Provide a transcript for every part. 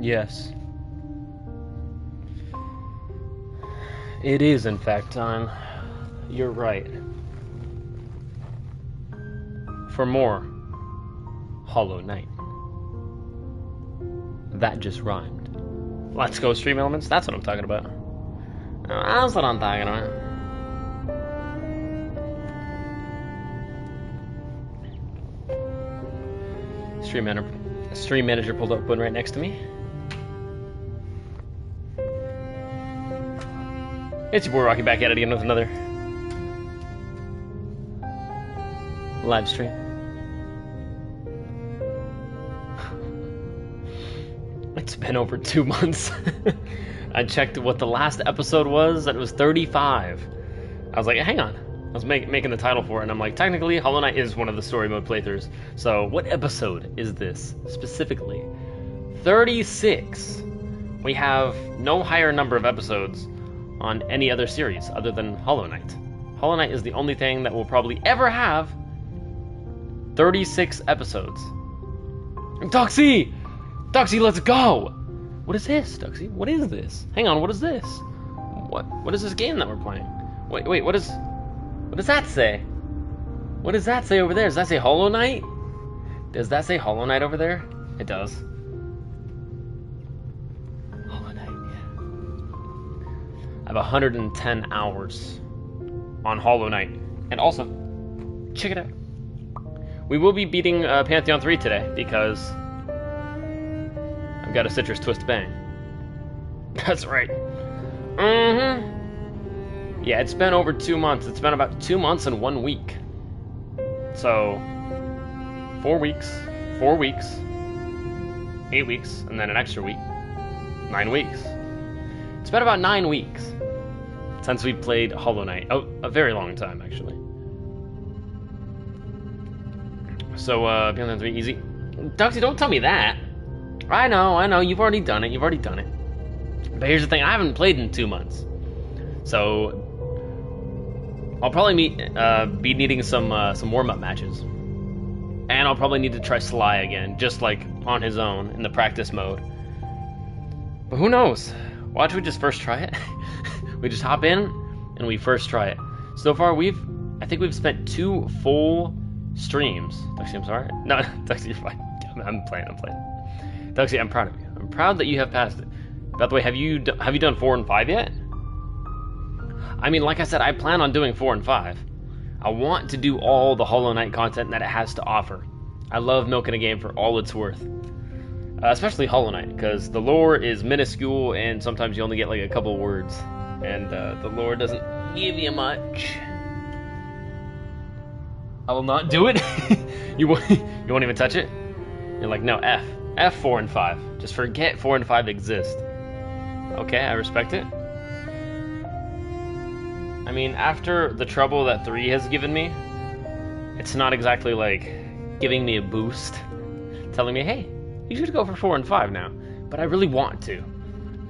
Yes. It is, in fact, time. You're right. For more Hollow Knight. That just rhymed. Let's go, Stream Elements. That's what I'm talking about. That's what I'm talking about. Stream Manager pulled up one right next to me. It's your boy Rocky back at it again with another live stream. It's been over 2 months. I checked what the last episode was, and it was 35. I was like, hang on. I was making the title for it, and I'm like, technically, Hollow Knight is one of the story mode playthroughs. So, what episode is this specifically? 36. We have no higher number of episodes on any other series other than Hollow Knight. Hollow Knight is the only thing that will probably ever have 36 episodes. Duxie! Duxie, let's go! What is this, Duxie? What is this? Hang on, what is this? What is this game that we're playing? Wait, what does that say? What does that say over there? Does that say Hollow Knight? Does that say Hollow Knight over there? It does. Hollow Knight, yeah. I have 110 hours on Hollow Knight. And also, check it out. We will be beating Pantheon 3 today because I've got a Citrus Twist Bang. That's right. Yeah, it's been over 2 months. It's been about 2 months and 1 week. So, 4 weeks, 8 weeks, and then an extra week. 9 weeks. It's been about 9 weeks since we played Hollow Knight. Oh, a very long time, actually. So, Pantheon 3 easy. Duxie, don't tell me that. I know, you've already done it. But here's the thing, I haven't played in 2 months. So, I'll probably be needing some warm-up matches. And I'll probably need to try Sly again, just like on his own, in the practice mode. But who knows? Why don't we just first try it? We just hop in, and we first try it. So far, I think we've spent 2 full streams. Duxie, I'm sorry. No, Duxie, you're fine. I'm playing. Duxie, I'm proud of you. I'm proud that you have passed it. By the way, have you done 4 and 5 yet? I mean, like I said, I plan on doing 4 and 5. I want to do all the Hollow Knight content that it has to offer. I love milking a game for all it's worth. Especially Hollow Knight, because the lore is minuscule and sometimes you only get like a couple words. And the lore doesn't give you much. I will not do it. You won't even touch it? You're like, no, F 4 and 5. Just forget 4 and 5 exist. Okay, I respect it. I mean, after the trouble that 3 has given me, it's not exactly like giving me a boost, telling me, hey, you should go for 4 and 5 now. But I really want to.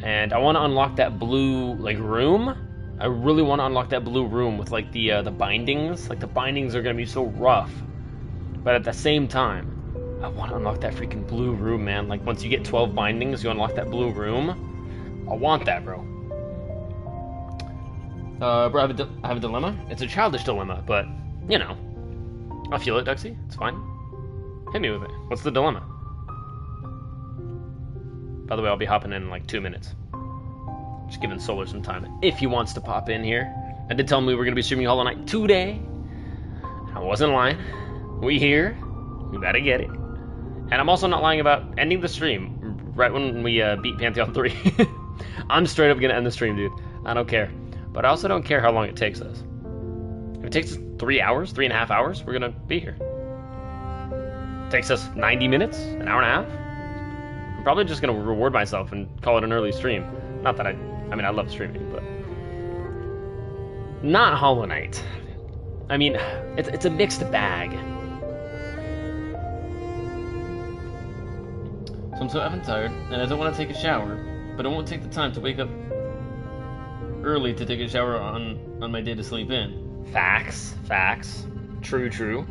And I want to unlock that blue, like, room. I really want to unlock that blue room with, like, the bindings. Like, the bindings are going to be so rough. But at the same time, I want to unlock that freaking blue room, man. Like, once you get 12 bindings, you unlock that blue room. I want that, bro. Bro, I have a dilemma. It's a childish dilemma, but, you know. I'll feel it, Duxie. It's fine. Hit me with it. What's the dilemma? By the way, I'll be hopping in like 2 minutes. Just giving Solar some time, if he wants to pop in here. I did tell him we were going to be streaming Hollow Knight today. I wasn't lying. We here. We gotta get it. And I'm also not lying about ending the stream right when we beat Pantheon 3. I'm straight up gonna end the stream, dude. I don't care. But I also don't care how long it takes us. If it takes us 3 hours, 3.5 hours, we're gonna be here. It takes us 90 minutes, an hour and a half. I'm probably just gonna reward myself and call it an early stream. Not that I mean, I love streaming, but not Hollow Knight. I mean, it's a mixed bag. So I'm so effing tired, and I don't want to take a shower, but I won't take the time to wake up early to take a shower on my day to sleep in. Facts. True.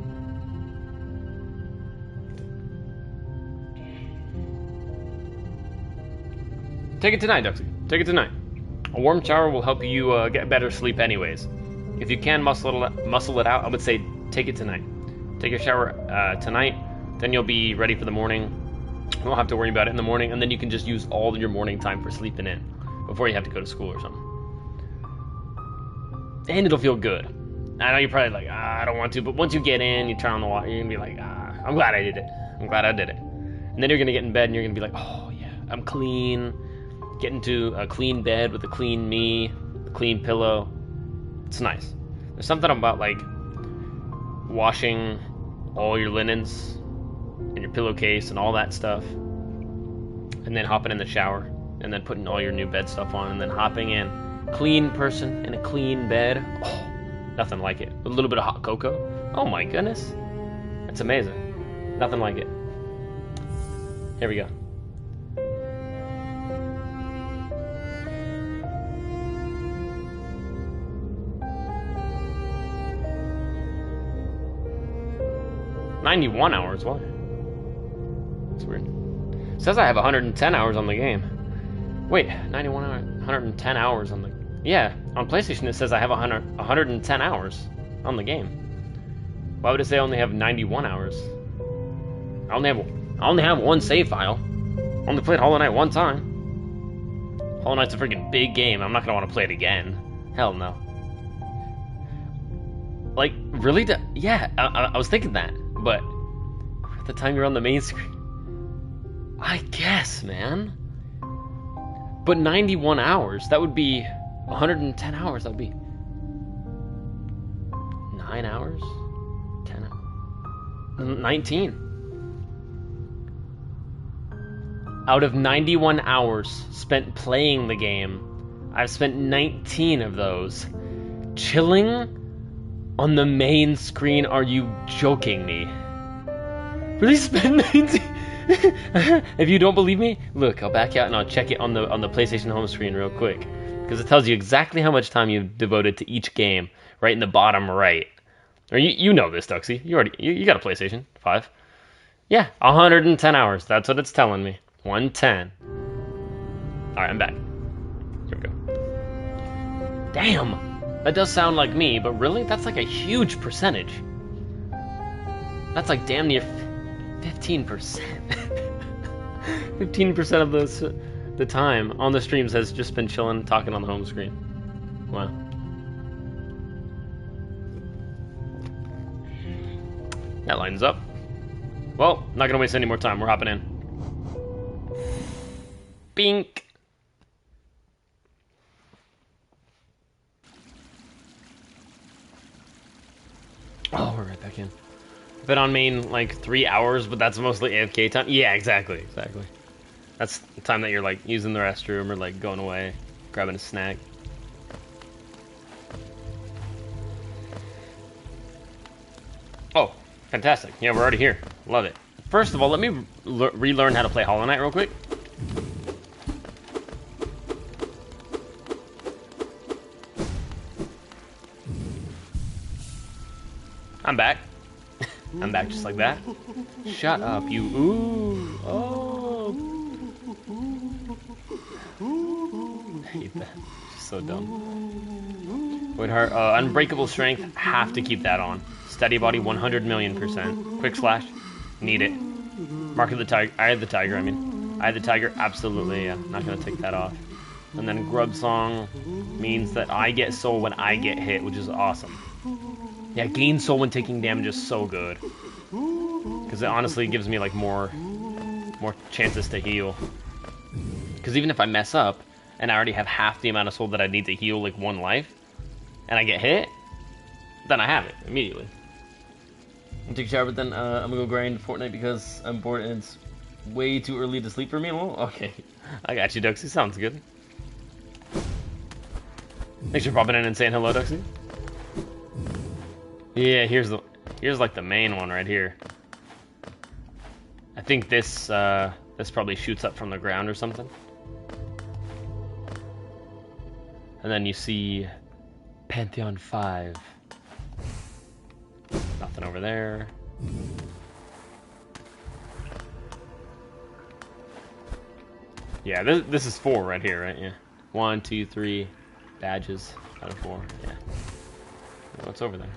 Take it tonight, Duxie. Take it tonight. A warm shower will help you get better sleep anyways. If you can muscle it out, I would say take it tonight. Take your shower tonight, then you'll be ready for the morning. You won't have to worry about it in the morning, and then you can just use all your morning time for sleeping in before you have to go to school or something. And it'll feel good. I know you're probably like, I don't want to, but once you get in, you turn on the water, you're gonna be like, I'm glad I did it. I'm glad I did it. And then you're gonna get in bed and you're gonna be like, oh yeah, I'm clean. Get into a clean bed with a clean me, a clean pillow. It's nice. There's something about like washing all your linens and your pillowcase and all that stuff, and then hopping in the shower, and then putting all your new bed stuff on, and then hopping in. Clean person in a clean bed. Oh, nothing like it. A little bit of hot cocoa. Oh my goodness. It's amazing. Nothing like it. Here we go. $91 hours, what? That's weird. It says I have 110 hours on the game. Wait, 91 hours, 110 hours on the... Yeah, on PlayStation it says I have 110 hours on the game. Why would it say I only have 91 hours? I only have one save file. I only played Hollow Knight one time. Hollow Knight's a freaking big game. I'm not gonna want to play it again. Hell no. Like, really? Yeah, I was thinking that, but at the time you're on the main screen, I guess, man. But 91 hours, that would be 110 hours. That would be 9 hours, 10 hours, 19. Out of 91 hours spent playing the game, I've spent 19 of those chilling on the main screen. Are you joking me? Really spent 19? If you don't believe me, look, I'll back out and I'll check it on the PlayStation home screen real quick, because it tells you exactly how much time you've devoted to each game right in the bottom right. Or you know this, Duxie. You got a PlayStation 5. Yeah, 110 hours. That's what it's telling me. 110. Alright, I'm back. Here we go. Damn! That does sound like me, but really? That's like a huge percentage. That's like damn near 15%. 15% of the time on the streams has just been chilling, talking on the home screen. Wow. That lines up. Well, not gonna waste any more time. We're hopping in. Bink. Oh, we're right back in. Been on main like 3 hours, but that's mostly AFK time. Yeah, exactly. That's the time that you're like using the restroom or like going away, grabbing a snack. Oh, fantastic. Yeah, we're already here. Love it. First of all, let me relearn how to play Hollow Knight real quick. I'm back. I'm back just like that. Shut up, you. Ooh. Oh. I hate that. It's so dumb. Wait, her unbreakable strength. Have to keep that on. Steady body 100 million%. Quick slash. Need it. Mark of the tiger. Eye of the tiger, I mean. Eye of the tiger. Absolutely, yeah. Not gonna take that off. And then grub song means that I get soul when I get hit, which is awesome. Yeah, gain soul when taking damage is so good, because it honestly gives me like more chances to heal. Because even if I mess up and I already have half the amount of soul that I need to heal like one life, and I get hit, then I have it immediately. I'll take a shower, but then I'm gonna go grind Fortnite because I'm bored and it's way too early to sleep for me. Well, okay, I got you, Duxie. Sounds good. Thanks for popping in and saying hello, Duxie. Yeah, here's like the main one right here. I think this probably shoots up from the ground or something. And then you see Pantheon 5. Nothing over there. Yeah, this is 4 right here, right? Yeah. 1, 2, 3 badges out of 4. Yeah. What's over there?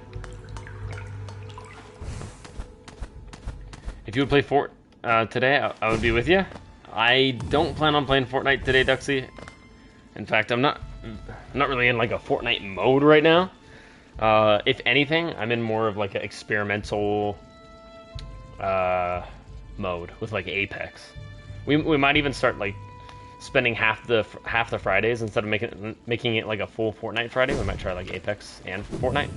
If you would play Fort today, I would be with you. I don't plan on playing Fortnite today, Duxie. In fact, I'm not really in like a Fortnite mode right now. If anything, I'm in more of like an experimental mode with like Apex. We might even start like spending half the Fridays instead of making it like a full Fortnite Friday. We might try like Apex and Fortnite.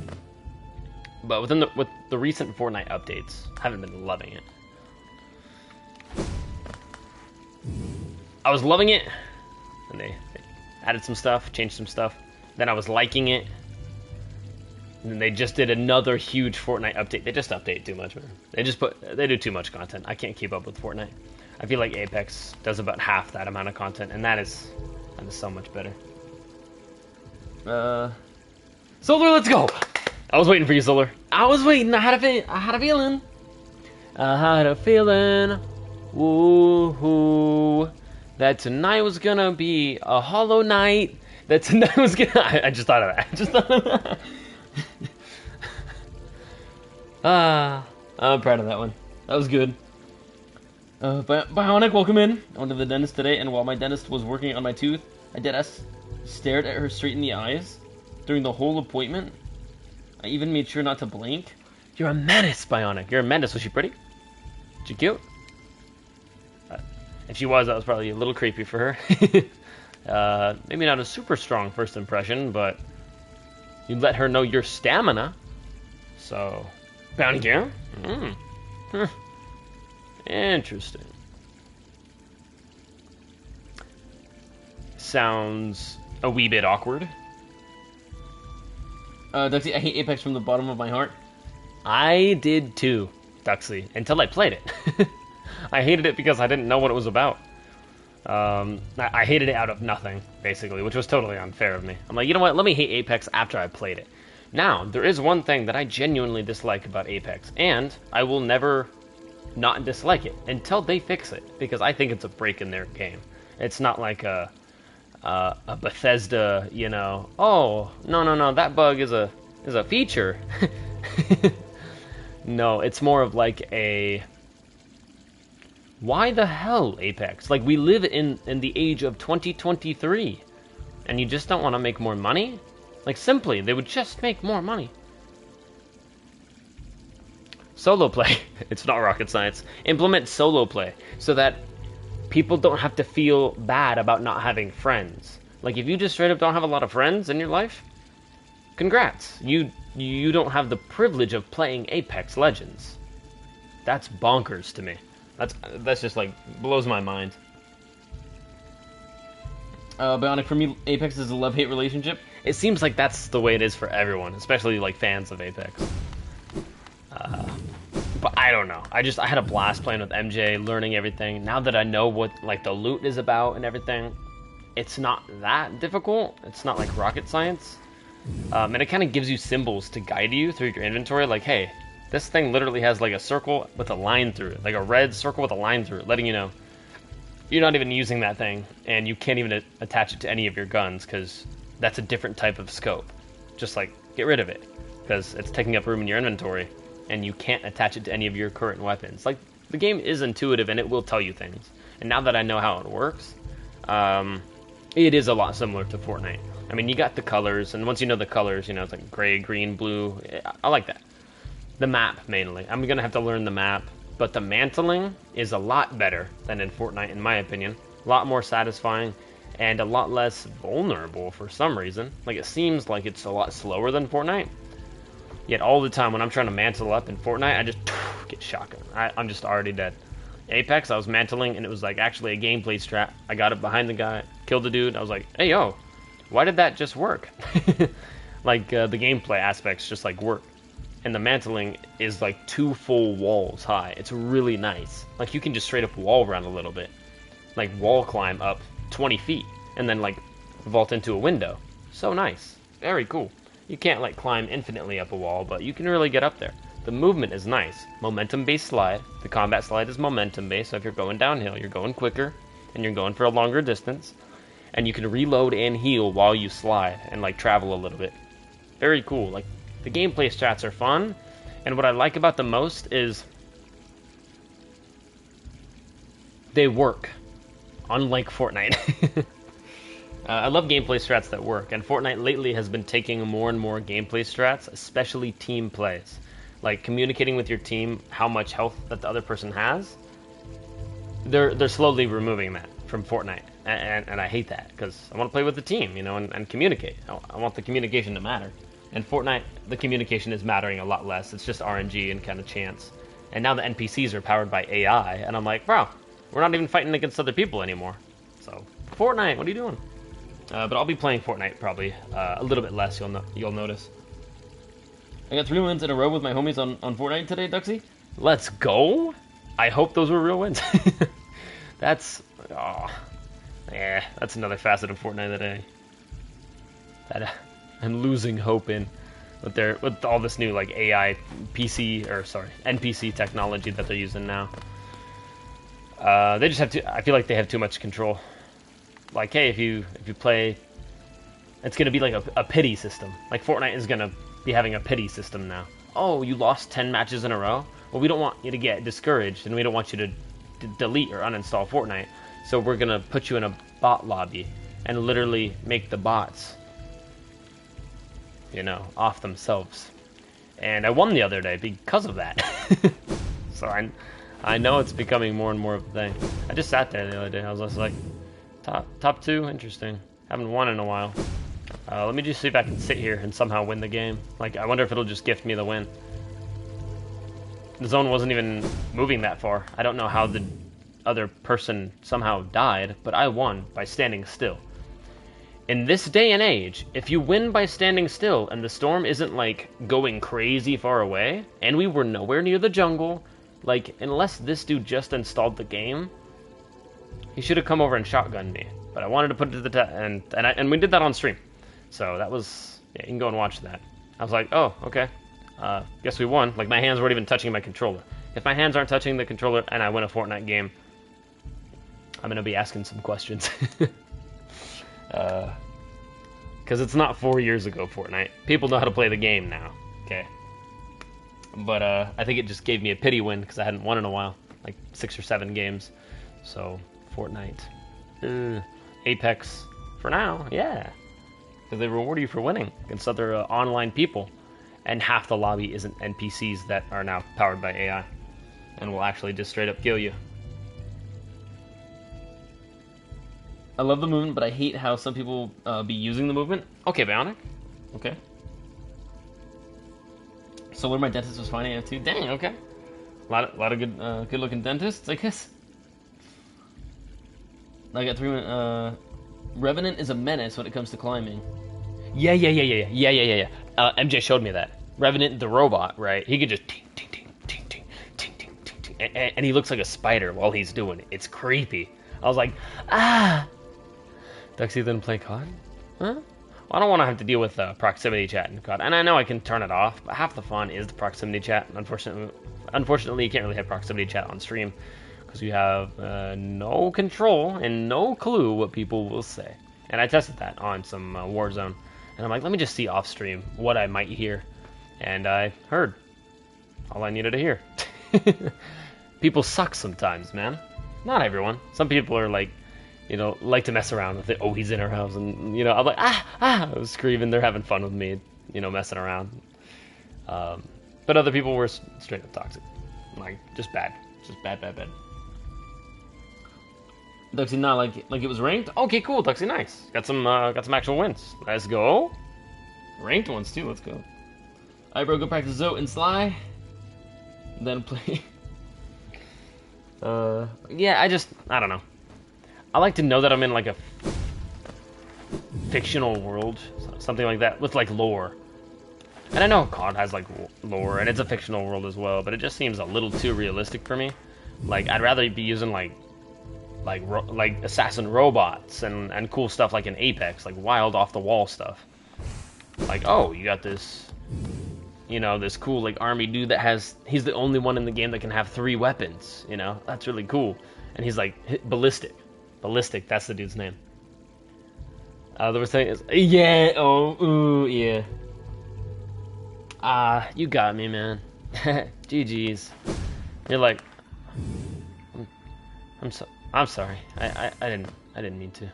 But with the recent Fortnite updates, I haven't been loving it. I was loving it, and they added some stuff, changed some stuff. Then I was liking it, and then they just did another huge Fortnite update. They just update too much, man. They do too much content. I can't keep up with Fortnite. I feel like Apex does about half that amount of content, and that is so much better. Solar, let's go! I was waiting for you, Solar. I was waiting. I had a feeling. Woohoo! That tonight was gonna be a hollow night. That tonight was gonna. I just thought of that. I'm proud of that one. That was good. Bionic, welcome in. I went to the dentist today, and while my dentist was working on my tooth, I deadass stared at her straight in the eyes during the whole appointment. I even made sure not to blink. You're a menace, Bionic. You're a menace. Was she pretty? Was she cute? If she was, that was probably a little creepy for her. Maybe not a super strong first impression, but you let her know your stamina. So, bounty gear? Interesting. Sounds a wee bit awkward. Duxie, I hate Apex from the bottom of my heart. I did too, Duxie, until I played it. I hated it because I didn't know what it was about. I hated it out of nothing, basically, which was totally unfair of me. I'm like, you know what, let me hate Apex after I played it. Now, there is one thing that I genuinely dislike about Apex, and I will never not dislike it until they fix it, because I think it's a break in their game. It's not like a Bethesda, you know, oh, no, that bug is a feature. No, it's more of like a... Why the hell, Apex? Like, we live in the age of 2023, and you just don't want to make more money? Like, simply, they would just make more money. Solo play. It's not rocket science. Implement solo play, so that people don't have to feel bad about not having friends. Like, if you just straight up don't have a lot of friends in your life, congrats. You don't have the privilege of playing Apex Legends. That's bonkers to me. That's just like blows my mind. Bionic, for me, Apex is a love-hate relationship. It seems like that's the way it is for everyone, especially like fans of Apex. But I don't know. I had a blast playing with MJ, learning everything. Now that I know what like the loot is about and everything, it's not that difficult. It's not like rocket science. And it kind of gives you symbols to guide you through your inventory. Like, hey, this thing literally has like a circle with a line through it, like a red circle with a line through it, letting you know you're not even using that thing, and you can't even attach it to any of your guns because that's a different type of scope. Just like, get rid of it, because it's taking up room in your inventory, and you can't attach it to any of your current weapons. Like, the game is intuitive, and it will tell you things. And now that I know how it works, it is a lot similar to Fortnite. I mean, you got the colors, and once you know the colors, you know, it's like gray, green, blue. I like that. The map, mainly. I'm going to have to learn the map, but the mantling is a lot better than in Fortnite, in my opinion. A lot more satisfying, and a lot less vulnerable for some reason. Like, it seems like it's a lot slower than Fortnite, yet all the time when I'm trying to mantle up in Fortnite, I just get shotgun. I'm just already dead. Apex, I was mantling, and it was like actually a gameplay strat. I got it behind the guy, killed the dude. I was like, hey, yo, why did that just work? Like, the gameplay aspects just like work. And the mantling is like 2 full walls high. It's really nice. Like, you can just straight up wall run a little bit. Like, wall climb up 20 feet. And then, like, vault into a window. So nice. Very cool. You can't, like, climb infinitely up a wall, but you can really get up there. The movement is nice. Momentum-based slide. The combat slide is momentum-based, so if you're going downhill, you're going quicker. and you're going for a longer distance, and you can reload and heal while you slide and like travel a little bit. Very cool. Like the gameplay strats are fun, and what I like about them most is they work, unlike Fortnite. I love gameplay strats that work, and Fortnite lately has been taking more and more gameplay strats, especially team plays. Like communicating with your team how much health that the other person has. They're slowly removing that from Fortnite, and I hate that, because I want to play with the team, you know, and communicate. I want the communication to matter. And Fortnite, the communication is mattering a lot less. It's just RNG and kind of chance. And now the NPCs are powered by AI, and I'm like, bro, we're not even fighting against other people anymore. So, Fortnite, what are you doing? But I'll be playing Fortnite probably a little bit less. You'll notice. I got 3 wins in a row with my homies on Fortnite today, Duxie. Let's go. I hope those were real wins. That's that's another facet of Fortnite that I'm losing hope in with all this new like AI NPC technology that they're using now. They just I feel like they have too much control. Like, hey, if you play, it's gonna be like a pity system. Like Fortnite is gonna be having a pity system now. Oh, you lost 10 matches in a row? Well, we don't want you to get discouraged, and we don't want you to delete or uninstall Fortnite. So we're gonna put you in a bot lobby and literally make the bots, you know, off themselves. And I won the other day because of that. So I know it's becoming more and more of a thing. I just sat there the other day. I was just like, top 2, interesting. Haven't won in a while. Let me just see if I can sit here and somehow win the game. Like, I wonder if it'll just gift me the win. The zone wasn't even moving that far. I don't know how the other person somehow died, but I won by standing still. In this day and age, if you win by standing still and the storm isn't like going crazy far away, and we were nowhere near the jungle, like, unless this dude just installed the game, he should have come over and shotgunned me. But I wanted to put it to the test, and we did that on stream. So that was, yeah, you can go and watch that. I was like, oh, okay. Guess we won. Like, my hands weren't even touching my controller. If my hands aren't touching the controller and I win a Fortnite game, I'm gonna be asking some questions. Because it's not 4 years ago, Fortnite. People know how to play the game now, okay? But I think it just gave me a pity win because I hadn't won in a while. Like 6 or 7 games. So, Fortnite. Apex, for now, yeah. Because they reward you for winning against other online people. And half the lobby isn't NPCs that are now powered by AI. And will actually just straight up kill you. I love the movement, but I hate how some people be using the movement. Okay, Bionic. Okay. So where my dentist was finding out too. Dang, okay. A lot of good looking dentists, I guess. I got 3. Revenant is a menace when it comes to climbing. Yeah. MJ showed me that. Revenant, the robot, right? He could just ting, ting, ting, ting, ting, ting, ting, ting, ting, and he looks like a spider while he's doing it. It's creepy. I was like, ah. Duxie didn't play COD? Huh? Well, I don't want to have to deal with proximity chat in COD, and I know I can turn it off, but half the fun is the proximity chat. Unfortunately, you can't really have proximity chat on stream because you have no control and no clue what people will say. And I tested that on some Warzone, and I'm like, let me just see off stream what I might hear, and I heard all I needed to hear. People suck sometimes, man. Not everyone. Some people are like, you know, like to mess around with it. Oh, he's in our house, and you know, I'm like, I was screaming. They're having fun with me, you know, messing around. But other people were straight up toxic, like just bad, bad. Duxie, not like it was ranked. Okay, cool, Duxie, nice. Got some actual wins. Let's go. Ranked ones too. Let's go. Alright, bro, go practice Zoe and Sly. Then play. Yeah, I don't know. I like to know that I'm in like a fictional world, something like that, with like lore. And I know COD has like lore, and it's a fictional world as well, but it just seems a little too realistic for me. Like, I'd rather be using like assassin robots and cool stuff like in Apex, like wild off the wall stuff. Like, oh, you got this, you know, this cool like army dude that he's the only one in the game that can have 3 weapons. You know, that's really cool, and he's like ballistic. Ballistic, that's the dude's name. The thing is, yeah, oh, ooh, yeah. You got me, man. GG's. You're like, I'm sorry. I didn't mean to.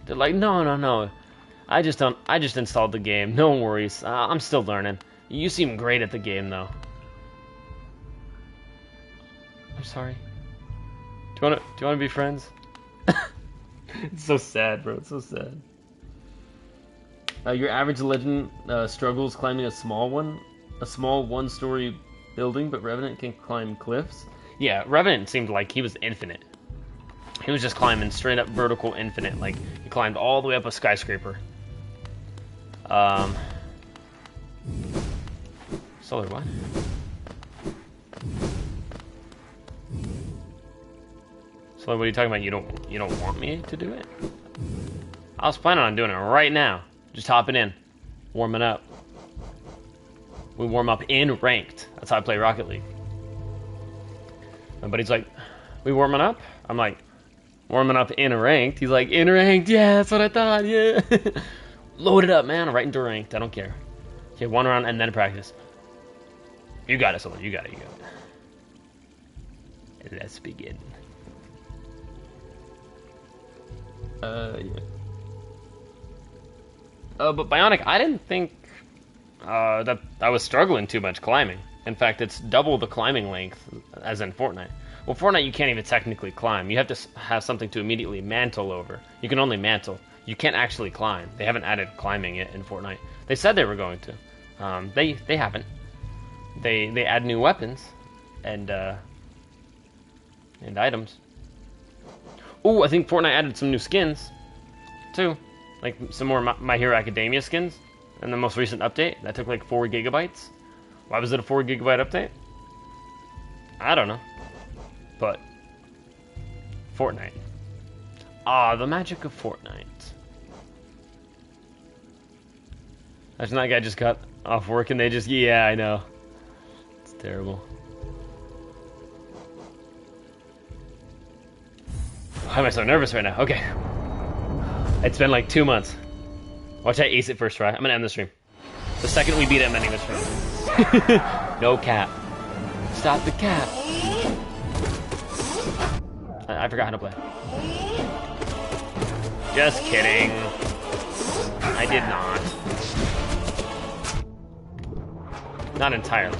They're like, no. I just installed the game. No worries. I'm still learning. You seem great at the game, though. I'm sorry. Do you wanna be friends? It's so sad, bro. It's so sad. Your average legend struggles climbing a small one-story building, but Revenant can climb cliffs. Yeah, Revenant seemed like he was infinite. He was just climbing straight up vertical infinite, like he climbed all the way up a skyscraper. Solar what? Solar, what are you talking about? You don't want me to do it? I was planning on doing it right now. Just hopping in, warming up. We warm up in ranked. That's how I play Rocket League. My buddy's like, we warming up? I'm like, warming up in ranked. He's like, in ranked? Yeah, that's what I thought, yeah. Load it up, man. Right into ranked. I don't care. Okay, one round and then practice. You got it, Solar. You got it. Let's begin. Yeah. But Bionic, I didn't think that I was struggling too much climbing. In fact, it's double the climbing length as in Fortnite. Well, Fortnite you can't even technically climb. You have to have something to immediately mantle over. You can only mantle. You can't actually climb. They haven't added climbing yet in Fortnite. They said they were going to. They haven't. They add new weapons and items. Oh, I think Fortnite added some new skins too. Like some more My Hero Academia skins in the most recent update. That took like 4 gigabytes. Why was it a 4 gigabyte update? I don't know. But Fortnite. The magic of Fortnite. Imagine that guy just got off work and they just, yeah, I know. It's terrible. Why am I so nervous right now? Okay. It's been like 2 months. Watch I ace it first try. I'm gonna end the stream. The second we beat it, I'm ending the stream. No cap. Stop the cap. I forgot how to play. Just kidding. I did not. Not entirely.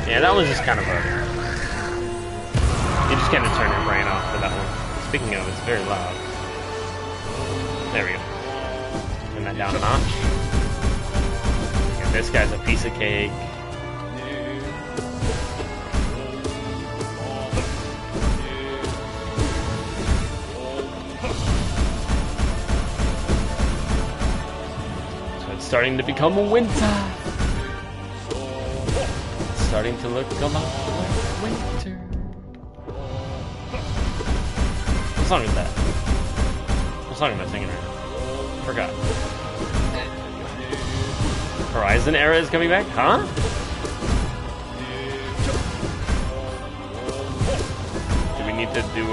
Yeah, that was just kind of a... You just kind of turn your brain off for that one. Speaking of, it's very loud. There we go. Turn that down a notch. And this guy's a piece of cake. So it's starting to become a winter. Starting to look a lot like winter. What song is that? What song am I singing right now? Forgot. Horizon era is coming back? Huh? Do we need to do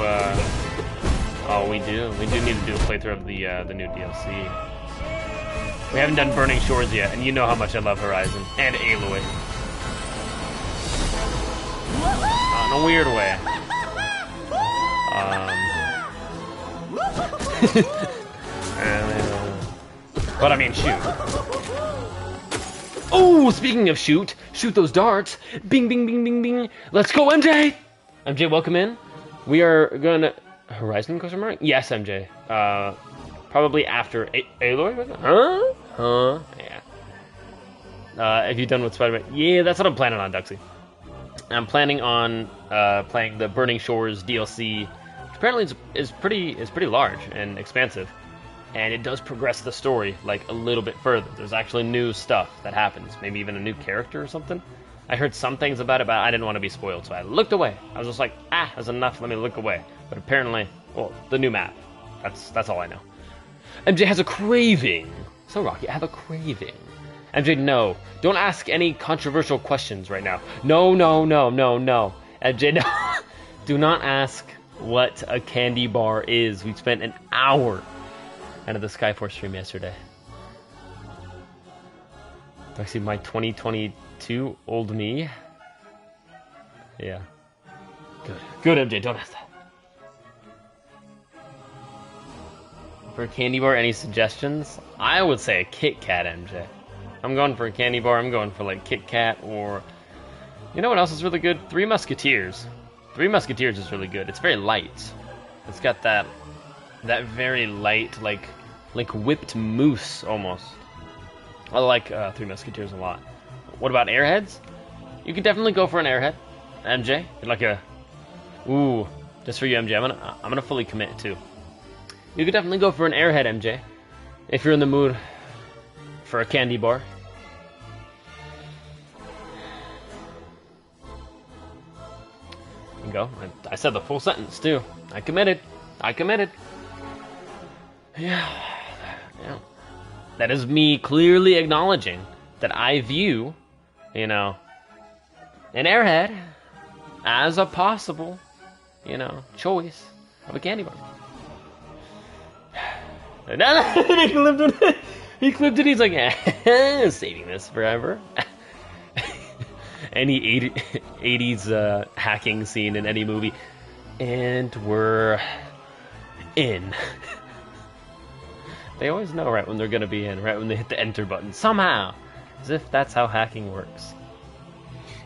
oh, we do. We do need to do a playthrough of the new DLC. We haven't done Burning Shores yet, and you know how much I love Horizon and Aloy. In a weird way. But I mean, shoot. Oh, speaking of shoot those darts. Bing, bing, bing, bing, bing. Let's go, MJ! MJ, welcome in. We are gonna... Horizon Coaster Mario? Yes, MJ. Probably after Aloy, was it? Huh? Yeah. Have you done with Spider-Man? Yeah, that's what I'm planning on, Duxie. I'm planning on playing the Burning Shores DLC, which apparently is pretty large and expansive, and it does progress the story like a little bit further. There's actually new stuff that happens, maybe even a new character or something. I heard some things about it, but I didn't want to be spoiled, so I looked away. I was just like, that's enough. Let me look away. But apparently, well, the new map. That's all I know. MJ has a craving. So Rocky, I have a craving. MJ, no. Don't ask any controversial questions right now. No, no, no, no, no. MJ, no. Do not ask what a candy bar is. We spent an hour out of the Skyforce stream yesterday. Actually, my 2022 old me. Yeah. Good. Good, MJ. Don't ask that. For a candy bar, any suggestions? I would say a Kit Kat, MJ. I'm going for a candy bar. I'm going for like Kit Kat or... You know what else is really good? Three Musketeers. Three Musketeers is really good. It's very light. It's got that very light, like whipped mousse almost. I like Three Musketeers a lot. What about Airheads? You could definitely go for an Airhead, MJ. Like a... Ooh, just for you, MJ. I'm gonna fully commit too. You could definitely go for an Airhead, MJ, if you're in the mood for a candy bar. You go. I said the full sentence too. I committed. I committed. Yeah. That is me clearly acknowledging that I view, you know, an Airhead as a possible, you know, choice of a candy bar. He clipped it. He's like, saving this forever. Any 80s hacking scene in any movie, and we're in. They always know right when they're gonna be in, right when they hit the enter button somehow, as if that's how hacking works.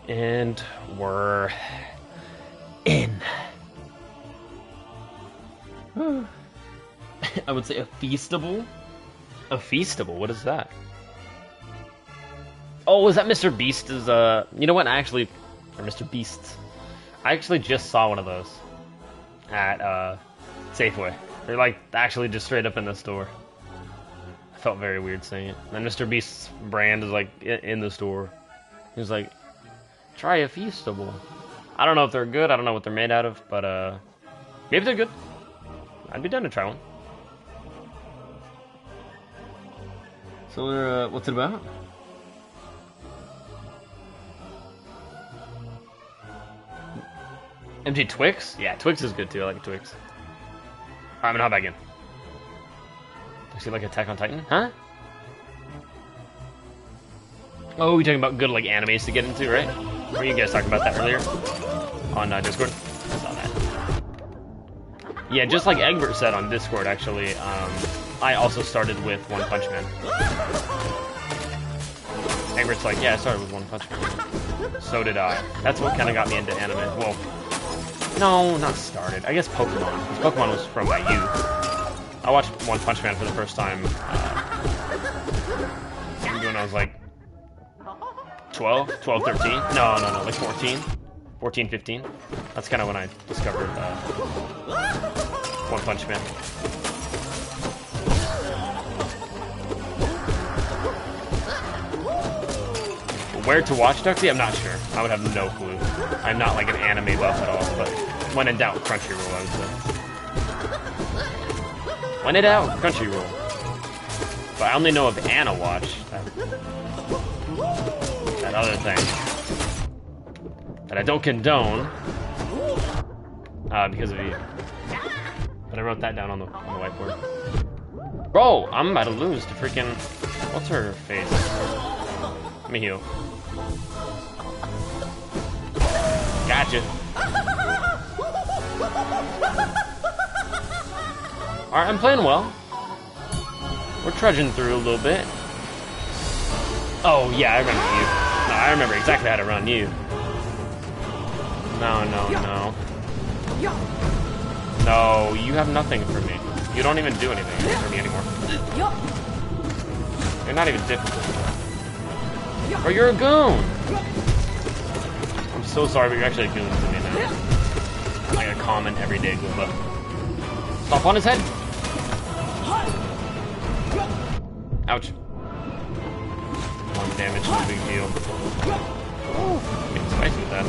And we're in. I would say a Feastable. A Feastable, what is that? Oh, is that Mr. Beast's, you know what, or Mr. Beast's. I actually just saw one of those at, Safeway. They're, like, actually just straight up in the store. I felt very weird saying it. And Mr. Beast's brand is, like, in the store. He was like, try a Feastable. I don't know if they're good, I don't know what they're made out of, but, maybe they're good. I'd be down to try one. So, what's it about? MJ Twix? Yeah, Twix is good too. I like Twix. Alright, I'm gonna hop back in. You see like Attack on Titan? Huh? Oh, we talking about good like animes to get into, right? Were you guys talking about that earlier? On Discord? I saw that. Yeah, just like Egbert said on Discord, actually, I also started with One Punch Man. Egbert's like, yeah, I started with One Punch Man. So did I. That's what kind of got me into anime. Well, no, not started. I guess Pokemon. Because Pokemon was from my youth. I watched One Punch Man for the first time when I was like 12, 13. No, like 14. 14, 15. That's kind of when I discovered One Punch Man. Where to watch Duxie? I'm not sure. I would have no clue. I'm not like an anime buff at all, but when in doubt, Crunchyroll, I would say. When in doubt, Crunchyroll. But I only know of Anna Watch. That other thing. That I don't condone. Because of you. But I wrote that down on the whiteboard. Bro, I'm about to lose to freaking... What's her face? Let me heal. Gotcha. Alright, I'm playing well. We're trudging through a little bit. Oh, yeah, I remember you. No, I remember exactly how to run you. No. No, you have nothing for me. You don't even do anything for me anymore. You're not even difficult. Or you're a goon! I'm so sorry, but you're actually a goon to me now. Like a common everyday Goomba. Stomp on his head! Ouch. 1 damage, no big deal. Getting spicy with that.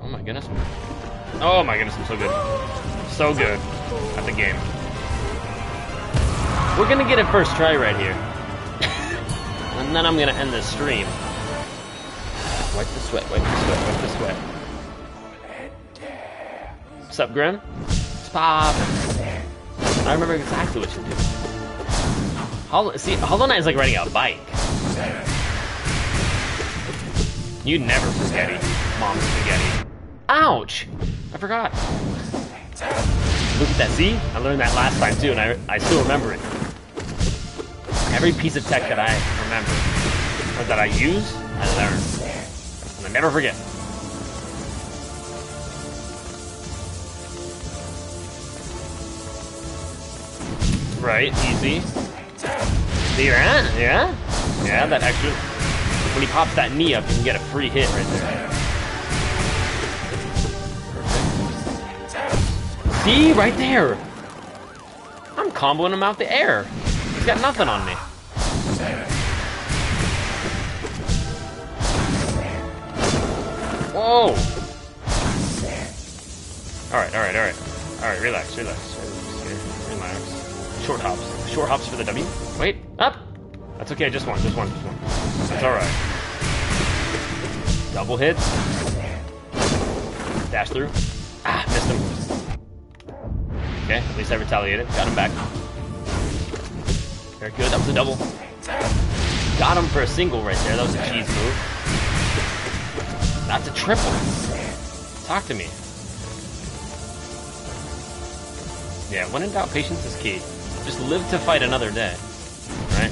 Oh my goodness. Oh my goodness, I'm so good. so good at the game. We're gonna get it first try right here. And then I'm gonna end this stream. Wipe the sweat, wipe the sweat, wipe the sweat. What's up, Grim? Stop. I remember exactly what you do. Hollow Knight is like riding a bike. You never spaghetti. Mom's spaghetti. Ouch! I forgot. Look at that, see? I learned that last time too, and I still remember it. Every piece of tech that I remember, or that I use, I learn. And I never forget. Right, easy. See that? Yeah? Yeah, that extra... When he pops that knee up, you can get a free hit right there. Perfect. See? Right there! I'm comboing him out the air. He's got nothing on me. Whoa! Alright, relax. Relax. Short hops for the W. Wait, up! That's okay, just one. That's alright. Double hits. Dash through. Ah, missed him. Okay, at least I retaliated. Got him back. Very good, that was a double. Got him for a single right there, that was a cheese move. That's a triple. Talk to me. Yeah, when in doubt, patience is key. Just live to fight another day, right?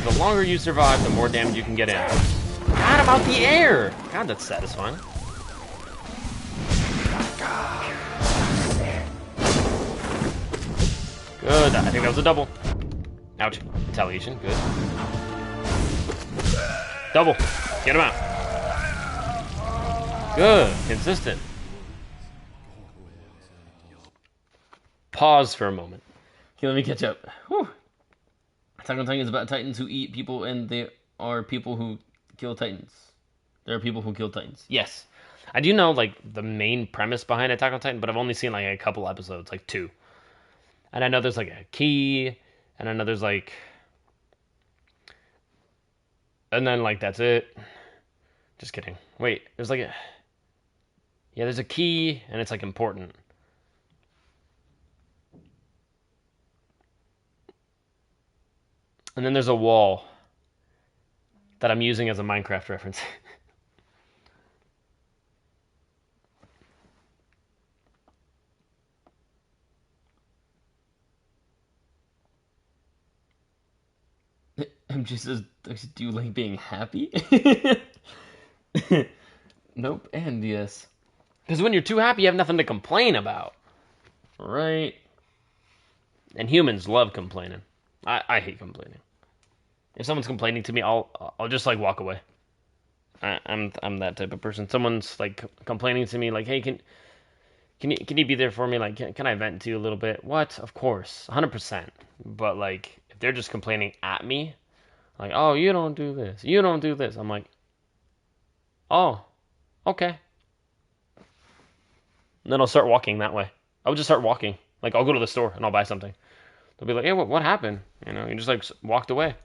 The longer you survive, the more damage you can get in. Got him out the air! God, that's satisfying. Good, I think that was a double. Ouch, retaliation, good. Double, get him out. Good, consistent. Pause for a moment. Okay, let me catch up. Whew. Attack on Titan is about Titans who eat people, and they are people who kill Titans. There are people who kill Titans. Yes. I do know, like, the main premise behind Attack on Titan, but I've only seen, like, a couple episodes, like 2. And I know there's, like, a key, and I know there's, like... And then, like, that's it. Just kidding. Wait, there's, like, a... Yeah, there's a key, and it's, like, important. And then there's a wall that I'm using as a Minecraft reference. MG says, do you like being happy? Nope, and yes. Because when you're too happy, you have nothing to complain about. Right? And humans love complaining. I hate complaining. If someone's complaining to me, I'll just like walk away. I'm that type of person. Someone's like complaining to me, like, hey, can you be there for me? Like, can I vent to you a little bit? What? Of course, 100%. But like, if they're just complaining at me, like, oh, you don't do this, you don't do this, I'm like, oh, okay. And then I'll start walking that way. I would just start walking. Like, I'll go to the store and I'll buy something. They'll be like, hey, what happened? You know, you just like walked away.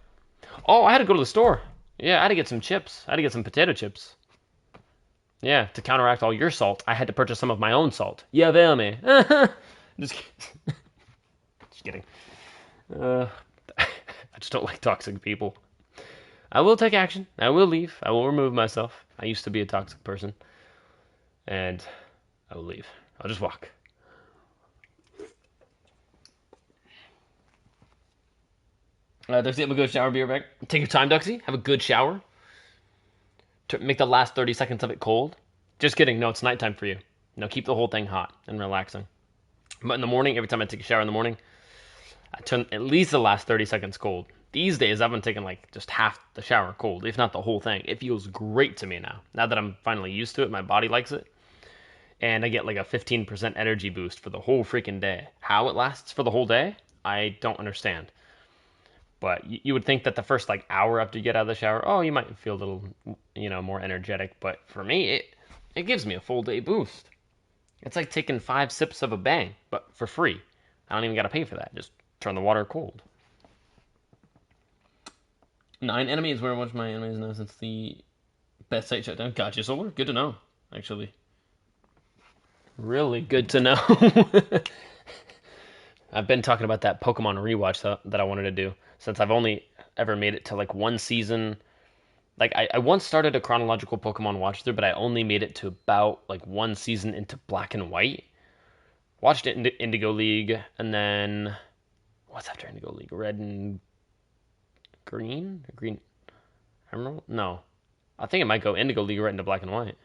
Oh, I had to go to the store. Yeah, I had to get some chips. I had to get some potato chips. Yeah, to counteract all your salt, I had to purchase some of my own salt. Yeah, veo me. Just kidding. I just don't like toxic people. I will take action. I will leave. I will remove myself. I used to be a toxic person. And I will leave. I'll just walk. Duxie, have a good shower, be right back. Take your time, Duxie. Have a good shower. Make the last 30 seconds of it cold. Just kidding. No, it's nighttime for you. No, keep the whole thing hot and relaxing. But in the morning, every time I take a shower in the morning, I turn at least the last 30 seconds cold. These days, I've been taking like just half the shower cold, if not the whole thing. It feels great to me now. Now that I'm finally used to it, my body likes it. And I get like a 15% energy boost for the whole freaking day. How it lasts for the whole day, I don't understand. But you would think that the first like hour after you get out of the shower, oh, you might feel a little, more energetic. But for me, it gives me a full day boost. It's like taking 5 sips of a bang, but for free. I don't even gotta pay for that. Just turn the water cold. 9 enemies where much my enemies know since the best site shut down. Gotcha, Solar. Good to know, actually. Really good to know. I've been talking about that Pokemon rewatch that I wanted to do since I've only ever made it to like one season. Like I once started a chronological Pokemon watch through, but I only made it to about like one season into Black and White. Watched it in Indigo League, and then what's after Indigo League? Red and Green? Green Emerald? No. I think it might go Indigo League right into Black and White.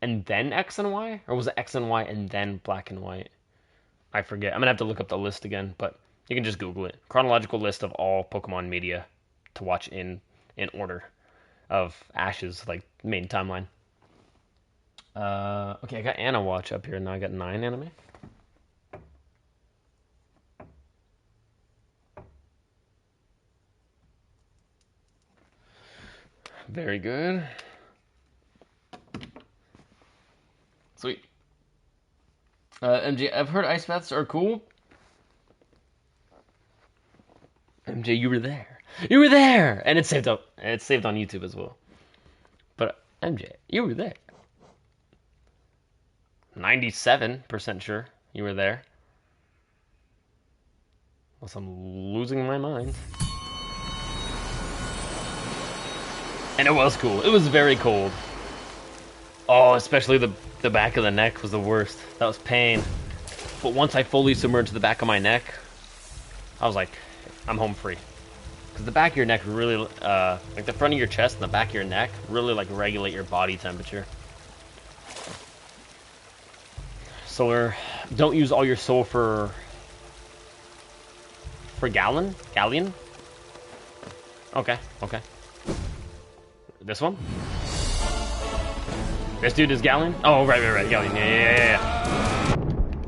And then X and Y? Or was it X and Y and then Black and White? I forget. I'm gonna have to look up the list again, but you can just Google it. Chronological list of all Pokemon media to watch in order of Ash's like main timeline. Okay, I got Anna Watch up here, and now I got 9 anime. Very good. Sweet. MJ, I've heard ice baths are cool. MJ, you were there. You were there, and it's saved up. It's saved on YouTube as well. But MJ, you were there. 97% sure you were there. Unless I'm losing my mind. And it was cool. It was very cold. Oh, especially the back of the neck was the worst. That was pain. But once I fully submerged the back of my neck, I was like, I'm home free. Because the back of your neck really, like the front of your chest and the back of your neck really like regulate your body temperature. Solar, don't use all your soul for Galleon? Okay. This one? This dude is Galleon? Oh, right, Galleon. Yeah.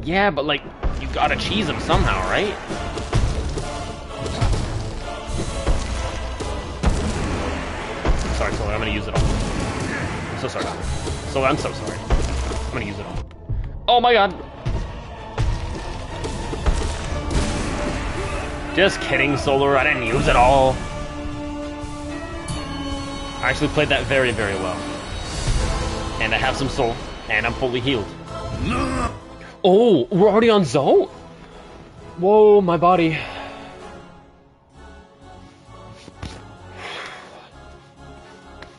Yeah, but like, you gotta cheese him somehow, right? Sorry, Solar, I'm gonna use it all. I'm so sorry. Solar, I'm so sorry. I'm gonna use it all. Oh my god! Just kidding, Solar, I didn't use it all. I actually played that very, very well. And I have some soul, and I'm fully healed. Oh, we're already on Zoe? Whoa, my body.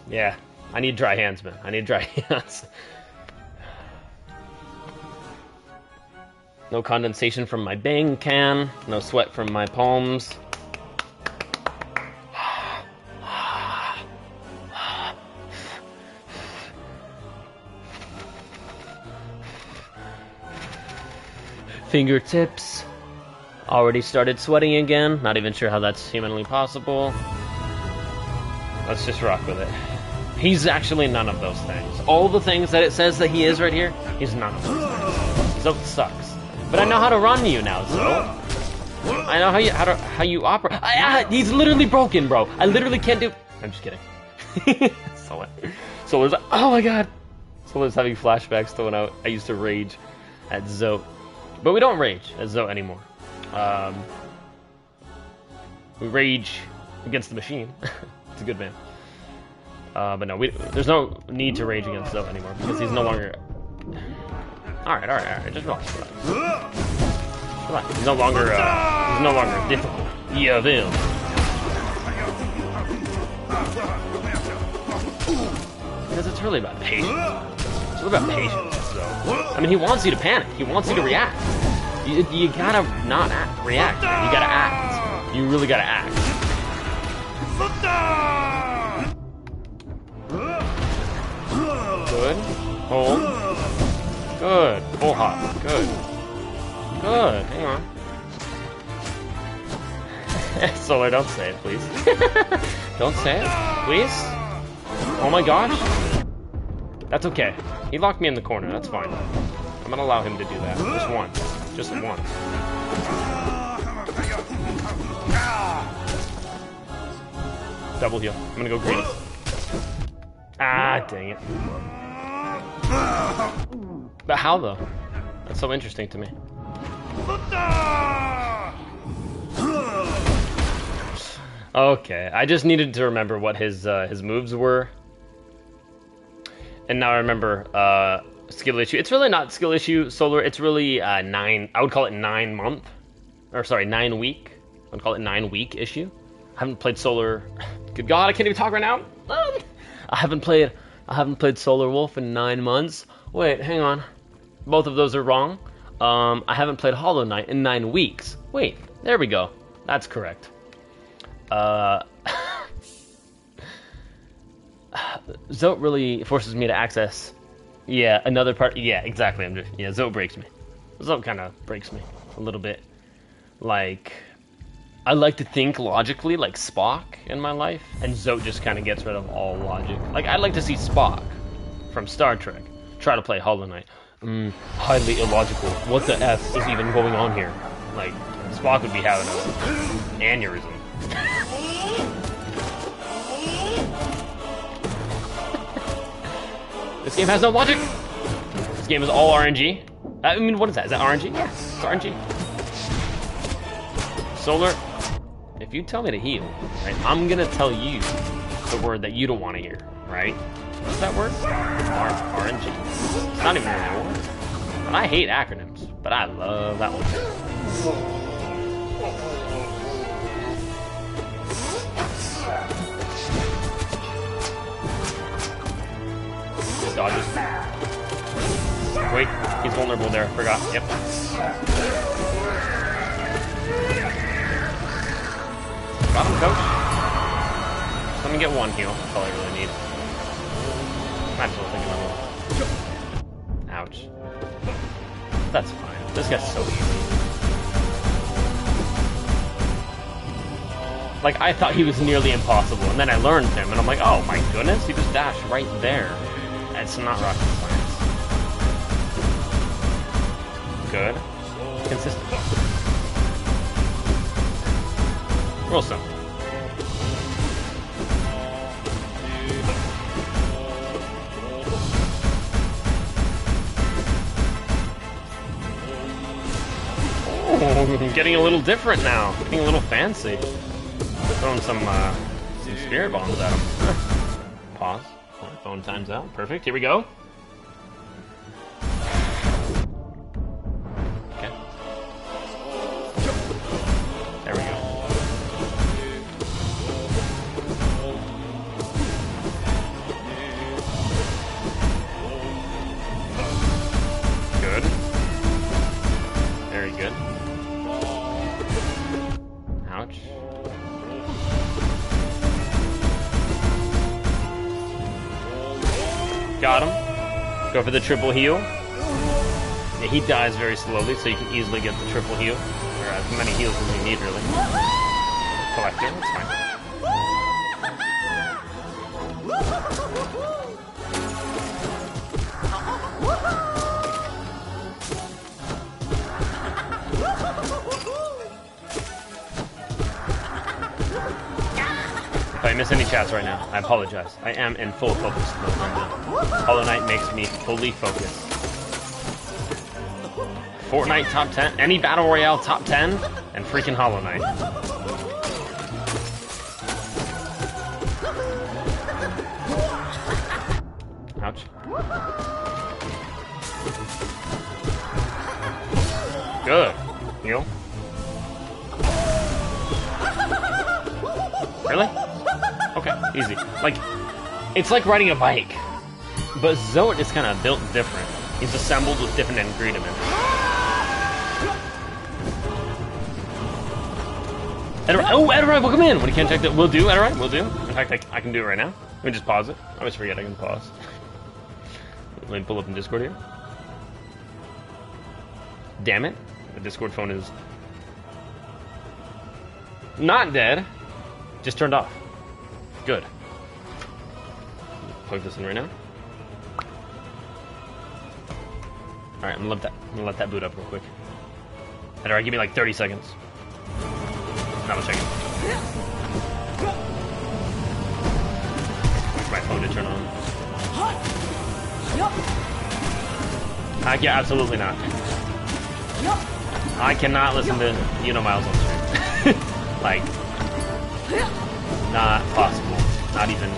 Yeah, I need dry hands, man. I need dry hands. No condensation from my bang can. No sweat from my palms. Fingertips. Already started sweating again. Not even sure how that's humanly possible. Let's just rock with it. He's actually none of those things. All the things that it says that he is right here, he's none of those things. Zoe sucks. But I know how to run you now, Zoe. I know how you operate. He's literally broken, bro. I literally can't do. I'm just kidding. Solar's like, oh my god. Solar's having flashbacks to when I used to rage at Zoe. But we don't rage at Zoe anymore. We rage against the machine. It's a good man. But no, there's no need to rage against Zoe anymore because he's no longer. All right. Just relax. He's no longer difficult. Yeah, them. Because it's really about patience. It's really about patience, Zoe. I mean, he wants you to panic. He wants you to react. You gotta not react, man. You gotta act. You really gotta act. Good. Hold. Good. Full hop. Good. Good. Hang on. Solar, don't say it, please. Don't say it, please. Oh my gosh. That's okay. He locked me in the corner. That's fine. I'm gonna allow him to do that. Just once. Just once. Double heal. I'm gonna go green. Ah, dang it. But how though? That's so interesting to me. Okay, I just needed to remember what his moves were. And now I remember skill issue. It's really not skill issue, Solar. It's really 9. I would call it 9 month, or sorry, 9 week. I would call it 9 week issue. I haven't played Solar. Good God, I can't even talk right now. I haven't played Solar Wolf in 9 months. Wait, hang on. Both of those are wrong. I haven't played Hollow Knight in 9 weeks. Wait, there we go. That's correct. Zote really forces me to access. Yeah, another part. Yeah, exactly. Zote breaks me. Zote kind of breaks me a little bit. Like, I like to think logically, like Spock in my life, and Zote just kind of gets rid of all logic. Like, I'd like to see Spock from Star Trek try to play Hollow Knight. Highly illogical. What the F is even going on here? Like, Spock would be having an aneurysm. This game has no logic. This game is all RNG. I mean, what is that? Is that RNG? Yeah, it's RNG. Solar, if you tell me to heal, right, I'm gonna tell you the word that you don't want to hear, right? What's that word? RNG. It's not even a real word. And I hate acronyms, but I love that one. Dodges. Wait, he's vulnerable there. Forgot. Yep. Got him, coach. Let me get one heal. That's all I really need. Might as well think another one. Ouch. That's fine. This guy's so easy. Like, I thought he was nearly impossible, and then I learned him, and I'm like, oh my goodness, he just dashed right there. It's not rocket science. Good. Consistent. Real simple. Oh, getting a little different now. Getting a little fancy. Throwing some spirit bombs at him. Pause. Phone time's out. Perfect. Here we go. Okay. There we go. Good. Very good. Ouch. Got him. Go for the triple heal. Yeah, he dies very slowly, so you can easily get the triple heal. Or as many heals as you need, really. Collector, that's fine. If I miss any chats right now, I apologize. I am in full focus mode right now. Hollow Knight makes me fully focused. Fortnite top 10, any Battle Royale top 10, and freaking Hollow Knight. Ouch. Good. Heal. Really? Okay, easy. Like, it's like riding a bike. But Zote is kind of built different. He's assembled with different ingredients. Edorai, welcome in! When you can't check that, will do, Edorai, will do. In fact, I can do it right now. Let me just pause it. I always forget I can pause. Let me pull up in Discord here. Damn it. The Discord phone is not dead. Just turned off. Good. Plug this in right now. Alright, I'm gonna let that boot up real quick. Alright, give me like 30 seconds. Now we'll check it. Wait for my phone to turn on. Yeah, absolutely not. I cannot listen to Miles on stream. Like, not possible. Not even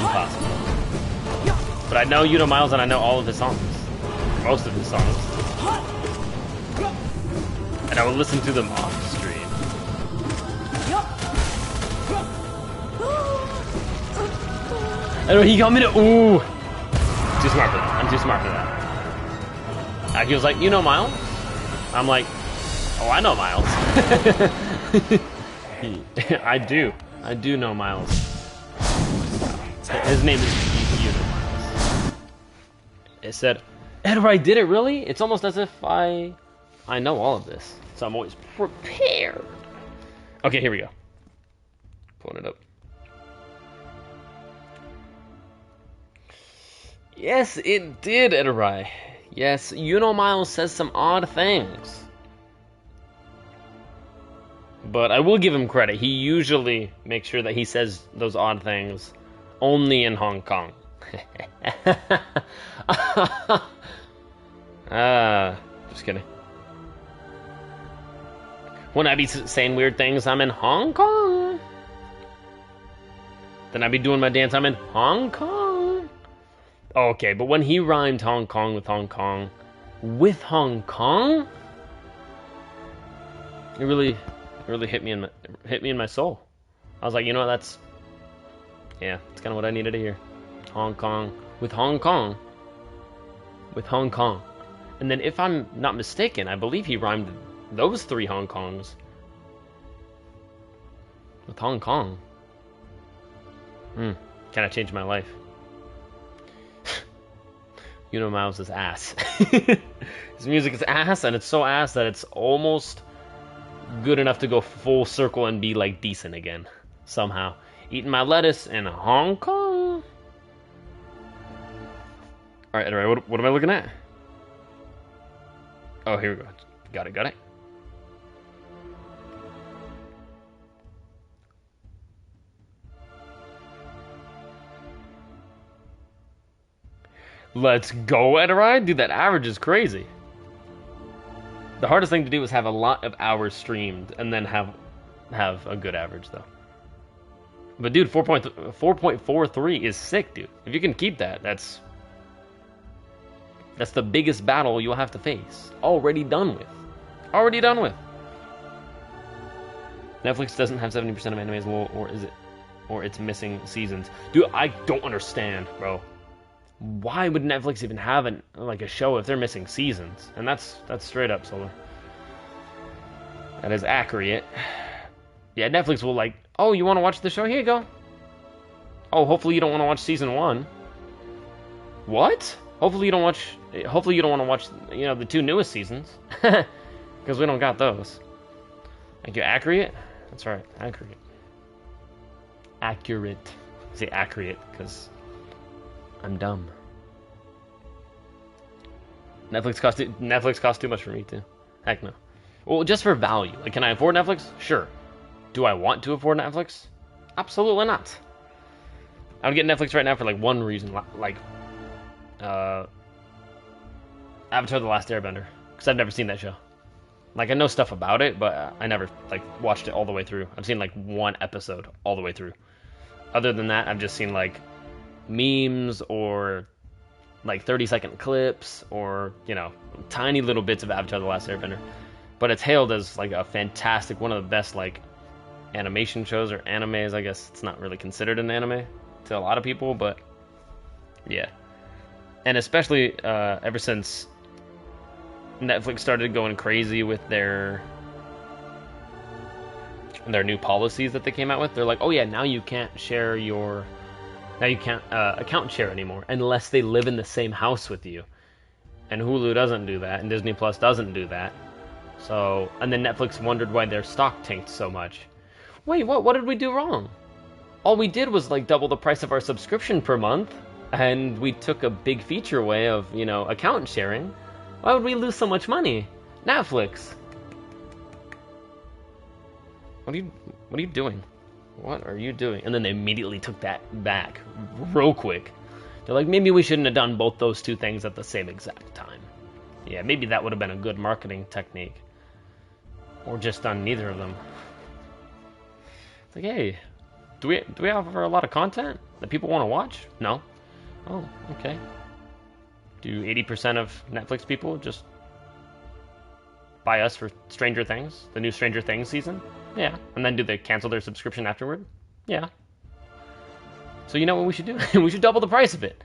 possible. But I know Miles and I know all of his songs. Most of his songs. And I will listen to them off stream. And he got me to ooh. Too smart for that. I'm too smart for that. He was like, you know Miles? I'm like, oh, I know Miles. I do know Miles. His name is Miles. It said, Edward, I did it really? It's almost as if I know all of this. So I'm always prepared. Okay, here we go. Pulling it up. Yes, it did, Edorai. Yes, Miles says some odd things. But I will give him credit. He usually makes sure that he says those odd things only in Hong Kong. Just kidding. When I be saying weird things, I'm in Hong Kong. Then I be doing my dance, I'm in Hong Kong. Okay, but when he rhymed Hong Kong with Hong Kong, it really hit me in my soul. I was like, you know what, that's kind of what I needed to hear. Hong Kong with Hong Kong. With Hong Kong. And then if I'm not mistaken, I believe he rhymed those 3 Hong Kongs with Hong Kong. Kind of changed my life. Miles is ass. His music is ass, and it's so ass that it's almost good enough to go full circle and be like decent again. Somehow. Eating my lettuce in Hong Kong. Alright, what am I looking at? Oh, here we go. Got it. Let's go, Edorai. Dude, that average is crazy. The hardest thing to do is have a lot of hours streamed and then have a good average, though. But dude, 4.43 is sick, dude. If you can keep that, that's the biggest battle you'll have to face. Already done with. Netflix doesn't have 70% of animes, or is it? Or it's missing seasons. Dude, I don't understand, bro. Why would Netflix even have a show if they're missing seasons? And that's straight up, Solar. That is accurate. Yeah, Netflix will oh, you want to watch the show? Here you go. Oh, hopefully you don't want to watch season 1. What? Hopefully you don't want to watch, the 2 newest seasons. Because we don't got those. Thank you. Accurate? That's right. Accurate. I say accurate because I'm dumb. Netflix costs too much for me too. Heck no. Well, just for value. Can I afford Netflix? Sure. Do I want to afford Netflix? Absolutely not. I would get Netflix right now for one reason, Avatar: The Last Airbender, because I've never seen that show. I know stuff about it, but I never watched it all the way through. I've seen 1 episode all the way through. Other than that, I've just seen memes or 30-second clips or tiny little bits of Avatar: The Last Airbender. But it's hailed as a fantastic, one of the best animation shows or animes. I guess it's not really considered an anime to a lot of people, but yeah. And especially ever since Netflix started going crazy with their new policies that they came out with. They're like, oh yeah, now you can't account share anymore unless they live in the same house with you. And Hulu doesn't do that, and Disney Plus doesn't do that. So, and then Netflix wondered why their stock tanked so much. Wait, what did we do wrong? All we did was double the price of our subscription per month, and we took a big feature away of, account sharing. Why would we lose so much money? Netflix. What are you doing? What are you doing? And then they immediately took that back real quick. They're like, maybe we shouldn't have done both those two things at the same exact time. Yeah, maybe that would have been a good marketing technique. Or just done neither of them. It's like, hey, do we offer a lot of content that people want to watch? No. Oh, okay. Do 80% of Netflix people just buy us for Stranger Things, the new Stranger Things season? Yeah. And then do they cancel their subscription afterward? Yeah. So you know what we should do? We should double the price of it.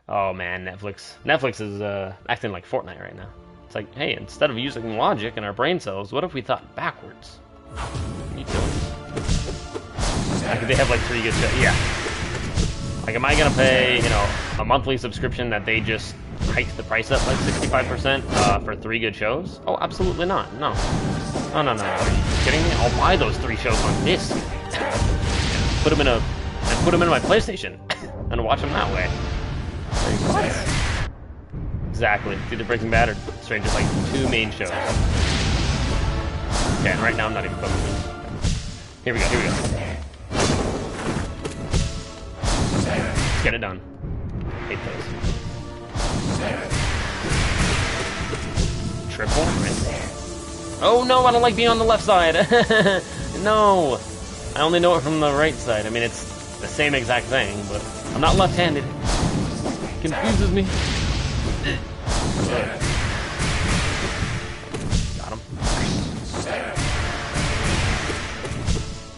Oh man, Netflix. Netflix is acting like Fortnite right now. It's like, hey, instead of using logic in our brain cells, what if we thought backwards? What are you doing? Like, they have like 3 good shows. Yeah. Like, am I gonna pay, you know, a monthly subscription that they just hiked the price up like 65% for 3 good shows? Oh, absolutely not. No. No. Are you kidding me? I'll buy those 3 shows on disc. Put them in my PlayStation and watch them that way. Like, what? Exactly. It's either Breaking Bad or Stranger, like 2 main shows. Okay, and right now I'm not even focusing. Here we go. Let's get it done. Hate those. Triple? Right. Oh no, I don't like being on the left side. No. I only know it from the right side. I mean, it's the same exact thing, but I'm not left-handed. Confuses me. Got him.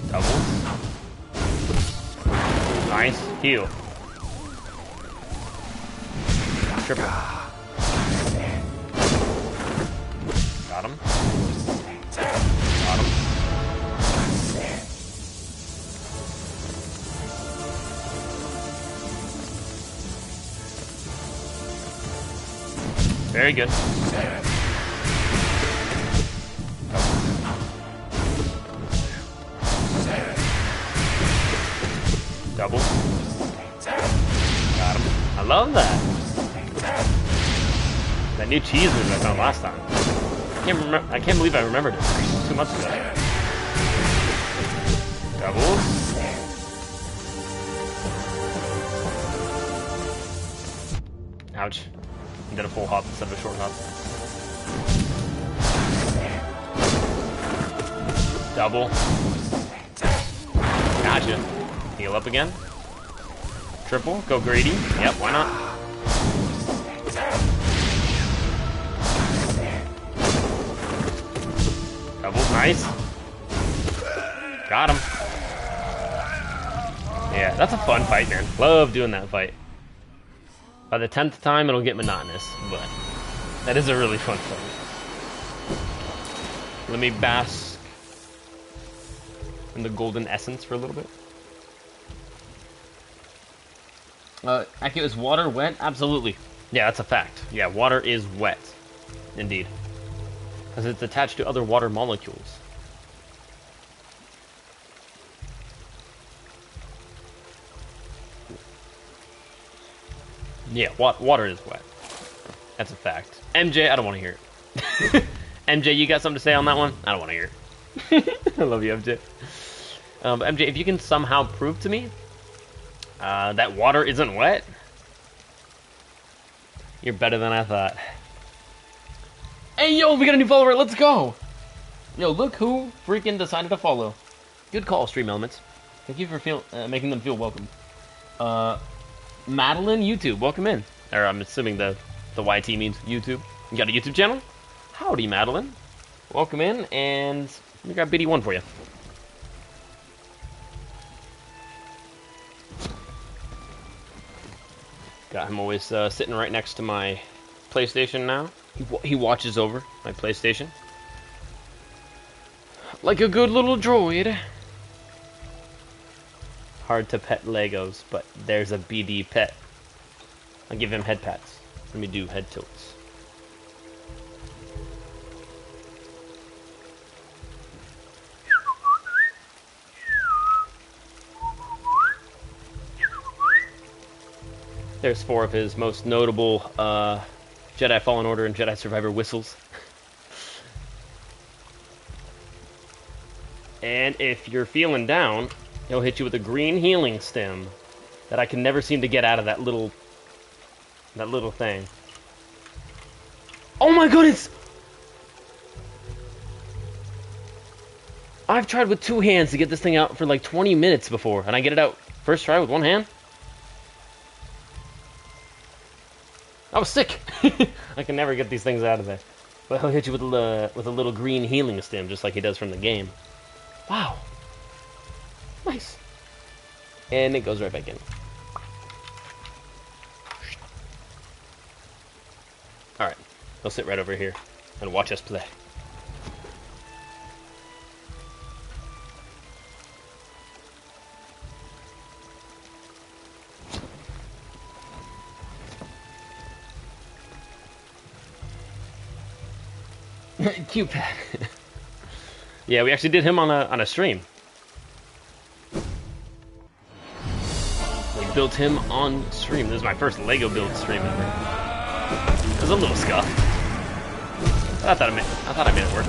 Double. Nice. Heal. Triple. Got him. Got him. Very good. Double. Got him. I love that. That new cheese move I found last time. I can't believe I remembered it 2 months ago. Double. Ouch. Did a full hop instead of a short hop. Double. Gotcha. Heal up again. Triple. Go greedy. Yep, why not? Double. Nice. Got him. Yeah, that's a fun fight, man. Love doing that fight. By the 10th time, it'll get monotonous, but that is a really fun fight. Let me bask in the golden essence for a little bit. Aki, is water wet? Absolutely. Yeah, that's a fact. Yeah, water is wet. Indeed. Because it's attached to other water molecules. Yeah, water is wet. That's a fact. MJ, I don't want to hear it. MJ, you got something to say on that one? I don't want to hear it. I love you, MJ. MJ, if you can somehow prove to me that water isn't wet, you're better than I thought. Hey, yo, we got a new follower. Let's go. Yo, look who freaking decided to follow. Good call, Stream Elements. Thank you for making them feel welcome. Madeline YouTube, welcome in. Or I'm assuming the YT means YouTube. You got a YouTube channel? Howdy, Madeline. Welcome in, and we got BD1 for you. Got him always sitting right next to my PlayStation now. He watches over my PlayStation. Like a good little droid. Hard to pet Legos, but there's a BD pet. I'll give him head pats. Let me do head tilts. There's 4 of his most notable Jedi Fallen Order and Jedi Survivor whistles. And if you're feeling down, he'll hit you with a green healing stem that I can never seem to get out of that little That little thing. Oh my goodness! I've tried with 2 hands to get this thing out for like 20 minutes before, and I get it out first try with 1 hand? I was sick! I can never get these things out of there. But he'll hit you with a little green healing stem, just like he does from the game. Wow. Nice. And it goes right back in. Alright, he'll sit right over here and watch us play. Cute pet. Yeah, we actually did him on a stream. We built him on stream. This is my first Lego build stream ever. It was a little scuff. But I thought I made it work.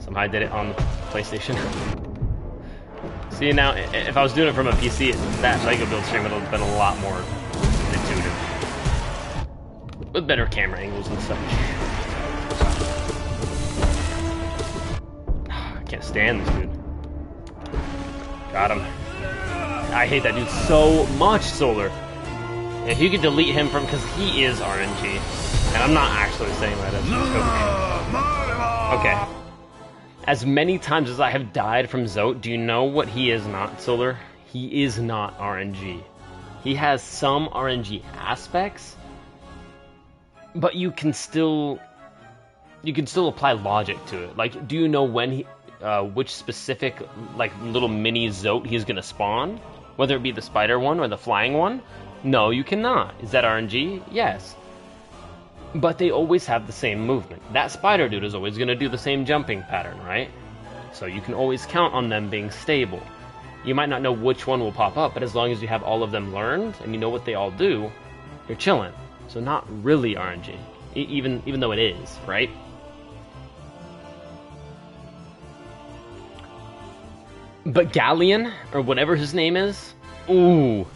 Somehow I did it on PlayStation. See, now if I was doing it from a PC, that Lego build stream would have been a lot more intuitive, with better camera angles and such. Can't stand this dude. Got him. I hate that dude so much, Solar. If you could delete him from, because he is RNG, and I'm not actually saying that as a joke. Okay. As many times as I have died from Zote, do you know what he is not, Solar? He is not RNG. He has some RNG aspects, but you can still apply logic to it. Like, do you know when he, which specific like little mini Zote he's gonna spawn? Whether it be the spider one or the flying one? No, you cannot. Is that RNG? Yes. But they always have the same movement. That spider dude is always gonna do the same jumping pattern, right? So you can always count on them being stable. You might not know which one will pop up, but as long as you have all of them learned and you know what they all do, you're chilling. So not really RNG, even though it is, right? But Galleon, or whatever his name is, ooh,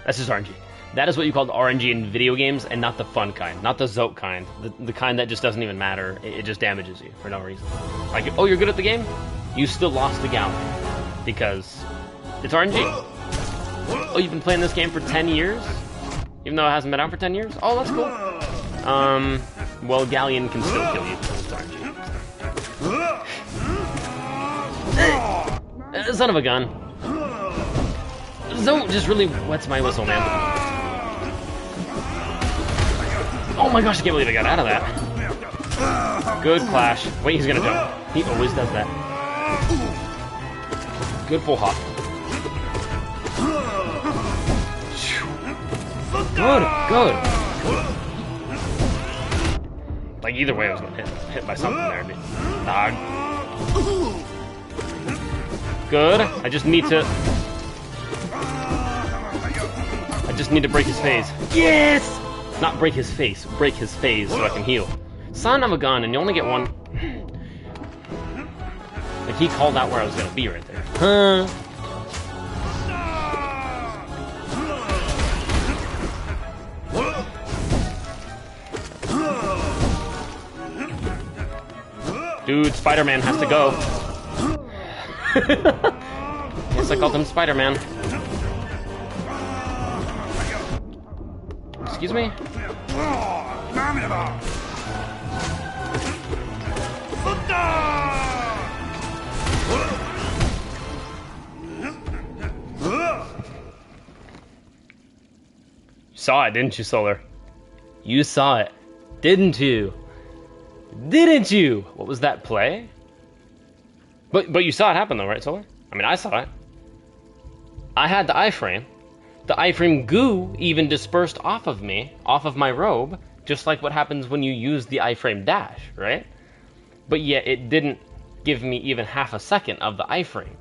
that's just RNG. That is what you call the RNG in video games, and not the fun kind, not the Zote kind, the kind that just doesn't even matter. It just damages you for no reason. Like, oh, you're good at the game? You still lost the Galleon because it's RNG. Oh, you've been playing this game for 10 years? Even though it hasn't been out for 10 years? Oh, that's cool. Well, Galleon can still kill you because it's RNG. Son of a gun. Zote just really wets my whistle, man. Oh my gosh, I can't believe I got out of that. Good clash. Wait, he's gonna jump. He always does that. Good full hop. Good. Like, either way, I was getting hit by something there. Good. I just need to break his phase. Yes! Not break his face, break his phase so I can heal. Son of a gun, and you only get one. Like, he called out where I was gonna be right there. Huh? Dude, Spider-Man has to go. Yes, I called him Spider-Man. Excuse me? You saw it, didn't you, Solar? You saw it, didn't you? Didn't you? What was that play? But you saw it happen though, right, Solar? I mean, I saw it. I had the iframe. The iframe goo even dispersed off of me, off of my robe, just like what happens when you use the iframe dash, right? But yet it didn't give me even half a second of the iframe.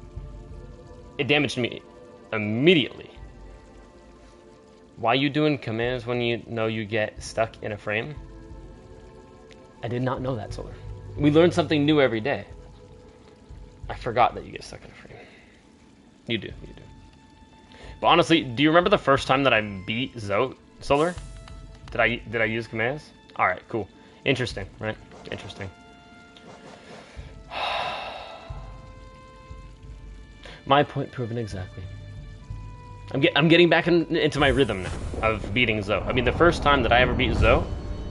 It damaged me immediately. Why you doing commands when you know you get stuck in a frame? I did not know that, Solar. We learn something new every day. I forgot that you get stuck in a frame. You do. But honestly, do you remember the first time that I beat Solar? Did I use Kamehameha? All right, cool. Interesting, right? Interesting. My point proven exactly. I'm getting back into my rhythm now of beating Zoe. I mean, the first time that I ever beat Zoe,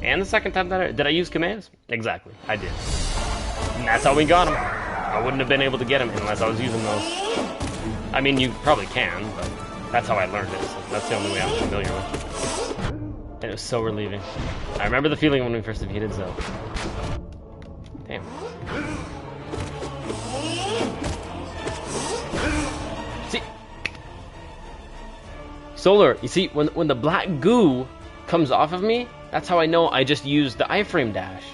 and the second time that did I use Kamehameha? Exactly, I did. And that's how we got him. I wouldn't have been able to get him unless I was using those. I mean, you probably can, but that's how I learned it. So that's the only way I'm familiar with. And it was so relieving. I remember the feeling when we first defeated Zoe. Damn. See, Solar, you see, when the black goo comes off of me, that's how I know I just used the iframe dash.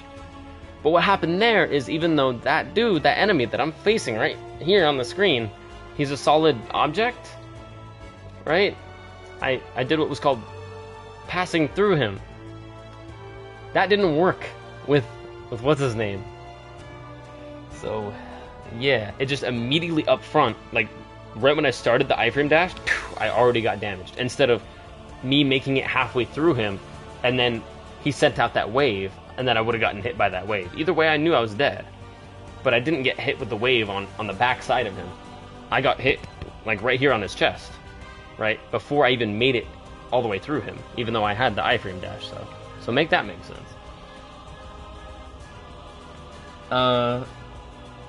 But what happened there is, even though that dude, that enemy that I'm facing right here on the screen, he's a solid object, right? I did what was called passing through him. That didn't work with what's his name. So, yeah, it just immediately up front, like right when I started the iframe dash, I already got damaged. Instead of me making it halfway through him, and then he sent out that wave, and then I would have gotten hit by that wave. Either way, I knew I was dead. But I didn't get hit with the wave on the back side of him. I got hit, like, right here on his chest, right? Before I even made it all the way through him, even though I had the iframe dash, so make that make sense.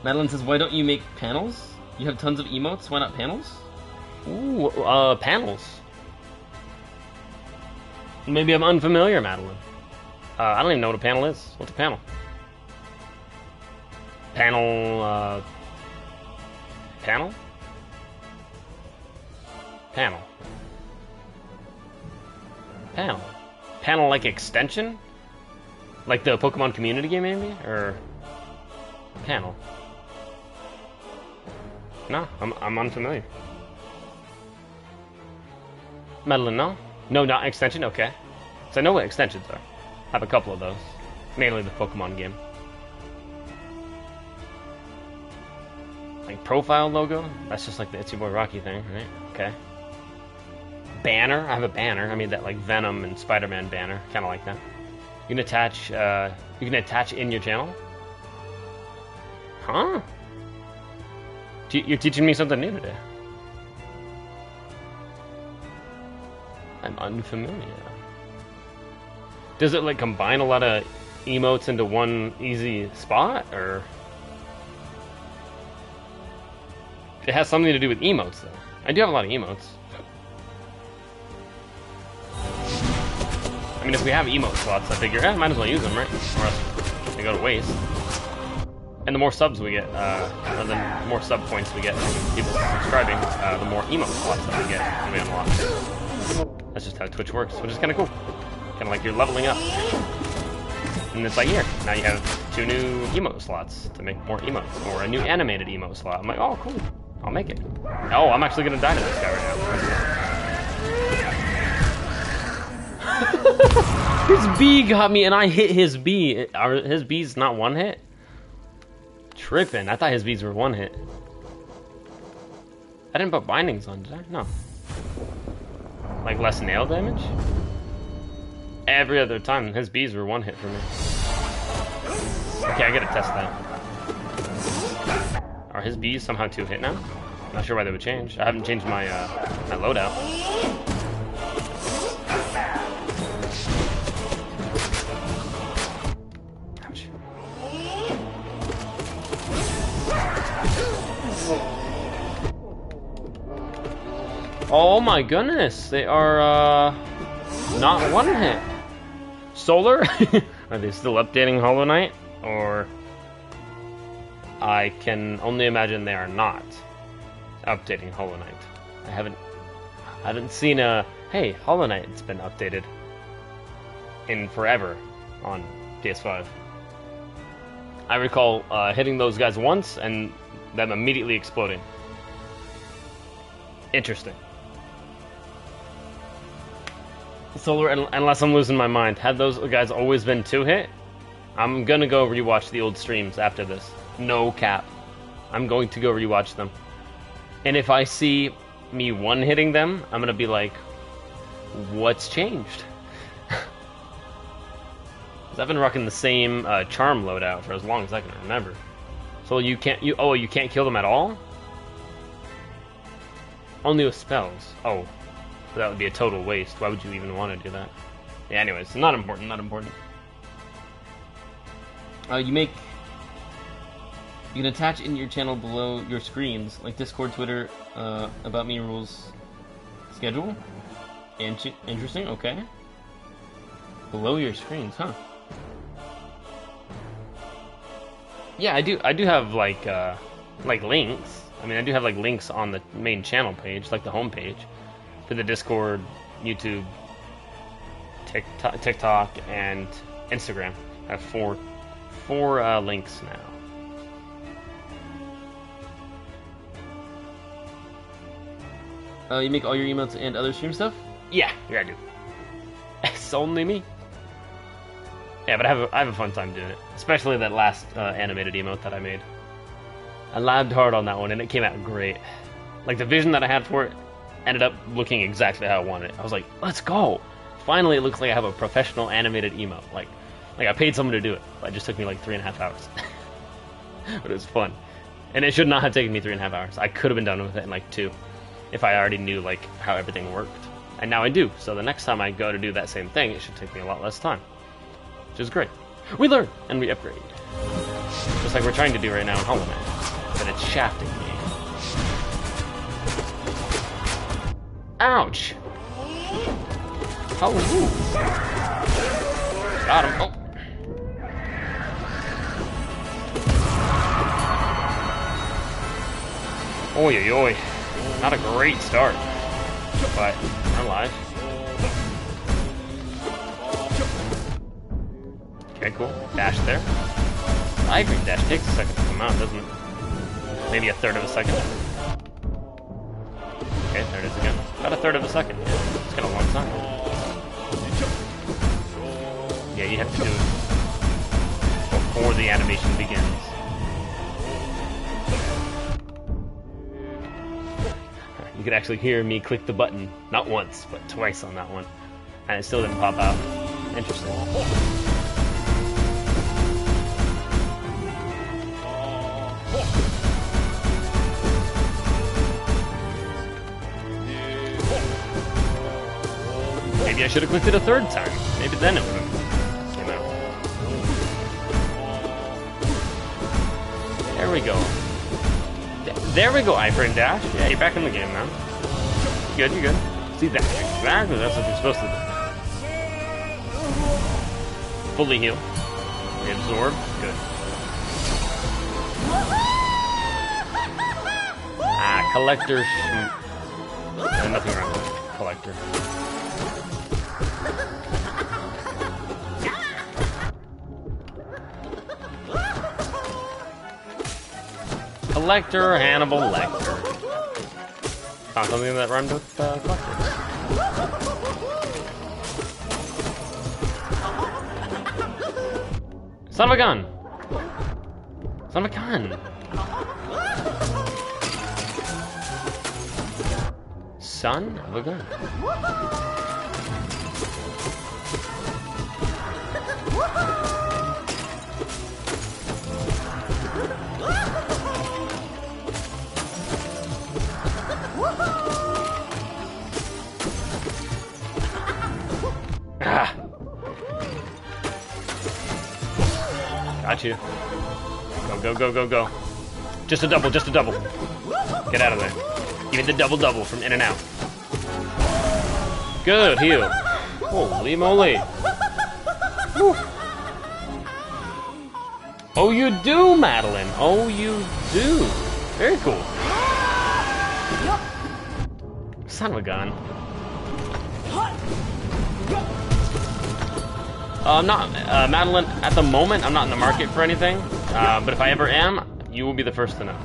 Madeline says, why don't you make panels? You have tons of emotes, why not panels? Ooh, panels. Maybe I'm unfamiliar, Madeline. I don't even know what a panel is. What's a panel? Panel, panel? Panel. Panel. Panel like extension? Like the Pokemon community game, maybe? Or panel? No, I'm unfamiliar. Madeline, no? No, not extension? Okay. So I know what extensions are. I have a couple of those. Mainly the Pokemon game. Like profile logo? That's just like the It's Your Boy Rocky thing, right? Okay. Banner? I have a banner. I mean that like Venom and Spider-Man banner. Kinda like that. You can attach in your channel? Huh? You're teaching me something new today. I'm unfamiliar. Does it like combine a lot of emotes into one easy spot, or it has something to do with emotes though? I do have a lot of emotes. I mean, if we have emote slots, I figure, might as well use them, right? Or else they go to waste. And the more subs we get, the more sub points we get from people subscribing, the more emote slots that we get when we unlock. That's just how Twitch works, which is kind of cool. Kind of like you're leveling up. And it's like, here, now you have 2 new emote slots to make more emotes, or a new animated emote slot. I'm like, oh, cool, I'll make it. Oh, I'm actually gonna die to this guy right now. His bee got me, and I hit his bee. Are his bees not one hit? Tripping. I thought his bees were one hit. I didn't put bindings on, did I? No. Like less nail damage? Every other time, his bees were one hit for me. Okay, I gotta test that. Are his bees somehow 2 hit now? Not sure why they would change. I haven't changed my my loadout. Ouch. Oh my goodness, they are not one hit. Solar? Are they still updating Hollow Knight? Or I can only imagine they are not updating Hollow Knight. I haven't seen a hey, Hollow Knight's been updated in forever on PS5. I recall hitting those guys once and them immediately exploding. Interesting. Solar, unless I'm losing my mind, had those guys always been 2 hit? I'm gonna go rewatch the old streams after this. No cap. I'm going to go rewatch them. And if I see me one-hitting them, I'm gonna be like, what's changed? Because I've been rocking the same charm loadout for as long as I can remember. So you can't kill them at all? Only with spells. Oh, so that would be a total waste. Why would you even want to do that? Yeah, anyways, not important, not important. You can attach in your channel below your screens, like Discord, Twitter, About Me rules, schedule. Interesting. Okay. Below your screens, huh? Yeah, I do have like links. I mean, I do have like links on the main channel page, like the home page, for the Discord, YouTube, TikTok, and Instagram. I have four links now. You make all your emotes and other stream stuff? Yeah, I do. It's only me. Yeah, but I have a fun time doing it, especially that last animated emote that I made. I labbed hard on that one, and it came out great. Like, the vision that I had for it ended up looking exactly how I wanted it. I was like, let's go! Finally, it looks like I have a professional animated emote. Like I paid someone to do it. It just took me like 3.5 hours. But it was fun. And it should not have taken me 3.5 hours. I could have been done with it in like 2, if I already knew like how everything worked. And now I do. So the next time I go to do that same thing, it should take me a lot less time. Which is great. We learn, and we upgrade. Just like we're trying to do right now in Hollow Knight. But it's shafting me. Ouch! Oh, got him. Oh. Oi, oi, oi. Not a great start. But I'm alive. Okay, cool. Dash there. I agree, dash takes a second to come out, doesn't it? Maybe 1/3 of a second. Okay, there it is again. About 1/3 of a second. It's got a long time. Yeah, you have to do it before the animation begins. You could actually hear me click the button, not once, but twice on that one. And it still didn't pop out. Interesting. Maybe I should have clicked it a 3rd time. Maybe then it would have came out. There we go. There we go, Ifrin Dash. Yeah, you're back in the game now. You're good. See that? Exactly, that's what you're supposed to do. Fully heal. Reabsorb. Good. Collector. Nothing wrong with Collector. Collector, Hannibal Lecter. Found something that rhymed with Collector. Son of a gun! Son of a gun! Son of a gun. Ah. Got you. Go. Just a double. Get out of there. Give me the double from in and out. Good, heal. Holy moly. Woo. Oh, you do, Madeline. Oh, you do. Very cool. Son of a gun. I'm not, Madeline, at the moment, I'm not in the market for anything. But if I ever am, you will be the first to know.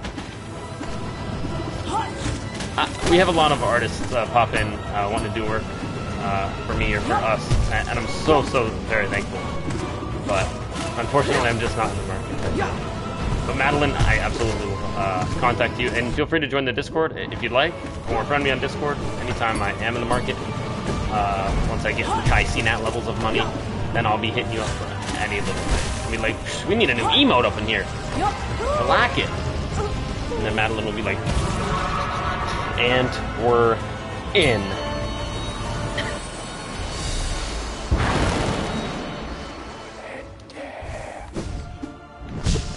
We have a lot of artists pop in, wanting to do work for me or for us, and I'm so very thankful. But unfortunately, I'm just not in the market right now. But Madeline, I absolutely will contact you, and feel free to join the Discord if you'd like, or friend me on Discord anytime I am in the market. Once I get high CNAT levels of money, then I'll be hitting you up for any little thing. I'll be like, we need a new emote up in here. I lack it. And then Madeline will be like, and we're in.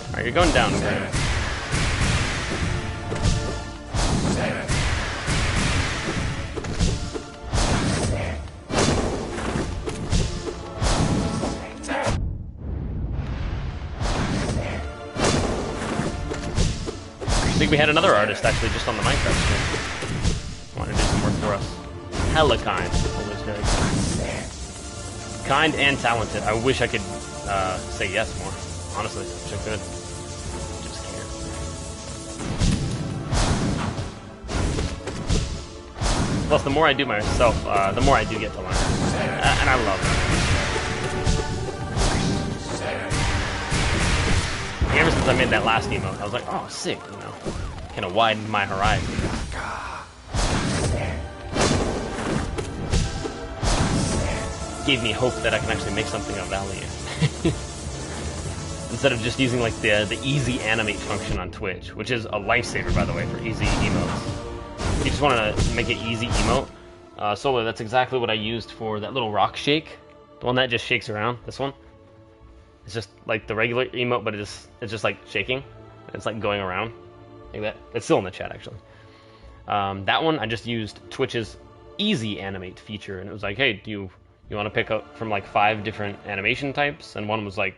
Alright, you're going down, Graham. I think we had another artist actually just on the Minecraft stream. Want to do some work for us. Hella kind. Always very kind. Kind and talented. I wish I could say yes more. Honestly, wish I could. Just can't. Plus, the more I do myself, the more I do get to learn. And I love it. Ever since I made that last emote, I was like, oh, sick, you know. Kind of widened my horizon. Gave me hope that I can actually make something of value. Instead of just using like the easy animate function on Twitch, which is a lifesaver, by the way, for easy emotes. If you just want to make an easy emote, Solar, that's exactly what I used for that little rock shake. The one that just shakes around, this one. It's just like the regular emote, but it's just like shaking. It's like going around like that. It's still in the chat actually. That one I just used Twitch's easy animate feature, and it was like, hey, do you want to pick up from like 5 different animation types? And one was like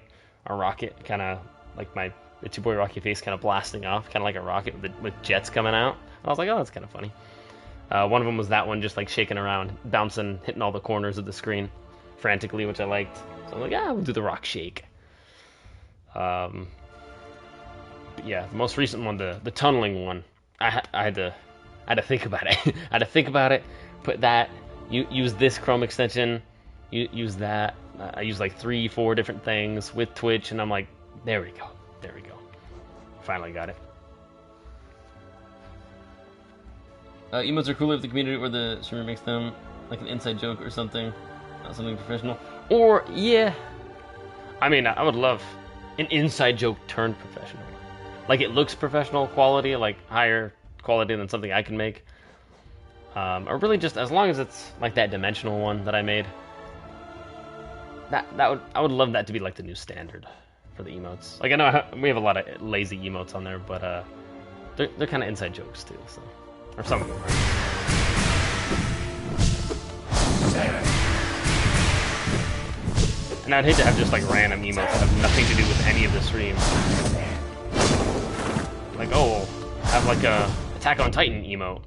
a rocket, kind of like the Two Boy Rocky face kind of blasting off, kind of like a rocket with jets coming out. And I was like, oh, that's kind of funny. One of them was that one just like shaking around, bouncing, hitting all the corners of the screen frantically, which I liked. So I'm like, yeah, we'll do the rock shake. But yeah, the most recent one, the tunneling one, I had to think about it. I had to think about it. Put that. Use this Chrome extension. Use that. I use like 3-4 different things with Twitch, and I'm like, there we go. Finally got it. Emotes are cooler if the community or the streamer makes them like an inside joke or something, not something professional. Or yeah, I mean, I would love an inside joke turned professional. Like it looks professional quality, like higher quality than something I can make. Or really just as long as it's like that dimensional one that I made. I would love that to be like the new standard for the emotes. Like I know we have a lot of lazy emotes on there, but they're kind of inside jokes too. So, or some of them are. And I'd hate to have just like random emotes that have nothing to do with any of the stream. Like, oh, have like a Attack on Titan emote.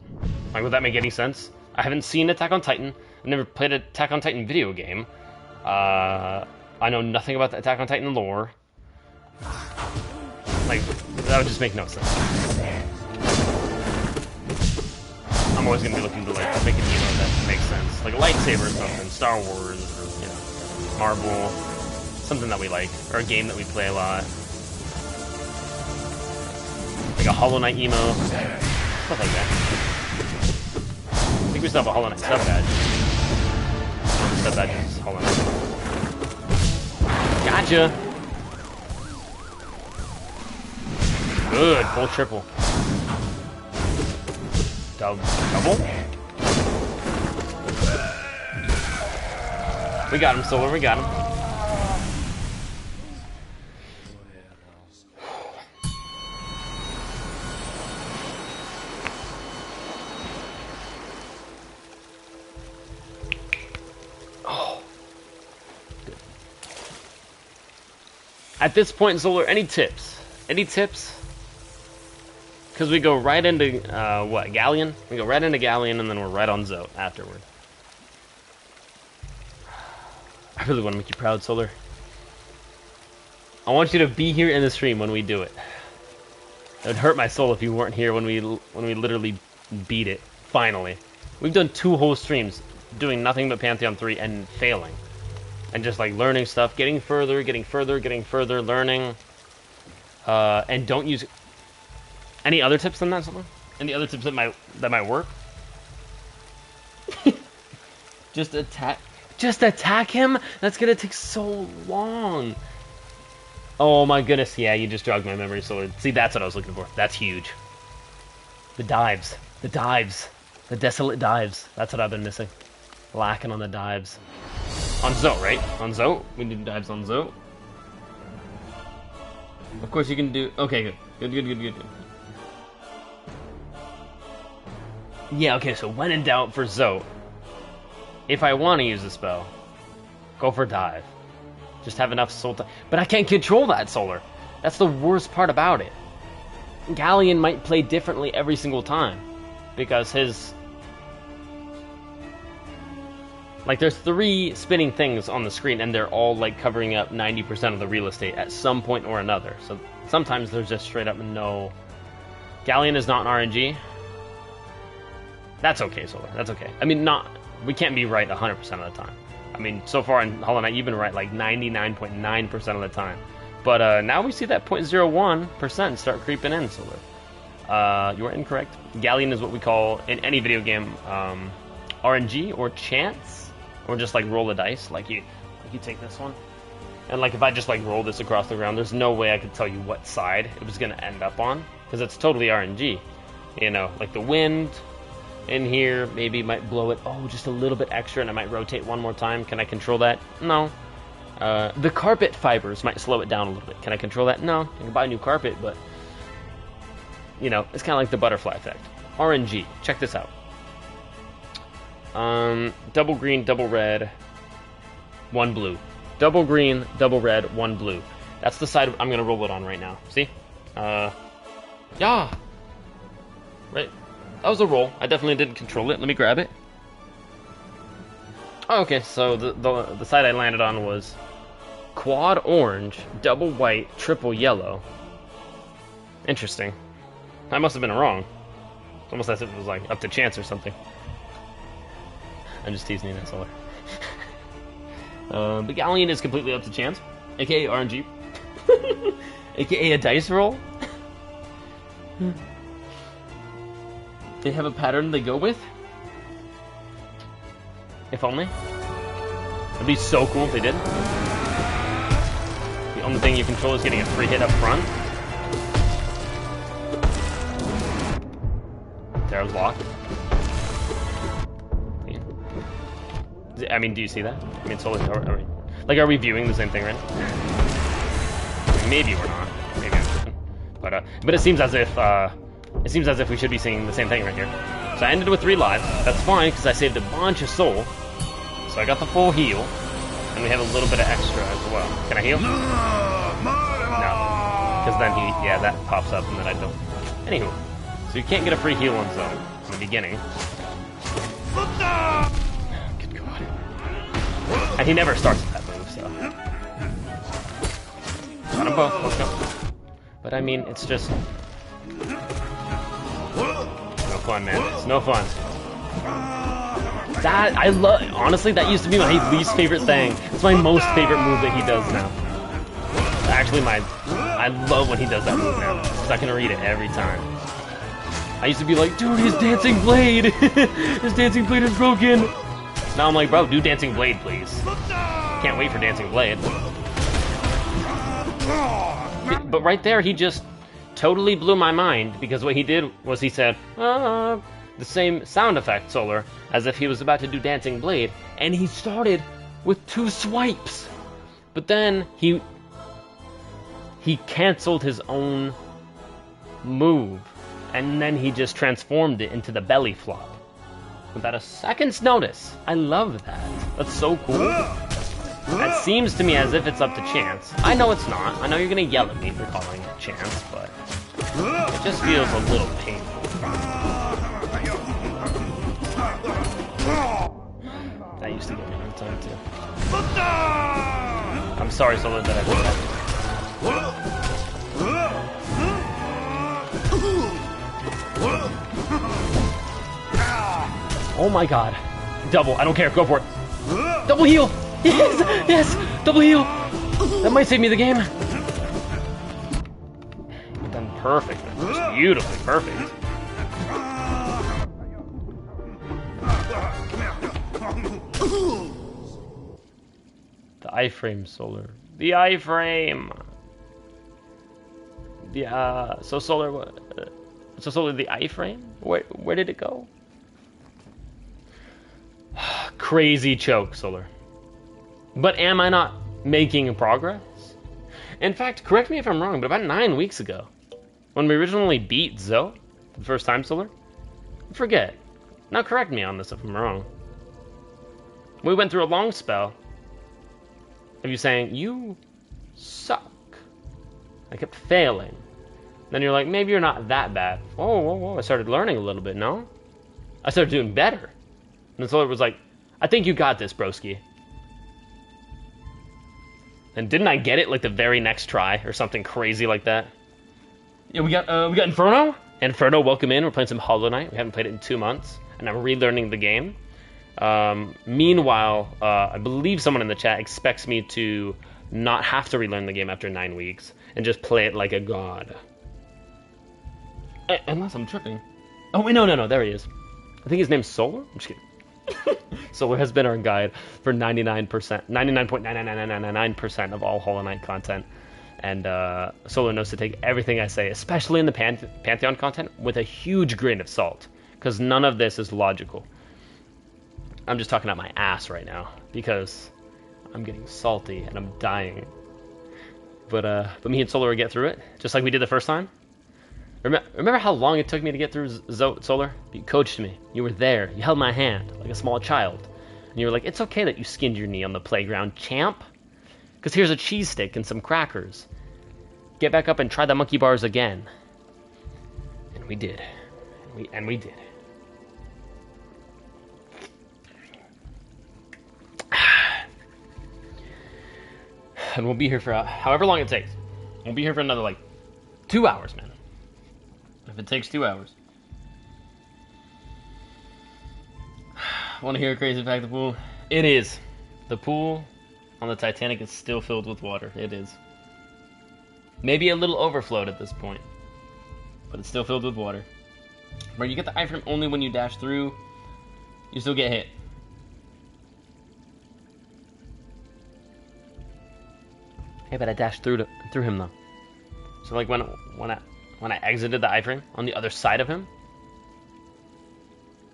Like, would that make any sense? I haven't seen Attack on Titan. I've never played an Attack on Titan video game. I know nothing about the Attack on Titan lore. Like, that would just make no sense. I'm always gonna be looking to like make an emote that makes sense. Like a lightsaber or something, Star Wars, or, you know, Marvel, something that we like, or a game that we play a lot. Like a Hollow Knight emo, stuff like that. I think we still have a Hollow Knight sub badge. The sub badge is Hollow Knight. Gotcha! Good, full triple. Double? We got him, Solar, we got him. At this point in Solar, any tips? Any tips? Because we go right into, what, Galleon? We go right into Galleon, and then we're right on Zote afterward. I really want to make you proud, Solar. I want you to be here in the stream when we do it. It would hurt my soul if you weren't here when we literally beat it, finally. We've done 2 whole streams doing nothing but Pantheon 3 and failing. And just like learning stuff, getting further, learning. And don't use any other tips than that, someone? Any other tips that might work? Just attack him? That's gonna take so long. Oh my goodness, yeah, you just jogged my memory, Solar. See, that's what I was looking for. That's huge. The dives. The dives. The desolate dives. That's what I've been missing. Lacking on the dives. On Zoe, right? On Zoe? We do dives on Zoe. Of course you can do... Okay, good. Good. Yeah, okay, so when in doubt for Zoe, if I want to use the spell, go for dive. Just have enough soul time. But I can't control that, Solar. That's the worst part about it. Galleon might play differently every single time. Because his... Like, there's 3 spinning things on the screen, and they're all, like, covering up 90% of the real estate at some point or another. So sometimes there's just straight up no... Galleon is not an RNG. That's okay, Solar. That's okay. I mean, we can't be right 100% of the time. I mean, so far in Hollow Knight, you've been right like 99.9% of the time. But now we see that 0.01% start creeping in, Solar. You are incorrect. Galleon is what we call, in any video game, RNG or chance, or just like roll a dice. Like you take this one, and like if I just like roll this across the ground, there's no way I could tell you what side it was going to end up on, because it's totally RNG. You know, like the wind in here maybe might blow it, just a little bit extra, and I might rotate one more time. Can I control that? No. The carpet fibers might slow it down a little bit. Can I control that? No. I can buy a new carpet, but, you know, it's kind of like the butterfly effect. RNG. Check this out. Double green, double red, 1 blue. Double green, double red, 1 blue. That's the side I'm going to roll it on right now. See? Yeah. Right. That was a roll. I definitely didn't control it. Let me grab it. Oh, okay, so the side I landed on was quad orange, double white, triple yellow. Interesting. I must have been wrong. It's almost as if it was like up to chance or something. I'm just teasing you, that, Solar. But Galleon is completely up to chance, aka RNG, aka a dice roll. They have a pattern they go with. If only. It'd be so cool if they did. The only thing you control is getting a free hit up front. There's locked. I mean, do you see that? I mean, are we viewing the same thing right now? Maybe we're not. Maybe I'm tripping. But it seems as if we should be seeing the same thing right here. So I ended with 3 lives. That's fine, because I saved a bunch of soul. So I got the full heal. And we have a little bit of extra as well. Can I heal? No. Because then that pops up and then I don't. Anywho. So you can't get a free heal on Zone in the beginning. Good God. And he never starts with that move, so. Got them both, let's go. But I mean, it's just... No fun, man. It's no fun. That, I love, honestly, that used to be my least favorite thing. It's my most favorite move that he does now. Actually, I love when he does that move now, because I can read it every time. I used to be like, dude, his dancing blade! His dancing blade is broken! Now I'm like, bro, do dancing blade, please. Can't wait for dancing blade. But right there, he just totally blew my mind, because what he did was he said, the same sound effect, Solar, as if he was about to do dancing blade, and he started with 2 swipes. But then he canceled his own move, and then he just transformed it into the belly flop without a second's notice. I love that. That's so cool. It seems to me as if it's up to chance. I know it's not. I know you're gonna yell at me for calling it chance, but it just feels a little painful. That used to get me all the time too. I'm sorry, Solar, that I did that. Oh my God. Double. I don't care. Go for it. Double heal. Yes. Yes. Double heal. That might save me the game. perfect. Just beautifully perfect. The iframe, Solar. The iframe. The so Solar. So Solar, the iframe. Where did it go? Crazy choke, Solar. But am I not making progress? In fact, correct me if I'm wrong, but about 9 weeks ago, when we originally beat Zoe the first time, Solar, forget. Now correct me on this if I'm wrong. We went through a long spell of you saying, you suck. I kept failing. Then you're like, maybe you're not that bad. Oh, I started learning a little bit, no? I started doing better. And then Solar was like, I think you got this, broski. And didn't I get it like the very next try or something crazy like that? Yeah, we got Inferno. Inferno, welcome in. We're playing some Hollow Knight. We haven't played it in 2 months, and I'm relearning the game. Meanwhile, I believe someone in the chat expects me to not have to relearn the game after 9 weeks and just play it like a god. Unless I'm tripping. Oh wait, no, there he is. I think his name's Solar. I'm just kidding. Solar has been our guide for 99.99999% of all Hollow Knight content, and Solar knows to take everything I say, especially in the Pantheon content, with a huge grain of salt, because none of this is logical. I'm just talking out my ass right now because I'm getting salty and I'm dying. But me and Solar will get through it, just like we did the first time. Remember how long it took me to get through Solar? You coached me. You were there. You held my hand like a small child. And you were like, it's okay that you skinned your knee on the playground, champ. Because here's a cheese stick and some crackers. Get back up and try the monkey bars again. And we did. And we did. And we'll be here for however long it takes. We'll be here for another, 2 hours, man. If it takes 2 hours. Want to hear a crazy fact of the pool? It is. The pool on the Titanic is still filled with water. It is. Maybe a little overflowed at this point. But it's still filled with water. Where you get the iframe only when you dash through. You still get hit. Hey, but I dashed through him though. So when I exited the iframe on the other side of him,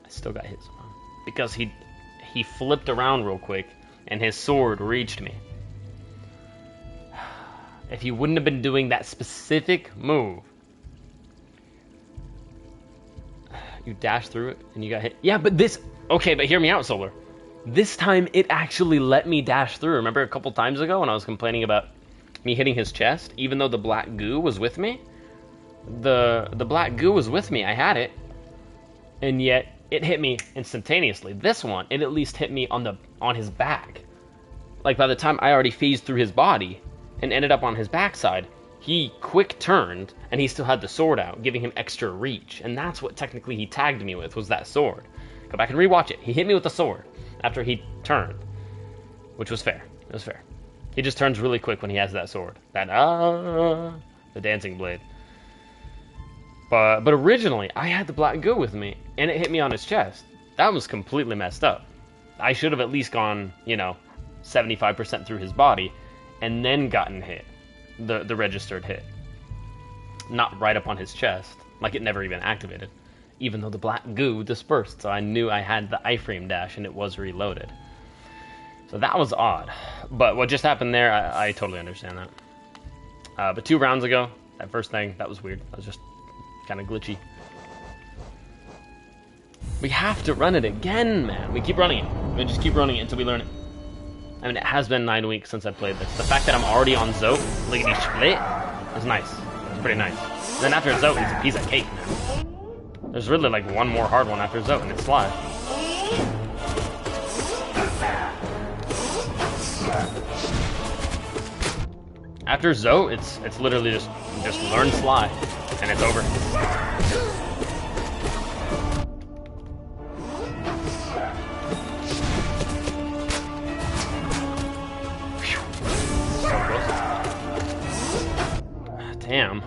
I still got hit somehow. Because he flipped around real quick and his sword reached me. If he wouldn't have been doing that specific move, you dashed through it and you got hit. Yeah, but okay, but hear me out, Solar. This time it actually let me dash through. Remember a couple times ago when I was complaining about me hitting his chest, even though the black goo was with me? The black goo was with me. I had it, and yet it hit me instantaneously. This one, it at least hit me on his back. Like by the time I already phased through his body and ended up on his backside, he quick turned and he still had the sword out, giving him extra reach. And that's what technically he tagged me with, was that sword. Go back and rewatch it. He hit me with the sword after he turned, which was fair. It was fair. He just turns really quick when he has that sword. The dancing blade. But originally, I had the black goo with me, and it hit me on his chest. That was completely messed up. I should have at least gone, 75% through his body, and then gotten hit. The registered hit. Not right up on his chest, like it never even activated. Even though the black goo dispersed, so I knew I had the iframe dash, and it was reloaded. So that was odd. But what just happened there, I totally understand that. But 2 rounds ago, that first thing, that was weird. That was just kind of glitchy. We have to run it again, man. We keep running it. We just keep running it until we learn it. I mean, it has been 9 weeks since I played this. The fact that I'm already on Zote, lickety split, is nice. It's pretty nice. And then after Zote, it's a piece of cake, man. There's really one more hard one after Zote, and it's Sly. After Zote, it's literally just learn Sly, and it's over. So close. Damn.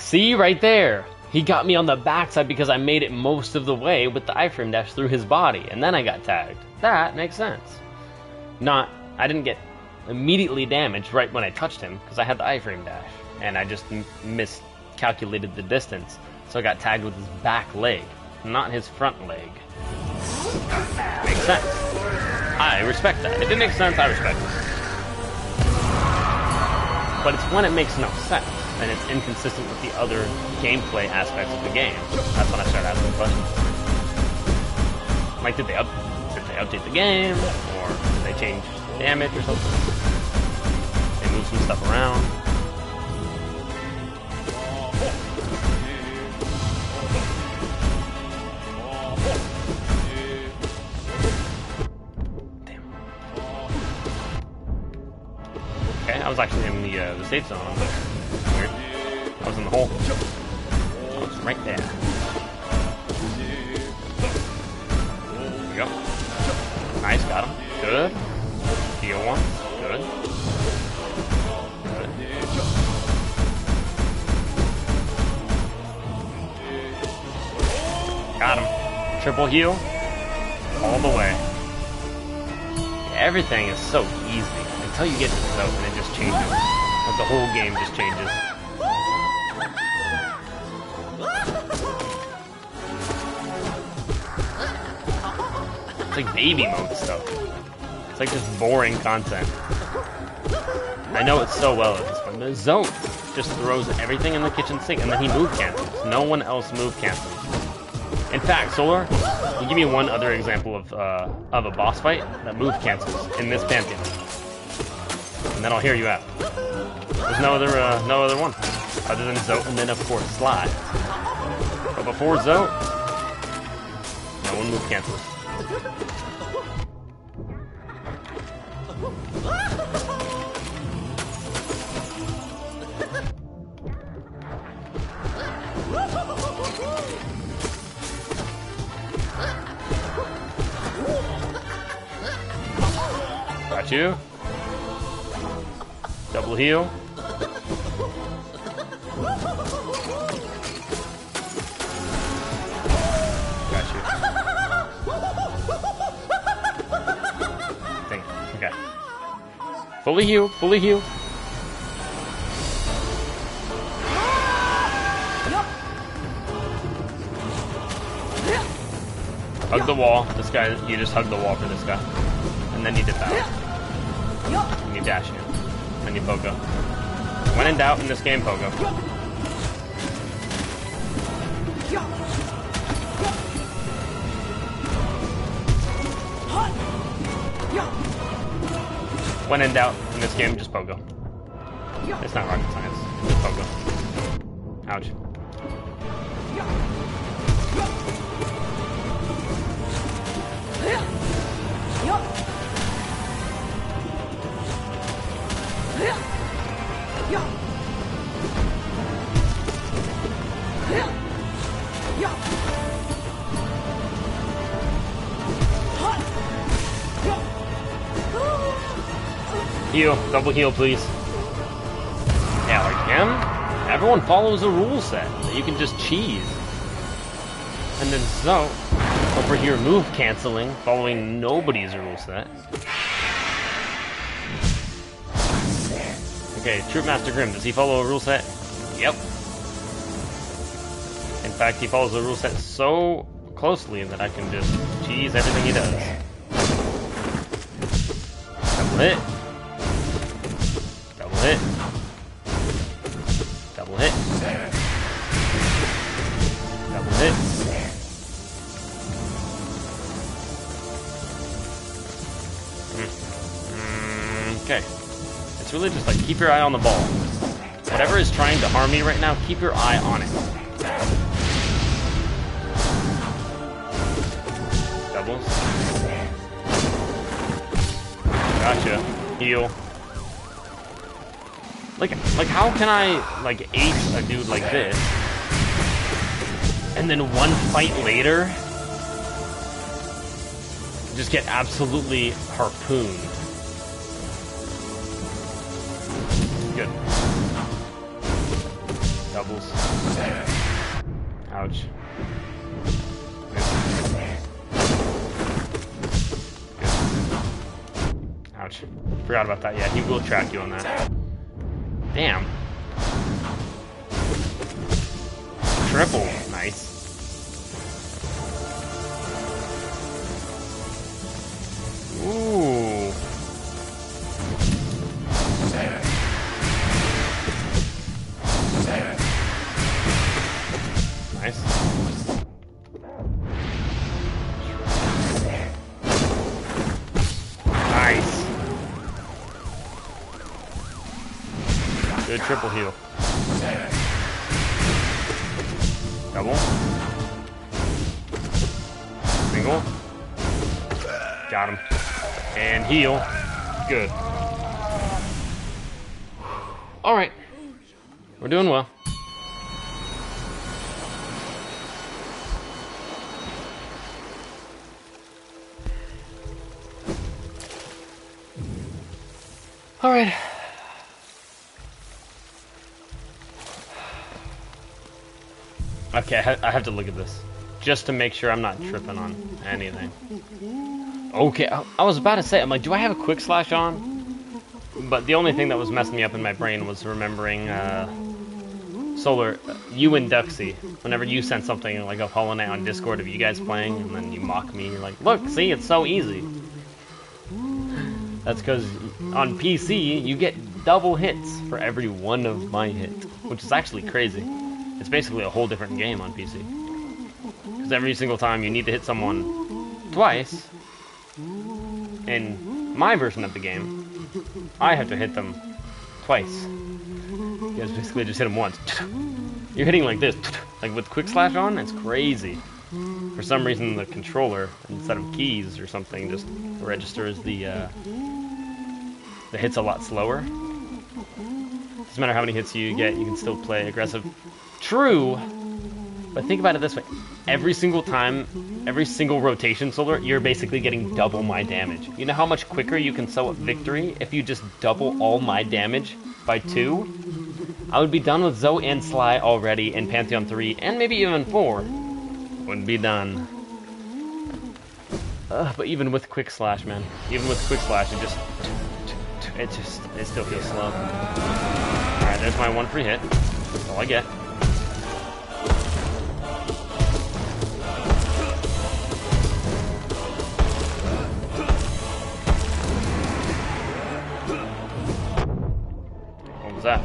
See, right there. He got me on the backside because I made it most of the way with the iframe dash through his body, and then I got tagged. That makes sense. I didn't get immediately damaged right when I touched him because I had the iframe dash, and I just miscalculated the distance, so I got tagged with his back leg, not his front leg. Makes sense. I respect that. If it makes sense, I respect it. But it's when it makes no sense, and it's inconsistent with the other gameplay aspects of the game. That's when I start asking questions. Like, did they update the game, or did they change damage or something? They move some stuff around. Damn. Okay, I was actually in the safe zone. Weird. I was in the hole. I was right there. There we go. Nice, got him. Good. Heal one. Good. Good. Got him. Triple heal. All the way. Everything is so easy until you get to the zone and it just changes. Like the whole game just changes. It's like baby mode stuff. It's like just boring content. I know it so well at this point. The zone just throws everything in the kitchen sink and then he move cancels. No one else move cancels. In fact, Solar, can you give me one other example of a boss fight that move cancels in this Pantheon? And then I'll hear you out. There's no other one other than Zote and then of course Sly. But before Zote, no one move cancels. Got you. Double heal. Got you. Dang. Okay. Fully heal. Fully heal. Hug the wall. This guy, you just hug the wall for this guy. And then you dip out. And you dash in. And you pogo. When in doubt in this game, pogo. When in doubt in this game, just pogo. It's not rocket science. Just pogo. Ouch. Heal, double heal, please. Yeah, like him. Everyone follows a rule set that you can just cheese. And then Zote over here move canceling, following nobody's rule set. Okay, Troop Master Grimm, does he follow a rule set? Yep. In fact, he follows the rule set so closely that I can just cheese everything he does. Double hit. Double hit. Double hit. Double hit. Okay. It's really just like keep your eye on the ball. Whatever is trying to harm me right now, keep your eye on it. Doubles. Gotcha. Heal. Like how can I like ace a dude like this and then one fight later just get absolutely harpooned? Good. triples. Ouch. Ouch. Forgot about that. Yeah, he will track you on that. Damn. Triple. Nice. Ooh. Nice. Nice. Good triple heal. Double. Single. Got him. And heal. Good. Alright. We're doing well. Alright. Okay, I have to look at this. Just to make sure I'm not tripping on anything. Okay, I was about to say, I'm like, do I have a quick slash on? But the only thing that was messing me up in my brain was remembering, Solar, you and Duxie, whenever you sent something like a Hollow Knight on Discord of you guys playing, and then you mock me, you're like, look, see, it's so easy. That's because on PC, you get double hits for every one of my hits, which is actually crazy. It's basically a whole different game on PC. Because every single time you need to hit someone twice, in my version of the game, I have to hit them twice. You guys basically just hit them once. You're hitting like this. Like with quick slash on, it's crazy. For some reason, the controller, instead of keys or something, just registers the hits a lot slower. Doesn't matter how many hits you get, you can still play aggressive. True, but think about it this way. Every single time, every single rotation, Solar, you're basically getting double my damage. You know how much quicker you can sew up victory if you just double all my damage by 2? I would be done with Zoe and Sly already in Pantheon 3, and maybe even 4. Wouldn't be done. But even with quick slash, man. Even with quick slash, it still feels slow. Alright, there's my one free hit. That's all I get. What was that?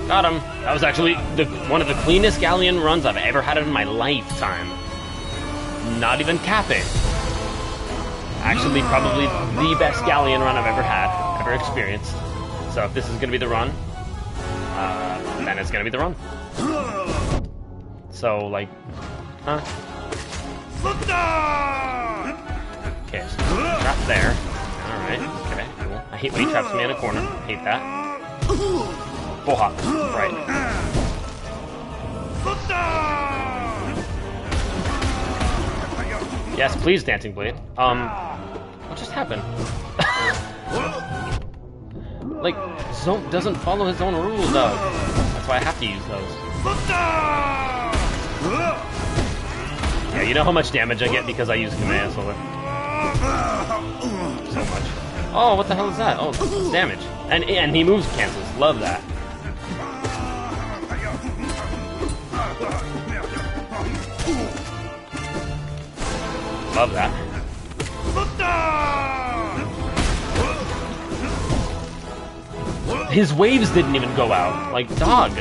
Got him. That was actually one of the cleanest Galleon runs I've ever had in my lifetime. Not even capping. Actually, probably the best Galleon run I've ever had, ever experienced. So if this is going to be the run, then it's going to be the run. So, like, huh? Okay, so trap there. Alright, okay, cool. I hate when he traps me in a corner. Hate that. Full hop. Right. Yes, please, Dancing Blade. What just happened? Like, Zoe doesn't follow his own rules, though. That's why I have to use those. Yeah, you know how much damage I get because I use command Solar? So much. Oh, what the hell is that? Oh, it's damage. And he moves cancels. Love that. Love that. His waves didn't even go out. Like, dog.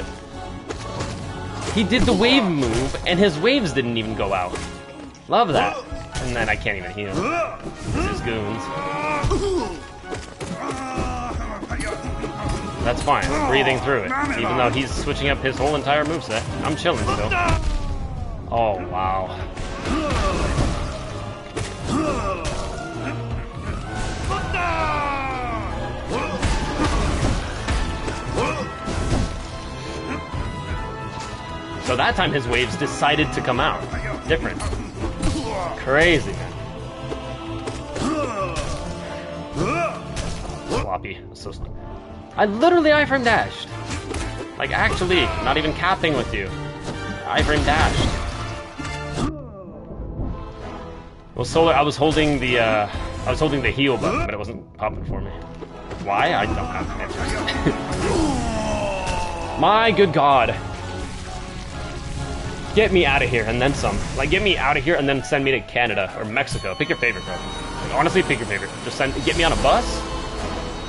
He did the wave move, and his waves didn't even go out. Love that. And then I can't even heal. This is goons. That's fine. I'm breathing through it. Even though he's switching up his whole entire moveset. I'm chilling still. Oh, wow. So that time his waves decided to come out. Different. Crazy, man. Sloppy. So sloppy. I literally iframe dashed. Like, actually, not even capping with you. Iframe dashed. Well, Solar, I was holding the heal button, but it wasn't popping for me. Why? I don't have answers. My good God. Get me out of here, and then some. Like, get me out of here, and then send me to Canada or Mexico. Pick your favorite, bro. Like, honestly, pick your favorite. Just get me on a bus.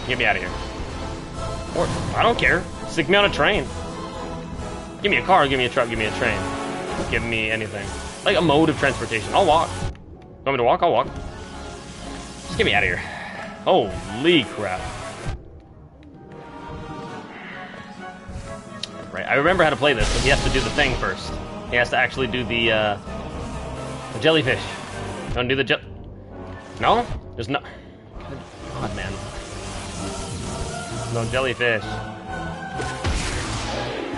Get me out of here. Or I don't care. Stick me on a train. Give me a car. Give me a truck. Give me a train. Give me anything. Like a mode of transportation. I'll walk. You want me to walk? I'll walk. Just get me out of here. Holy crap. Right, I remember how to play this, but he has to do the thing first. He has to actually do the jellyfish. You wanna do the No? There's no... God, man. No jellyfish.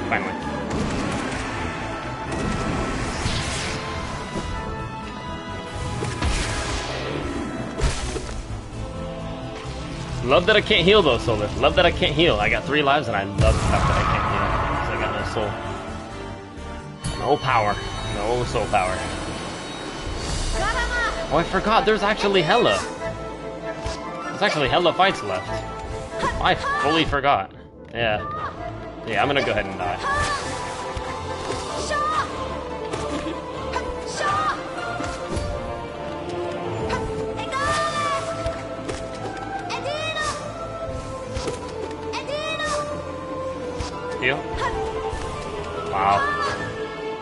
Finally. Love that I can't heal though, Solar. Love that I can't heal. I got 3 lives and I love the fact that I can't heal. Because I got no soul. No power. No soul power. Oh, I forgot. There's actually hella. There's actually hella fights left. I fully forgot. Yeah. Yeah, I'm gonna go ahead and die. Heal? Wow.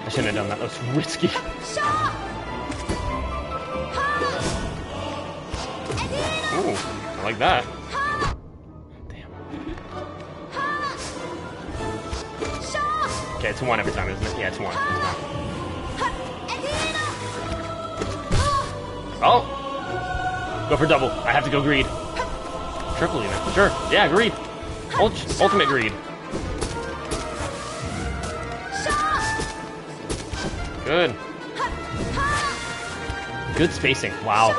I shouldn't have done that. That was risky. Ooh, I like that. Damn. Okay, it's 1 every time, isn't it? Yeah, it's 1. Oh! Go for double. I have to go greed. Triple even. Sure. Yeah, greed. Ultimate greed. Good. Good spacing. Wow.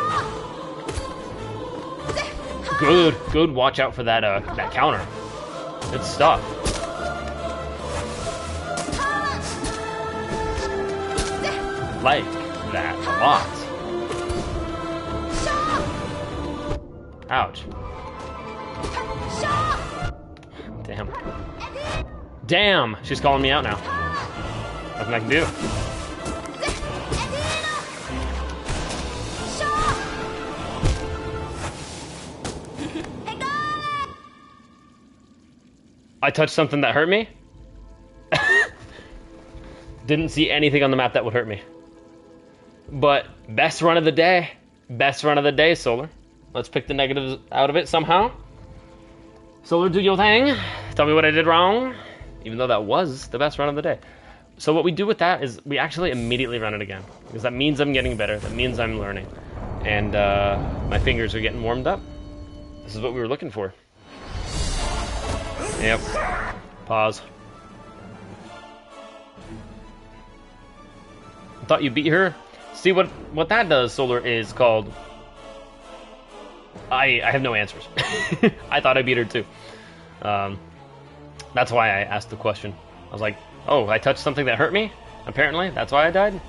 Good. Watch out for that that counter. Good stuff. Like that a lot. Ouch. Damn. She's calling me out now. Nothing I can do. I touched something that hurt me? Didn't see anything on the map that would hurt me. But best run of the day. Best run of the day, Solar. Let's pick the negatives out of it somehow. Solar, do your thing. Tell me what I did wrong. Even though that was the best run of the day. So what we do with that is we actually immediately run it again. Because that means I'm getting better. That means I'm learning. And my fingers are getting warmed up. This is what we were looking for. Yep. Pause. Thought you beat her? See what that does, Solar, is called... I have no answers. I thought I beat her too. That's why I asked the question. I was like, oh, I touched something that hurt me? Apparently, that's why I died?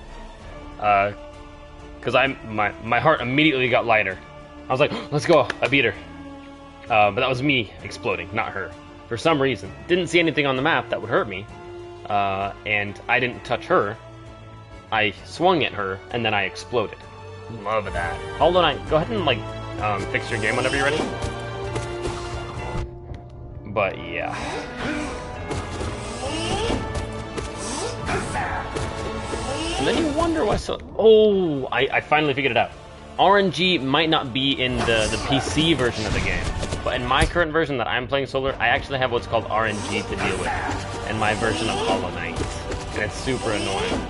Because my heart immediately got lighter. I was like, let's go, I beat her. But that was me exploding, not her. For some reason. Didn't see anything on the map that would hurt me. And I didn't touch her. I swung at her, and then I exploded. Love that. Hold on, go ahead and, like, fix your game whenever you're ready. But, yeah. And then you wonder why so... Oh, I finally figured it out. RNG might not be in the PC version of the game. But in my current version that I'm playing Solar, I actually have what's called RNG to deal with in my version of Hollow Knight. And it's super annoying.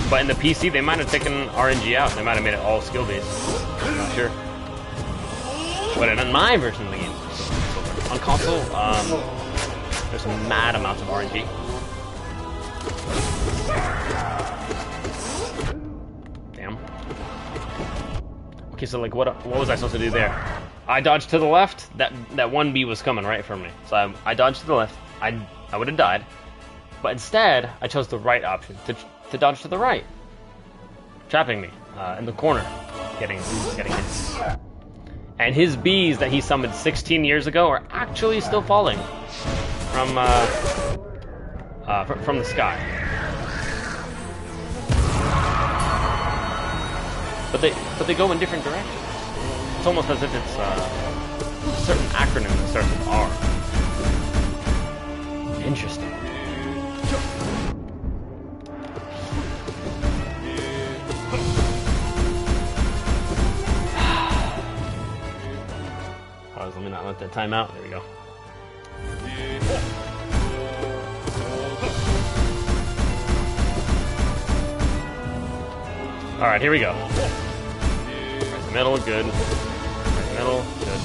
But in the PC, they might have taken RNG out. They might have made it all skill-based. I'm not sure. But in my version of the game, on console, there's mad amounts of RNG. Damn. Okay, so like, what was I supposed to do there? I dodged to the left. That 1B was coming right for me. So I dodged to the left. I would have died. But instead, I chose the right option to dodge to the right, trapping me in the corner, getting hit. And his bees that he summoned 16 years ago are actually still falling from the sky. But they go in different directions. It's almost as if it's a certain acronym that starts with R. Interesting. Pause, let me not let that time out. There we go. Alright, here we go. Right middle, good. Right middle, good.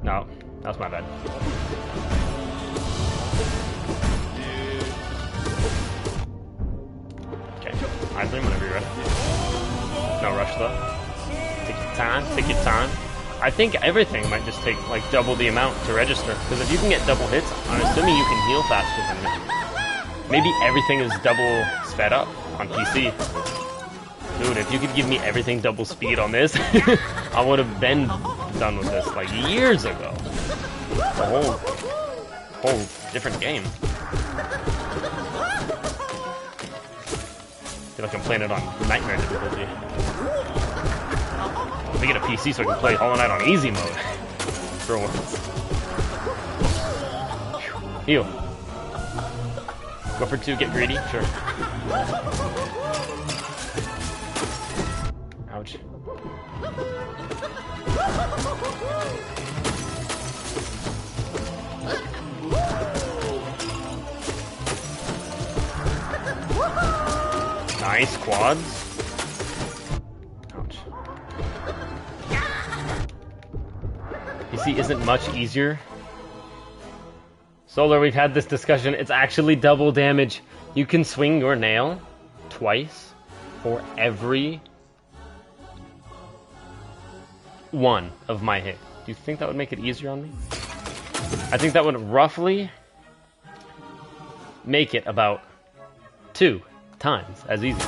No, that's my bad. Okay, I3 whenever you're ready. No rush though. Take your time, take your time. I think everything might just take like double the amount to register, because if you can get double hits, I'm assuming you can heal faster than me. Maybe everything is double sped up on PC. Dude, if you could give me everything double speed on this, I would have been done with this like years ago. It's a whole different game. I feel like I'm playing it on Nightmare difficulty. Let me get a PC so I can play Hollow Knight on easy mode. For once. Heal. Go for 2, get greedy, sure. Ouch. Nice quads. Ouch. PC isn't much easier. Solar, we've had this discussion. It's actually double damage. You can swing your nail twice for every one of my hit. Do you think that would make it easier on me? I think that would roughly make it about 2 times as easy.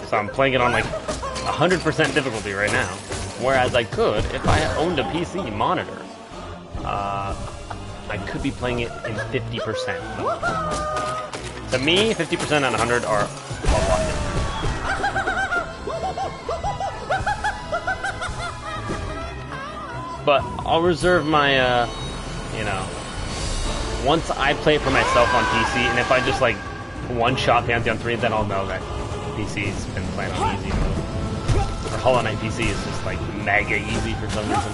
So I'm playing it on like 100% difficulty right now, whereas I could, if I owned a PC monitor, I could be playing it in 50%. To me, 50% and 100 are a lot different. But I'll reserve my, you know, once I play it for myself on PC, and if I just like one-shot Pantheon 3, then I'll know that PC's been playing on easy mode. Or Hollow Knight PC is just like mega easy for some reason.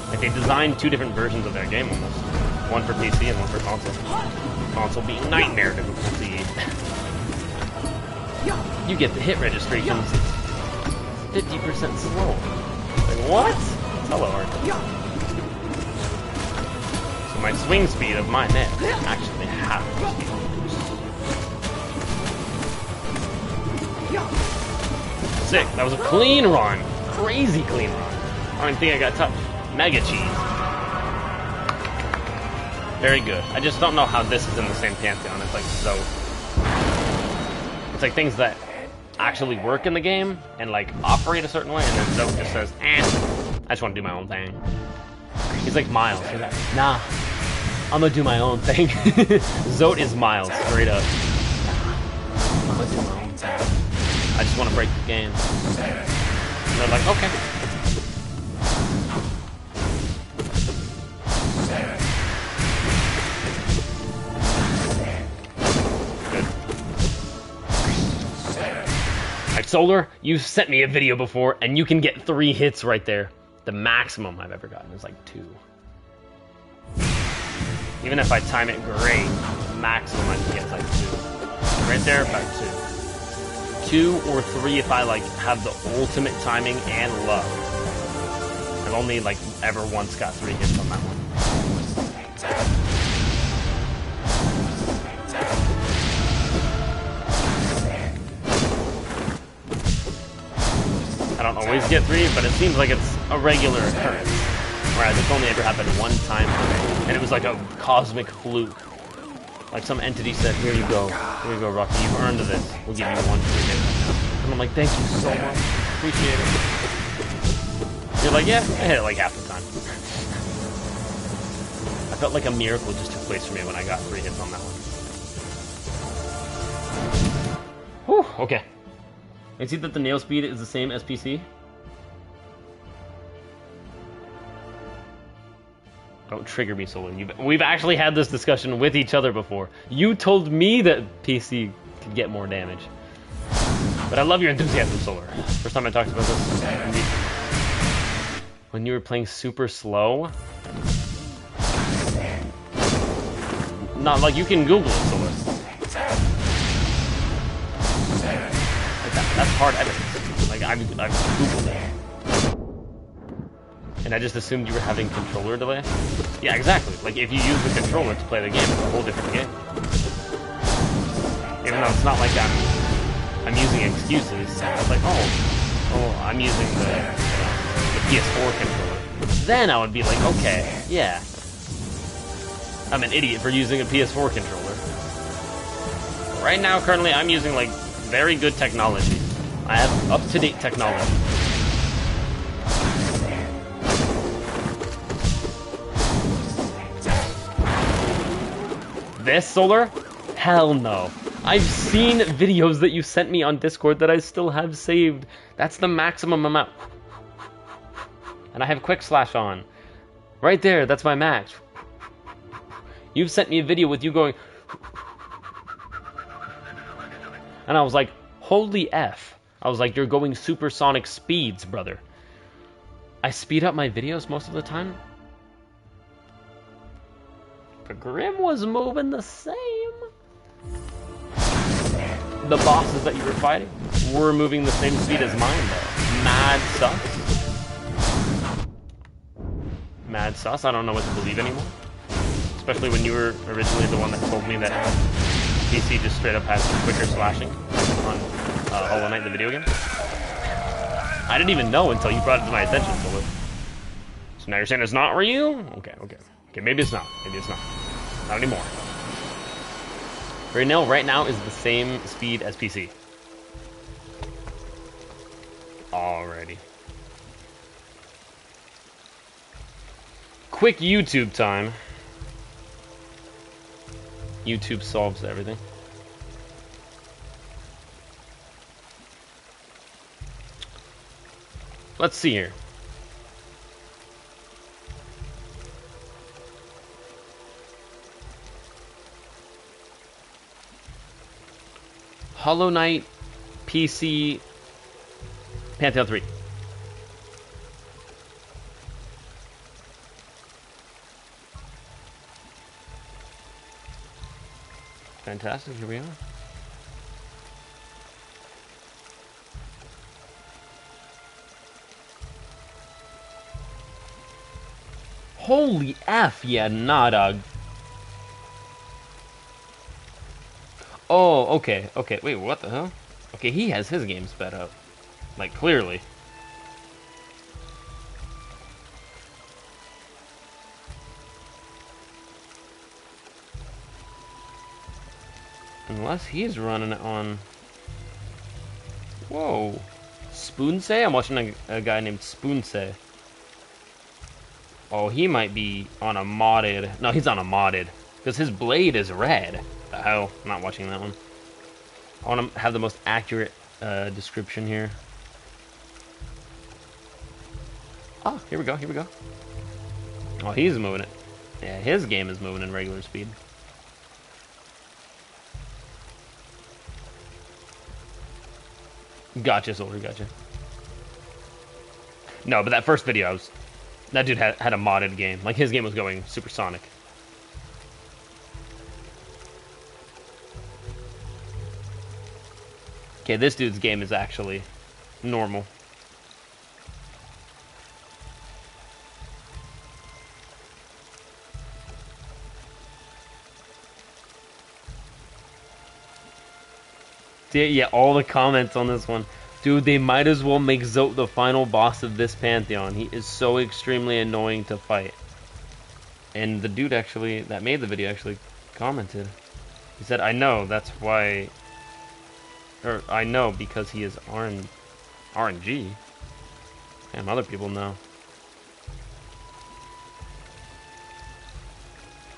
Like they designed 2 different versions of their game almost. One for PC and one for console. Console being Nightmare difficulty. You get the hit registrations 50% slow. Like what? Hello, Art. So my swing speed of my net is actually half the speed. Sick. That was a clean run. Crazy clean run. I don't even think I got touched. Mega cheese. Very good. I just don't know how this is in the same Pantheon. It's like so... It's like things that actually work in the game and like operate a certain way, and then Zote just says, I just want to do my own thing. He's like Miles. He's like, nah, I'm gonna do my own thing. Zote is Miles, straight up. I'm gonna do my own thing. I just want to break the game. And they're like, okay. Solar, you sent me a video before, and you can get 3 hits right there. The maximum I've ever gotten is like 2. Even if I time it great, the maximum I can get is like 2. Right there, about 2. 2 or 3 if I like have the ultimate timing and luck. I've only like ever once got 3 hits on that one. I don't always get 3, but it seems like it's a regular occurrence. Whereas it's only ever happened one time, and it was like a cosmic fluke. Like some entity said, here you go, Rocky, you've earned this. We'll give you one free hit. And I'm like, thank you so much, appreciate it. You're like, yeah, I hit it like half the time. I felt like a miracle just took place for me when I got 3 hits on that one. Whew, okay. You see that the nail speed is the same as PC? Don't trigger me, Solar. We've actually had this discussion with each other before. You told me that PC could get more damage. But I love your enthusiasm, Solar. First time I talked about this. When you were playing super slow. Not like you can Google it, Solar. That's hard evidence. Like, I've Googled it. And I just assumed you were having controller delay? Yeah, exactly. Like, if you use the controller to play the game, it's a whole different game. Even though it's not like I'm using excuses. It's like, oh, I'm using the PS4 controller. Then I would be like, okay, yeah. I'm an idiot for using a PS4 controller. Right now, currently, I'm using, like, very good technology. I have up-to-date technology. This, Solar? Hell no. I've seen videos that you sent me on Discord that I still have saved. That's the maximum amount. And I have quick slash on. Right there, that's my max. You've sent me a video with you going... And I was like, holy F. I was like, you're going supersonic speeds, brother. I speed up my videos most of the time. But Grim was moving the same. The bosses that you were fighting were moving the same speed as mine, though. Mad sus. Mad sus, I don't know what to believe anymore. Especially when you were originally the one that told me that PC just straight up has quicker slashing on Hollow Knight, the video game. I didn't even know until you brought it to my attention, so now you're saying it's not real? Okay, maybe it's not. Not anymore. Raynell right now is the same speed as PC. Alrighty. Quick YouTube time. YouTube solves everything. Let's see here. Hollow Knight, PC, Pantheon 3. Fantastic, here we are. Holy F, yeah, nah, dog. Oh, okay, wait, what the hell? Okay, he has his game sped up. Like, clearly. Unless he's running it on... Whoa. Spoonsay? I'm watching a guy named Spoonsay. Oh, he might be on a modded... No, he's on a modded. Because his blade is red. The hell? I'm not watching that one. I want to have the most accurate description here. Oh, here we go. Oh, he's moving it. Yeah, his game is moving in regular speed. Gotcha, Soldier, gotcha. No, but that first video, that dude had a modded game. Like, his game was going supersonic. Okay, this dude's game is actually normal. Yeah, all the comments on this one. Dude, they might as well make Zote the final boss of this Pantheon. He is so extremely annoying to fight. And the dude actually, that made the video, actually commented. He said, I know, that's why... Or, I know because he is RNG. Damn, other people know.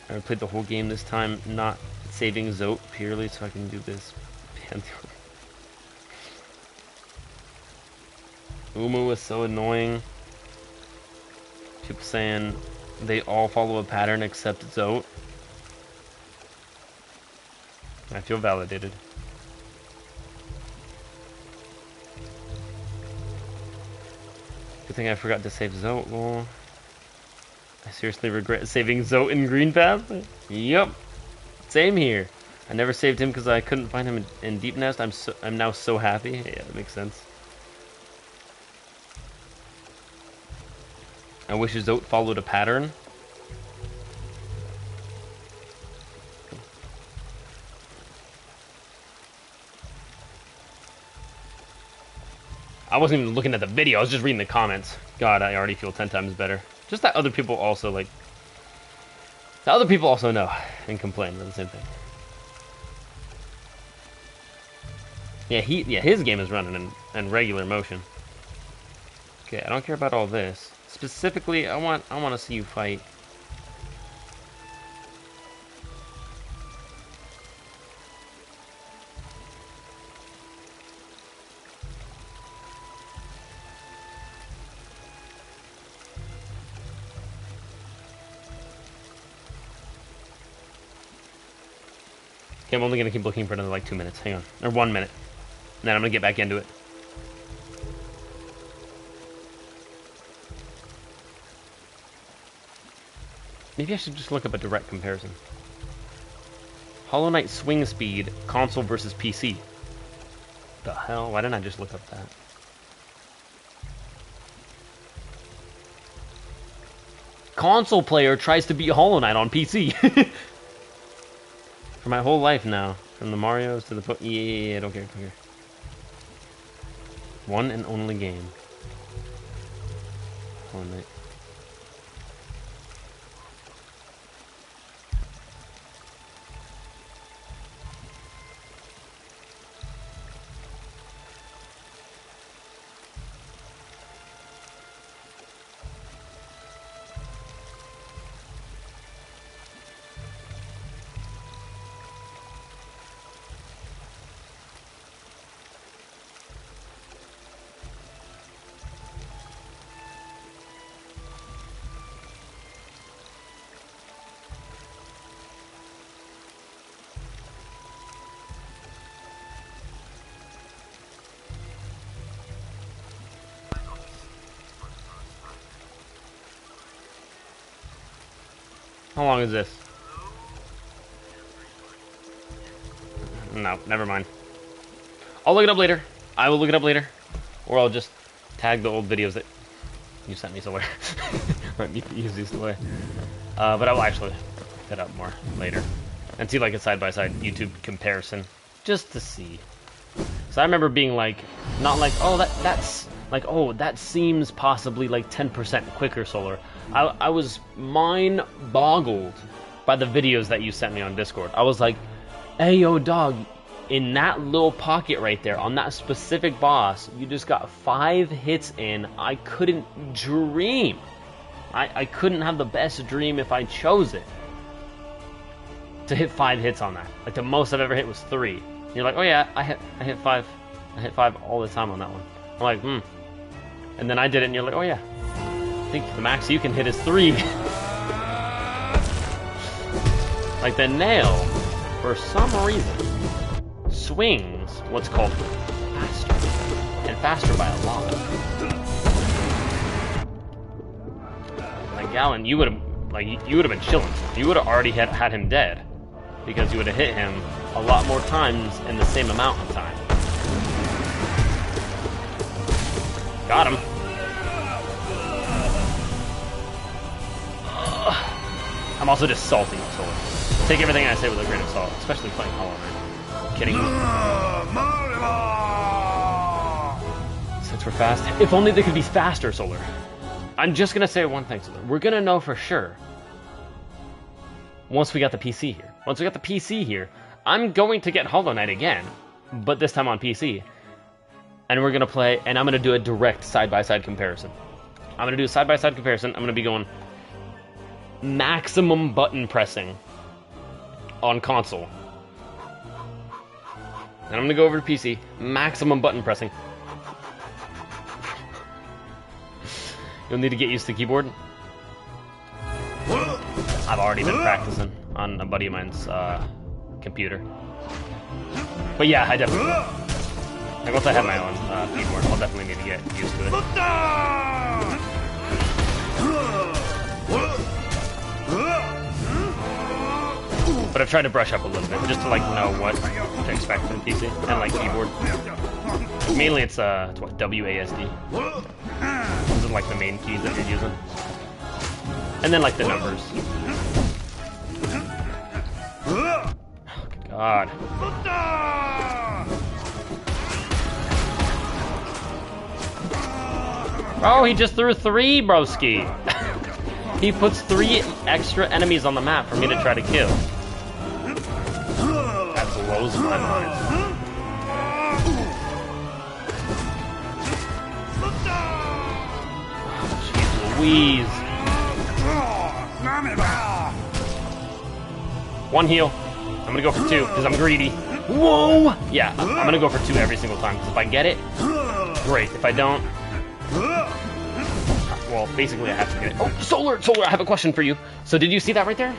I played the whole game this time, not saving Zote purely so I can do this Pantheon. Umu was so annoying. People saying they all follow a pattern except Zote. I feel validated. Good thing I forgot to save Zote. Well, I seriously regret saving Zote in Green Path. Yup. Same here. I never saved him because I couldn't find him in Deep Nest. I'm now so happy. Yeah, that makes sense. I wish Zote followed a pattern. I wasn't even looking at the video, I was just reading the comments. God, I already feel 10 times better. Just that other people also, like... The other people also know and complain about the same thing. Yeah, his game is running in regular motion. Okay, I don't care about all this. Specifically, I want to see you fight. Okay, I'm only gonna keep looking for another like 2 minutes. Hang on, or 1 minute. And then I'm gonna get back into it. Maybe I should just look up a direct comparison. Hollow Knight swing speed, console versus PC. The hell? Why didn't I just look up that? Console player tries to beat Hollow Knight on PC. For my whole life now. From the Marios to the... Yeah, I don't care. One and only game. Hollow Knight. How long is this? No, never mind. I'll look it up later. I will look it up later. Or I'll just tag the old videos that you sent me somewhere. Let me use these away. But I will actually look it up more later. And see like a side-by-side YouTube comparison. Just to see. So I remember being like, not like, oh, that's like, oh, that seems possibly like 10% quicker solar. I was mind-boggled by the videos that you sent me on Discord. I was like, hey, yo, dog, in that little pocket right there, on that specific boss, you just got 5 hits in. I couldn't dream. I couldn't have the best dream if I chose it. To hit 5 hits on that. Like, the most I've ever hit was 3. And you're like, oh yeah, I hit 5. I hit 5 all the time on that one. I'm like, And then I did it, and you're like, oh yeah. I think the max you can hit is 3. Like the nail, for some reason, swings what's called faster, and faster by a lot. Like Gallon, you would have been chilling. You would have already had him dead, because you would have hit him a lot more times in the same amount of time. Got him. I'm also just salty, so take everything I say with a grain of salt, especially playing Hollow Knight. Kidding me. for fast. If only they could be faster, Solar. I'm just gonna say one thing, Solar. We're gonna know for sure once we got the PC here. Once we got the PC here, I'm going to get Hollow Knight again, but this time on PC. And we're gonna play, and I'm gonna do a direct side-by-side comparison. I'm gonna do a side-by-side comparison. I'm gonna be going maximum button pressing on console. And I'm gonna go over to PC, maximum button pressing. You'll need to get used to the keyboard. I've already been practicing on a buddy of mine's computer. But yeah, I definitely, like once I have my own keyboard, I'll definitely need to get used to it. But I've tried to brush up a little bit, just to like know what to expect from PC, and like keyboard. Mainly it's what, WASD. Those are like the main keys that you're using. And then like the numbers. Oh, God. Oh, he just threw 3, broski. He puts 3 extra enemies on the map for me to try to kill. That blows my mind. Jeez Louise. One heal. I'm gonna go for 2 because I'm greedy. Whoa! Yeah, I'm gonna go for 2 every single time because if I get it, great. If I don't, well, basically I have to get it. Oh, Solar! Solar, I have a question for you. So did you see that right there?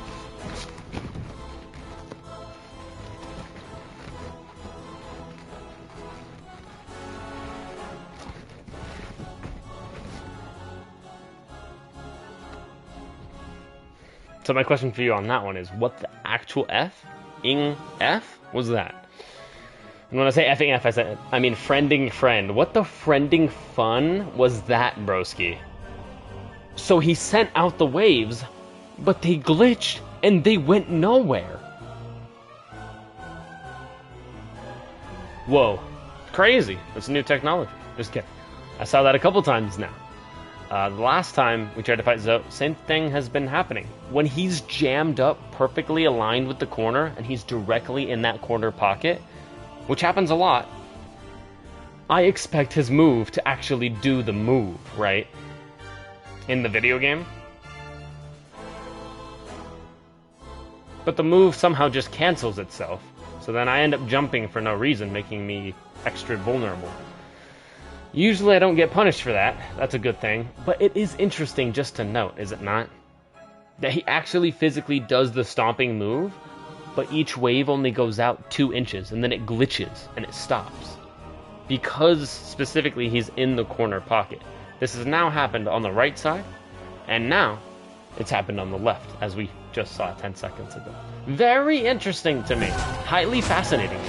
So my question for you on that one is, what the actual F-ing F was that? And when I say effing F, I mean friending friend. What the friending fun was that, broski? So he sent out the waves, but they glitched and they went nowhere. Whoa. Crazy. That's new technology. Just kidding. I saw that a couple times now. The last time we tried to fight Zoe, same thing has been happening. When he's jammed up, perfectly aligned with the corner, and he's directly in that corner pocket, which happens a lot, I expect his move to actually do the move, right? In the video game. But the move somehow just cancels itself, so then I end up jumping for no reason, making me extra vulnerable. Usually I don't get punished for that. That's a good thing. But it is interesting just to note, is it not? That he actually physically does the stomping move, but each wave only goes out 2 inches, and then it glitches, and it stops. Because, specifically, he's in the corner pocket. This has now happened on the right side, and now it's happened on the left, as we just saw 10 seconds ago. Very interesting to me. Highly fascinating.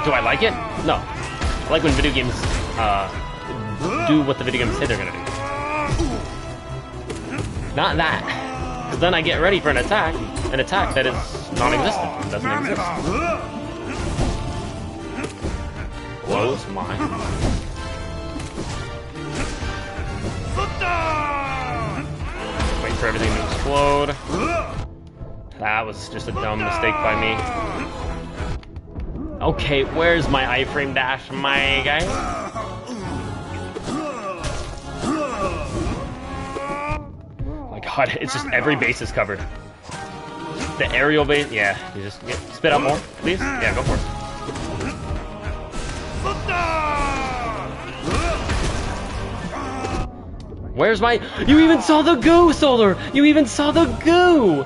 Do I like it? No. I like when video games do what the video games say they're gonna do. Not that. Because then I get ready for an attack that is non-existent. It doesn't exist. Blows my mind. Wait for everything to explode. That was just a dumb mistake by me. Okay, where's my iframe dash, my guy? My God, it's just every base is covered. The aerial base, yeah. You just spit out more, please. Yeah, go for it. Where's my? You even saw the goo, Solar. You even saw the goo.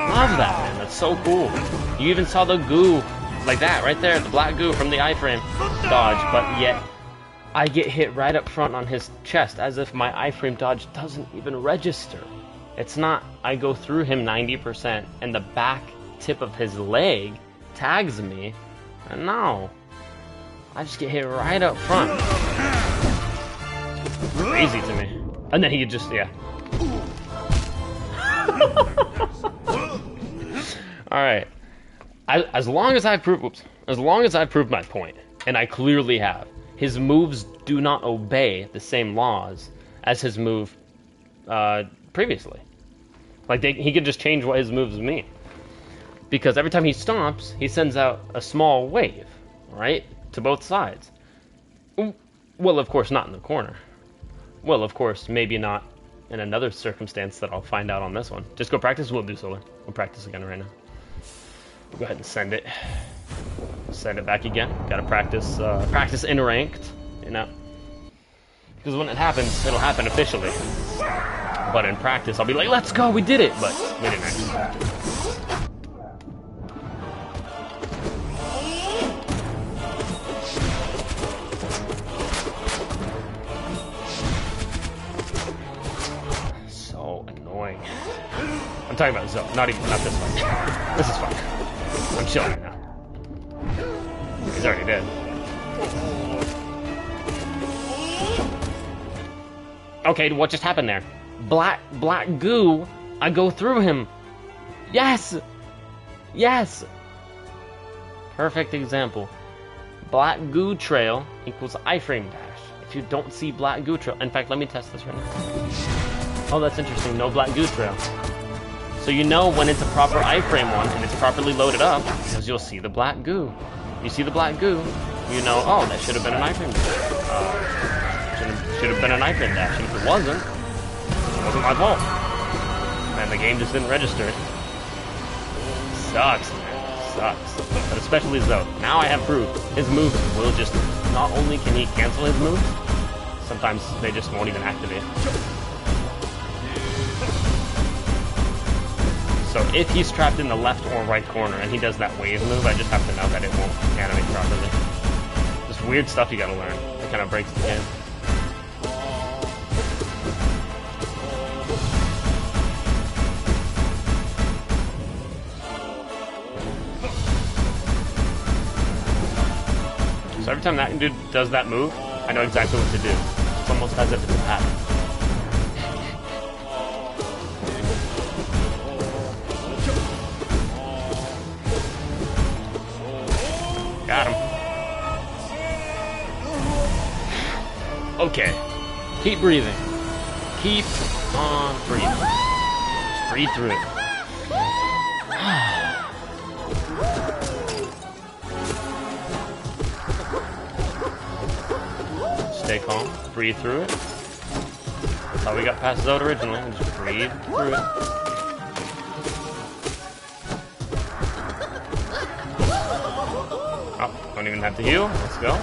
Love that, man. That's so cool. You even saw the goo, like that, right there, the black goo from the iframe dodge, but yet I get hit right up front on his chest, as if my iframe dodge doesn't even register. It's not, I go through him 90%, and the back tip of his leg tags me, and no, I just get hit right up front. Crazy to me. And then he just, yeah. Alright. As long as I prove my point, And I clearly have. His moves do not obey the same laws as his move previously. Like, he could just change what his moves mean. Because every time he stomps, he sends out a small wave, right? To both sides. Well, of course, not in the corner. Well, of course, maybe not in another circumstance that I'll find out on this one. Just go practice. We'll do Solar. We'll practice again right now. Go ahead and send it. Send it back again. Gotta practice. Practice in ranked. You know. Because when it happens, it'll happen officially. But in practice, I'll be like, "Let's go, we did it!" But we didn't actually have to. I'm talking about Zoe, not this one. This is fun. I'm chilling right now. He's already dead. Okay, what just happened there? Black goo. I go through him. Yes. Yes. Perfect example. Black goo trail equals iframe dash. If you don't see black goo trail, in fact, let me test this right now. Oh, that's interesting. No black goo trail. So you know when it's a proper iframe one and it's properly loaded up, because you'll see the black goo. You see the black goo, you know, oh, that should have been an iframe dash. Should have been an iframe dash. And if it wasn't my fault. And the game just didn't register it. Sucks, man. Sucks. But especially Zoe. Now I have proof. His move will just, not only can he cancel his move, sometimes they just won't even activate. So if he's trapped in the left or right corner and he does that wave move, I just have to know that it won't animate properly. Just weird stuff you gotta learn. It kind of breaks the game. So every time that dude does that move, I know exactly what to do. It's almost as if it's a pattern. Got him. Okay. Keep breathing. Keep on breathing. Just breathe through it. Stay calm. Breathe through it. That's how we got past Zoe originally. Just breathe through it. Don't even have to heal. Let's go.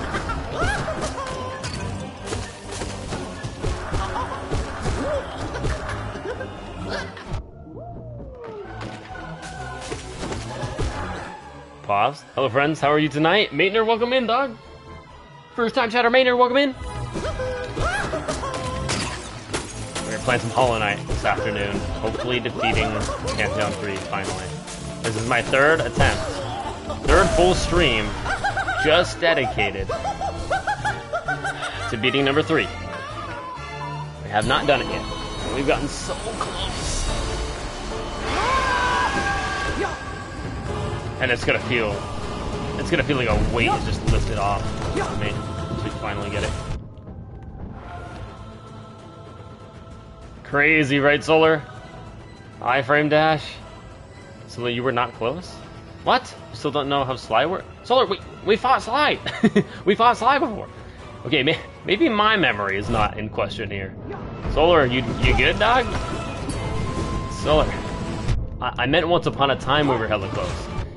Pause. Hello, friends. How are you tonight? Maitner, welcome in, dog. First time chatter, Maitner, welcome in. We're gonna play some Hollow Knight this afternoon. Hopefully defeating Pantheon 3 finally. This is my third attempt. Third full stream. Just dedicated to beating number 3. We have not done it yet. We've gotten so close. And it's gonna feel like a weight is just lifted off for me once we finally get it. Crazy, right, Solar? Iframe dash? So you were not close? What? You still don't know how Sly works? Solar, we fought Sly! We fought Sly before! Okay, maybe my memory is not in question here. Solar, you good, dog? Solar. I meant once upon a time we were hella close.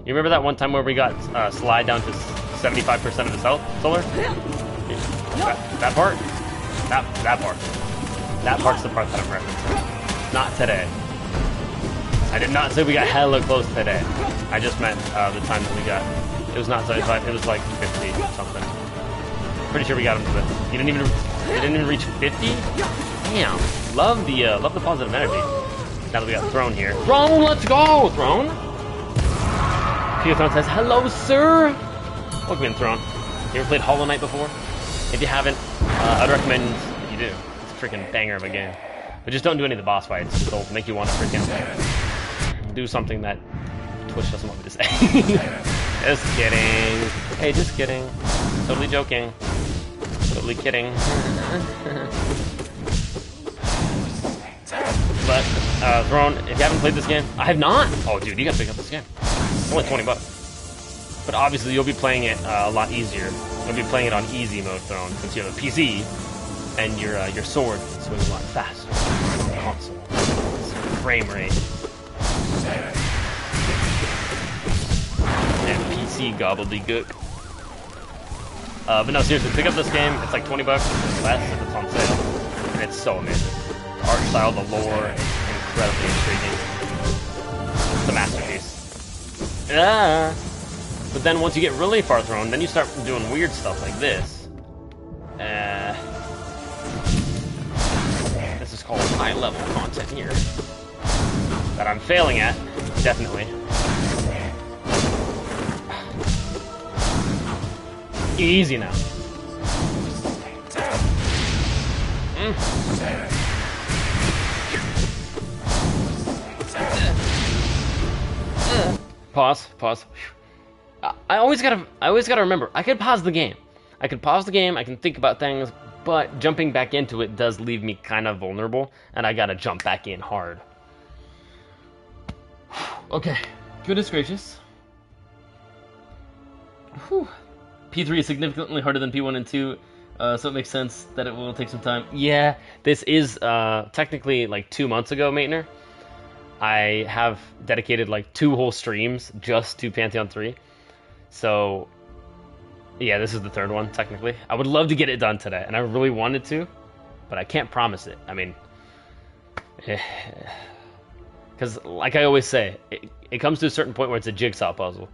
You remember that one time where we got Sly down to 75% of his health, Solar? That part? That part. That part's the part that I'm referencing. Not today. I did not say we got hella close today. I just meant the time that we got. It was not 75, it was like 50 something. Pretty sure we got him to the... You didn't even reach 50? Damn. Love the positive energy. Now that we got Throne here. Throne, let's go! Throne? Pure Throne says, hello, sir! Welcome in, Throne. You ever played Hollow Knight before? If you haven't, I'd recommend you do. It's a freaking banger of a game. But just don't do any of the boss fights. It'll make you want to freaking do something that Twitch doesn't want me to say. Just kidding. Hey, just kidding. Totally joking. Totally kidding. But, Throne, if you haven't played this game, I have not. Oh, dude, you gotta pick up this game. It's only $20. But obviously, you'll be playing it a lot easier. You'll be playing it on easy mode, Throne, since you have a PC, and your sword can swing a lot faster on the console. Frame rate. And PC gobbledygook. But no, seriously, pick up this game. It's like $20. It's less if it's on sale. And it's so amazing. The art style, the lore, it's incredibly intriguing. It's a masterpiece. Ah! But then once you get really far thrown, then you start doing weird stuff like this. This is called high-level content here. That I'm failing at, definitely. Easy now. Pause. I always gotta remember, I could pause the game. I can think about things, but jumping back into it does leave me kind of vulnerable, and I gotta jump back in hard. Okay, goodness gracious. Whew. P3 is significantly harder than P1 and 2, so it makes sense that it will take some time. Yeah, this is technically like 2 months ago, Maitner. I have dedicated like 2 whole streams just to Pantheon 3. So, yeah, this is the 3rd one, technically. I would love to get it done today, and I really wanted to, but I can't promise it. I mean, because like I always say, it comes to a certain point where it's a jigsaw puzzle.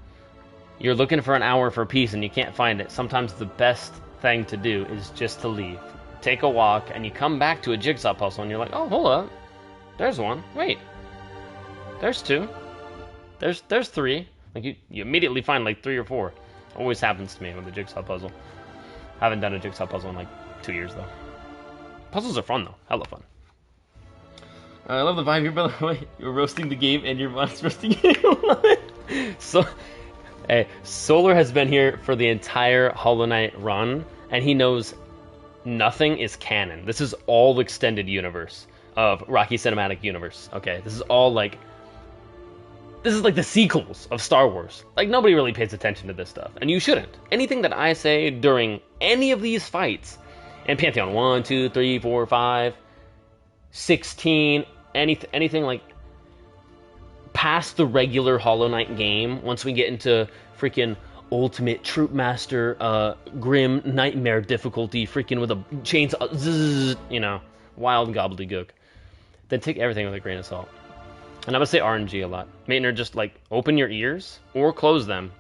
You're looking for an hour for a piece and you can't find it. Sometimes the best thing to do is just to leave. Take a walk, and you come back to a jigsaw puzzle, and you're like, oh, hold up. There's one. Wait. There's 2. There's 3. Like, you immediately find like 3 or 4. Always happens to me with a jigsaw puzzle. I haven't done a jigsaw puzzle in like 2 years, though. Puzzles are fun, though. Hella fun. I love the vibe here, by the way. You're roasting the game, and your mom's roasting it. So, hey, Solar has been here for the entire Hollow Knight run, and he knows nothing is canon. This is all extended universe of Rocky Cinematic Universe. Okay, this is all like... This is like the sequels of Star Wars. Like, nobody really pays attention to this stuff. And you shouldn't. Anything that I say during any of these fights, in Pantheon 1, 2, 3, 4, 5, 16, anything like past the regular Hollow Knight game, once we get into freaking Ultimate Troop Master, Grim Nightmare difficulty, freaking with a chainsaw, zzz, you know, wild gobbledygook, then take everything with a grain of salt. And I'm going to say RNG a lot. Maitner, just like open your ears or close them,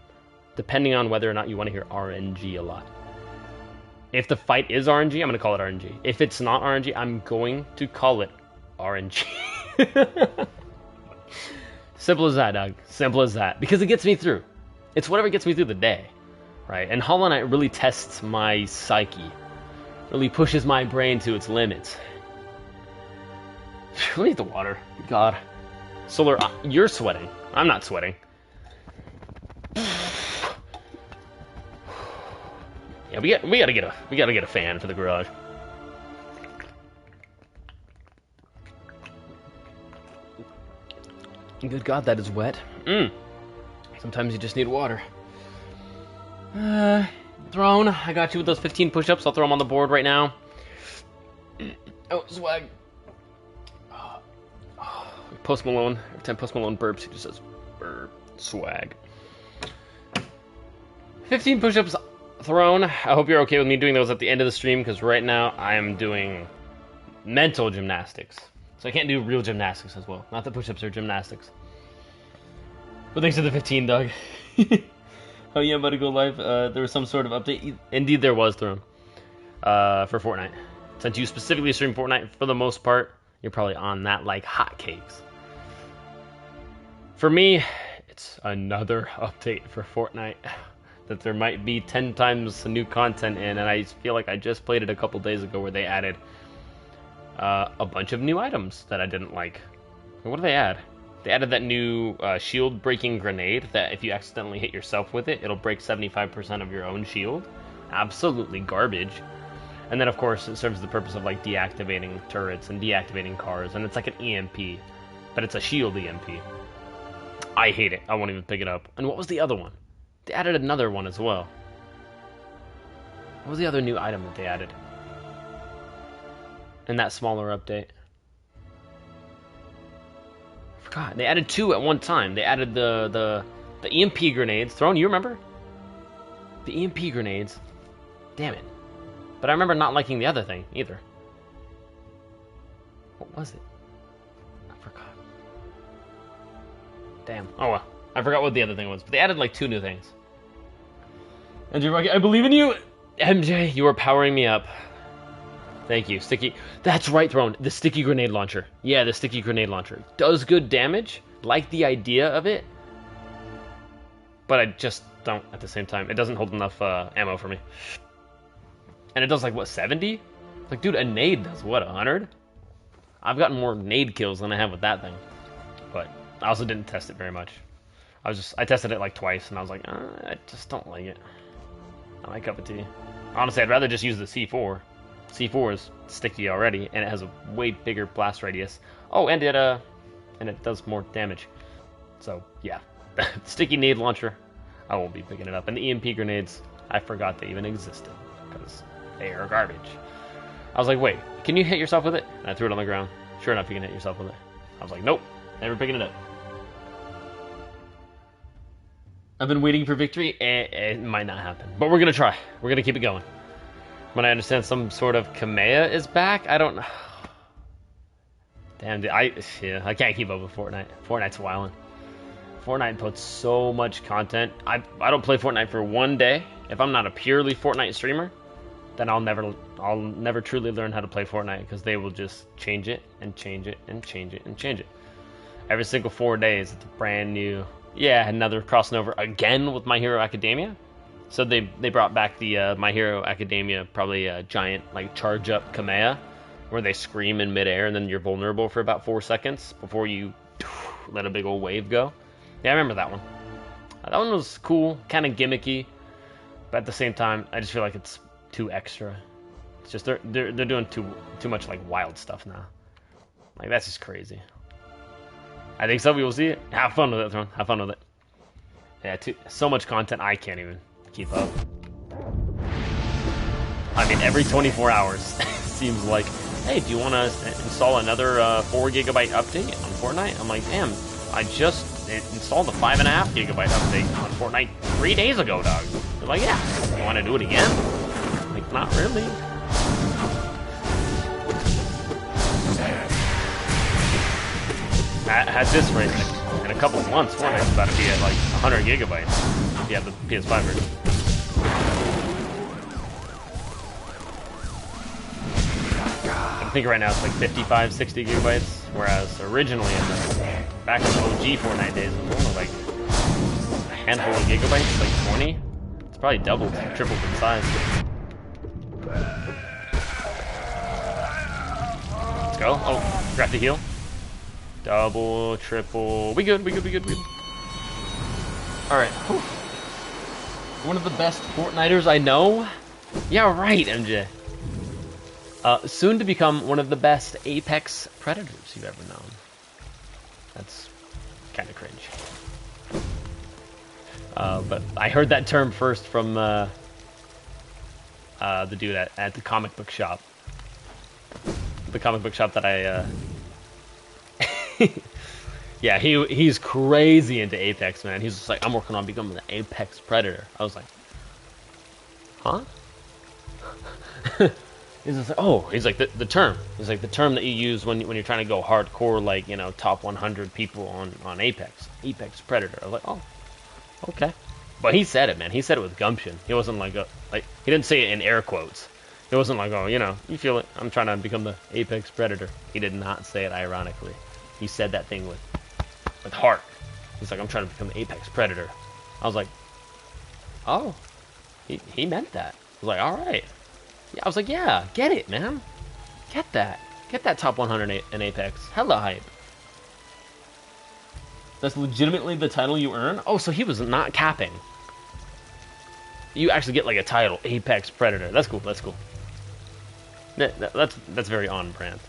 depending on whether or not you want to hear RNG a lot. If the fight is RNG, I'm going to call it RNG. If it's not RNG, I'm going to call it RNG. Simple as that, Doug. Simple as that. Because it gets me through. It's whatever gets me through the day, right? And Hollow Knight really tests my psyche. Really pushes my brain to its limits. Let me get the water. God. Solar, you're sweating. I'm not sweating. Yeah, we gotta get a fan for the garage. Good God, that is wet. Sometimes you just need water. Throne, I got you with those 15 push-ups. I'll throw them on the board right now. Oh, swag. Post Malone. Every time Post Malone burps, he just says, burp, swag. 15 push-ups, Throne. I hope you're okay with me doing those at the end of the stream, because right now I am doing mental gymnastics. So I can't do real gymnastics as well. Not that push-ups are gymnastics. But thanks to the 15, Doug. Oh yeah, I'm about to go live. There was some sort of update. Indeed there was, Throne. For Fortnite. Since you specifically stream Fortnite for the most part, you're probably on that like hotcakes. For me, it's another update for Fortnite that there might be 10 times new content in, and I feel like I just played it a couple days ago where they added a bunch of new items that I didn't like. What did they add? They added that new shield breaking grenade that if you accidentally hit yourself with it, it'll break 75% of your own shield. Absolutely garbage. And then of course it serves the purpose of like deactivating turrets and deactivating cars, and it's like an EMP, but it's a shield EMP. I hate it. I won't even pick it up. And what was the other one? They added another one as well. What was the other new item that they added in that smaller update? I forgot. They added two at one time. They added the EMP grenades. Throne, you remember? The EMP grenades. Damn it. But I remember not liking the other thing either. What was it? I forgot. Damn. Oh well. I forgot what the other thing was. But they added like two new things. Andrew, I believe in you! MJ, you are powering me up. Thank you. Sticky. That's right, Throne. The sticky grenade launcher. Yeah, the sticky grenade launcher. Does good damage. Like the idea of it. But I just don't at the same time. It doesn't hold enough ammo for me. And it does like, what, 70? Like, dude, a nade does, what, 100? I've gotten more nade kills than I have with that thing. But I also didn't test it very much. I tested it like twice, and I was like, I just don't like it. Not my cup of tea. Honestly, I'd rather just use the C4. C4 is sticky already, and it has a way bigger blast radius. Oh, and it does more damage. So, yeah. Sticky nade launcher, I won't be picking it up. And the EMP grenades, I forgot they even existed, because they are garbage. I was like, wait, can you hit yourself with it? And I threw it on the ground. Sure enough, you can hit yourself with it. I was like, nope, never picking it up. I've been waiting for victory. It might not happen, but we're gonna try. We're gonna keep it going. When I understand some sort of Kamea is back, I don't know. Damn, I can't keep up with Fortnite. Fortnite's wildin'. Fortnite puts so much content. I don't play Fortnite for one day. If I'm not a purely Fortnite streamer, then I'll never truly learn how to play Fortnite, because they will just change it and change it and change it and change it. Every single 4 days, it's brand new. Yeah, another crossing over again with My Hero Academia. So they brought back the My Hero Academia, probably a giant like charge up Kamea, where they scream in midair and then you're vulnerable for about 4 seconds before you let a big old wave go. Yeah, I remember that one. That one was cool, kind of gimmicky, but at the same time, I just feel like it's too extra. It's just they're doing too much like wild stuff now. Like, that's just crazy. I think some people will see it. Have fun with it, Throne. Have fun with it. Yeah, so much content I can't even keep up. I mean, every 24 hours seems like, hey, do you want to install another 4 gigabyte update on Fortnite? I'm like, damn, I just installed a 5.5 gigabyte update on Fortnite 3 days ago, dog. They're like, yeah, you want to do it again? I'm like, not really. At this rate, in a couple of months, Fortnite's about to be at like 100 gigabytes if you have the PS5 version. I think right now it's like 55, 60 gigabytes, whereas originally back in the OG Fortnite days, it was only like a handful of gigabytes, like 20. It's probably doubled, tripled in size. Let's go. Oh, forgot to heal. Double, triple. We good. Alright. One of the best Fortniters I know? Yeah, right, MJ. Soon to become one of the best Apex Predators you've ever known. That's kind of cringe. But I heard that term first from the dude at the comic book shop. The comic book shop that I... Yeah, he's crazy into Apex, man. He's just like, I'm working on becoming an Apex Predator. I was like, huh? He's just like, oh, he's like the term. He's like the term that you use when you're trying to go hardcore, like, you know, top 100 people on Apex Predator. I was like, oh, okay. But he said it, man. He said it with gumption. He wasn't like he didn't say it in air quotes. It wasn't like, oh, you know, you feel it. I'm trying to become the Apex Predator. He did not say it ironically. He said that thing with heart. He's like, I'm trying to become the Apex Predator. I was like, oh, he meant that. I was like, all right. Yeah, I was like, yeah, get it, man. Get that top 100 in Apex. Hella hype. That's legitimately the title you earn? Oh, so he was not capping. You actually get like a title, Apex Predator. That's cool, that's cool. That's very on brand.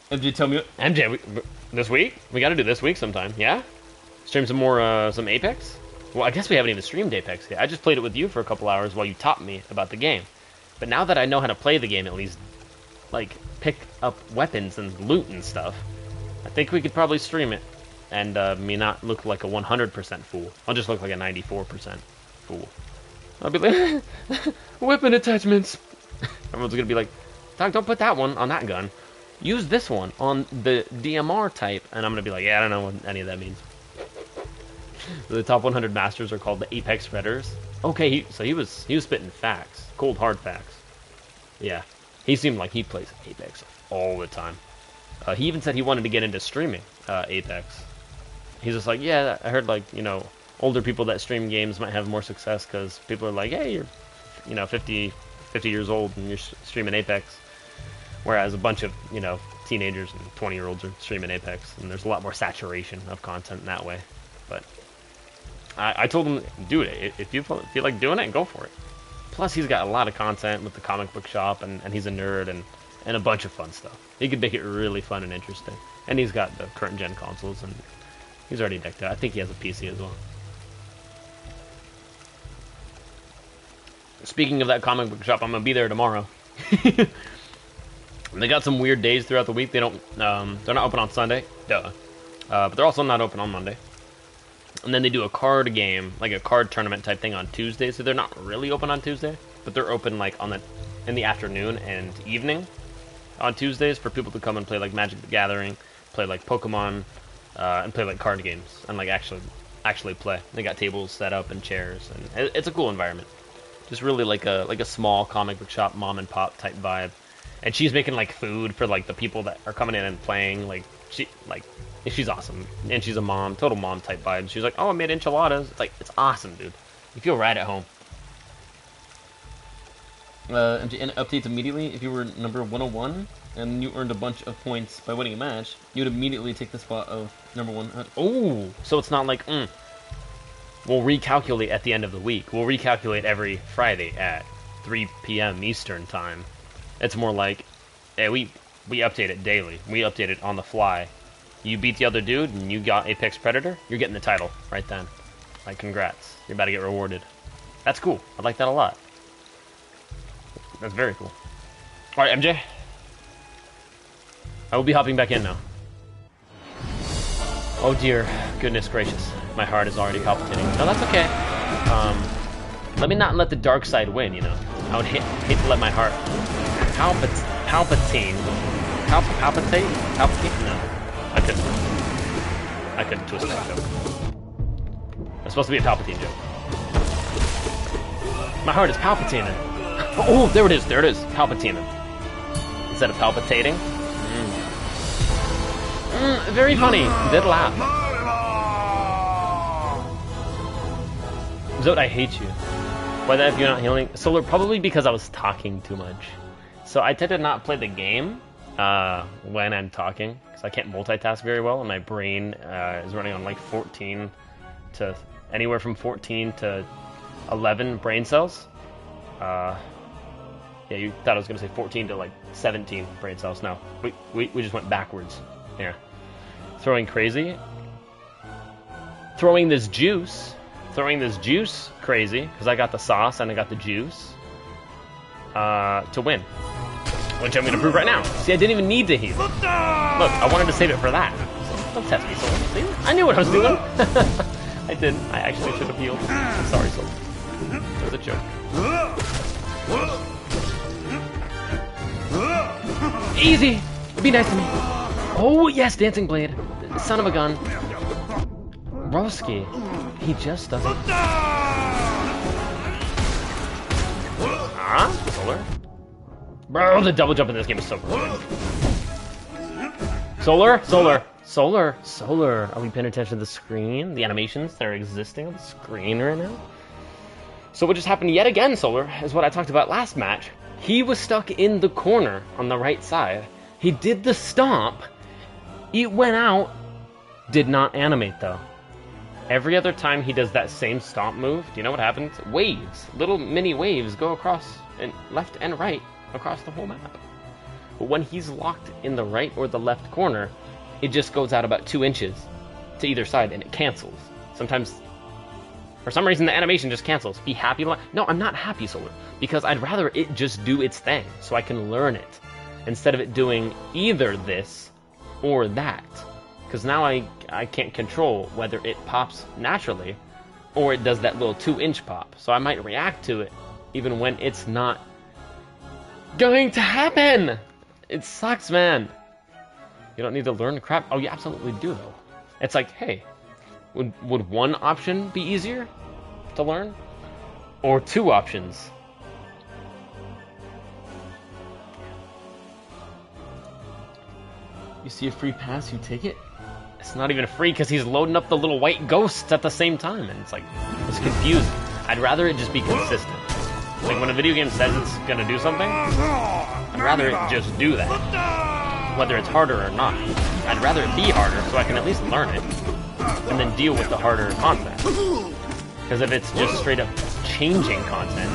MJ, tell me... MJ, this week? We gotta do this week sometime, yeah? Stream some more, some Apex? Well, I guess we haven't even streamed Apex yet. I just played it with you for a couple hours while you taught me about the game. But now that I know how to play the game, at least, like, pick up weapons and loot and stuff, I think we could probably stream it. And me not look like a 100% fool. I'll just look like a 94% fool. I'll be like, weapon attachments. Everyone's gonna be like, Doc, don't put that one on that gun. Use this one on the DMR type. And I'm gonna be like, yeah, I don't know what any of that means. The top 100 masters are called the Apex Predators. Okay, so he was spitting facts, cold hard facts. Yeah, he seemed like he plays Apex all the time. He even said he wanted to get into streaming Apex. He's just like, yeah, I heard, like, you know, older people that stream games might have more success because people are like, hey, you're, you know, 50 years old and you're streaming Apex. Whereas a bunch of, you know, teenagers and 20-year-olds are streaming Apex, and there's a lot more saturation of content in that way. But I told him, do it. If you feel like doing it, go for it. Plus, he's got a lot of content with the comic book shop, and he's a nerd, and a bunch of fun stuff. He could make it really fun and interesting. And he's got the current gen consoles, and he's already decked out. I think he has a PC as well. Speaking of that comic book shop, I'm gonna be there tomorrow. They got some weird days throughout the week. They don't, they're not open on Sunday, duh. But they're also not open on Monday. And then they do a card game, like a card tournament type thing on Tuesday. So they're not really open on Tuesday, but they're open like in the afternoon and evening on Tuesdays for people to come and play like Magic the Gathering, play like Pokemon, and play like card games and like actually play. They got tables set up and chairs, and it's a cool environment. Just really like a small comic book shop, mom and pop type vibe. And she's making like food for like the people that are coming in and playing. Like she's awesome, and she's a mom, total mom type vibe. She's like, oh, I made enchiladas. It's like, it's awesome, dude. You feel right at home. And updates immediately. If you were number 101 and you earned a bunch of points by winning a match, you would immediately take the spot of number 100. Oh, so it's not like, we'll recalculate at the end of the week. We'll recalculate every Friday at 3 p.m. Eastern time. It's more like, hey, we update it daily. We update it on the fly. You beat the other dude and you got Apex Predator, you're getting the title right then. Like, congrats. You're about to get rewarded. That's cool. I like that a lot. That's very cool. Alright, MJ. I will be hopping back in now. Oh dear. Goodness gracious. My heart is already palpitating. No, that's okay. Let me not let the dark side win, you know. I would hate to let my heart palpitate? No. I couldn't twist that joke. It's supposed to be a Palpatine joke. My heart is palpitating. Oh, there it is, Palpatine. Instead of palpitating. Very funny. Did laugh. Zod, I hate you. Why that if you're not healing? Solar, probably because I was talking too much. So I tend to not play the game when I'm talking, because I can't multitask very well, and my brain is running on like 14 to anywhere from 14 to 11 brain cells. Yeah, you thought I was gonna say 14 to like 17 brain cells. No, we just went backwards. Yeah, throwing crazy, throwing this juice crazy, because I got the sauce and I got the juice to win. Which I'm going to prove right now. See, I didn't even need to heal. Look, I wanted to save it for that. So don't test me, Soul. See? I knew what I was doing. I didn't. I actually should have healed. I'm sorry, Soul. It was a joke. Easy! Be nice to me. Oh, yes, Dancing Blade. Son of a gun. Roski. He just doesn't... Solar? Bro, the double jump in this game is so cool. Solar. Are we paying attention to the screen? The animations that are existing on the screen right now? So what just happened yet again, Solar, is what I talked about last match. He was stuck in the corner on the right side. He did the stomp. It went out. Did not animate though. Every other time he does that same stomp move, do you know what happens? Waves, little mini waves go across and left and right across the whole map. But when he's locked in the right or the left corner, it just goes out about 2 inches to either side and it cancels. Sometimes, for some reason, the animation just cancels. Be happy. No, I'm not happy, Solar, because I'd rather it just do its thing so I can learn it instead of it doing either this or that. Because now I can't control whether it pops naturally or it does that little 2-inch pop. So I might react to it even when it's not going to happen. It sucks, man. You don't need to learn crap. Oh, you absolutely do, though. It's like, hey, would one option be easier to learn? Or 2 options? You see a free pass, you take it? It's not even free because he's loading up the little white ghosts at the same time. And it's like, it's confusing. I'd rather it just be consistent. Like when a video game says it's going to do something, I'd rather it just do that. Whether it's harder or not. I'd rather it be harder so I can at least learn it. And then deal with the harder content. Because if it's just straight up changing content,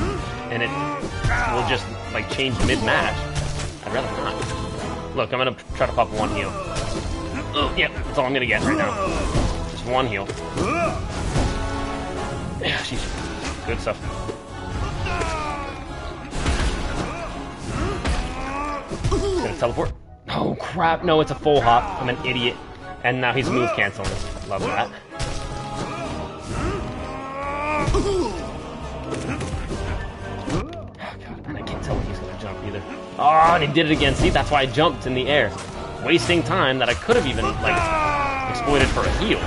and it will just like change mid-match, I'd rather not. Look, I'm going to try to pop 1 heal. Oh, yep, that's all I'm gonna get right now. Just 1 heal. Yeah, she's good stuff. Gonna teleport. Oh crap, no, it's a full hop. I'm an idiot. And now he's move canceling. Love that. Oh god, and I can't tell when he's gonna jump either. Oh, and he did it again. See, that's why I jumped in the air. Wasting time that I could have even, like, exploited for a heal.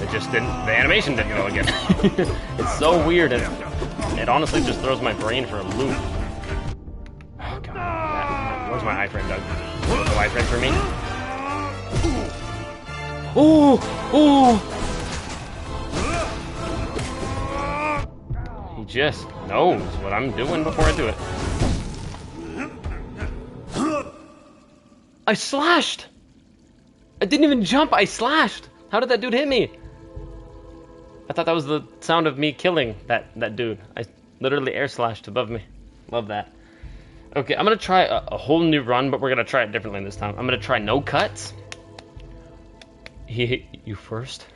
It just didn't, the animation didn't go again. It's so weird, and it honestly just throws my brain for a loop. Oh god, where's my iframe, Doug? No iframe for me? Ooh! Ooh! He just knows what I'm doing before I do it. I slashed! I didn't even jump, I slashed! How did that dude hit me? I thought that was the sound of me killing that dude. I literally air slashed above me. Love that. Okay, I'm gonna try a whole new run, but we're gonna try it differently this time. I'm gonna try no cuts. He hit you first?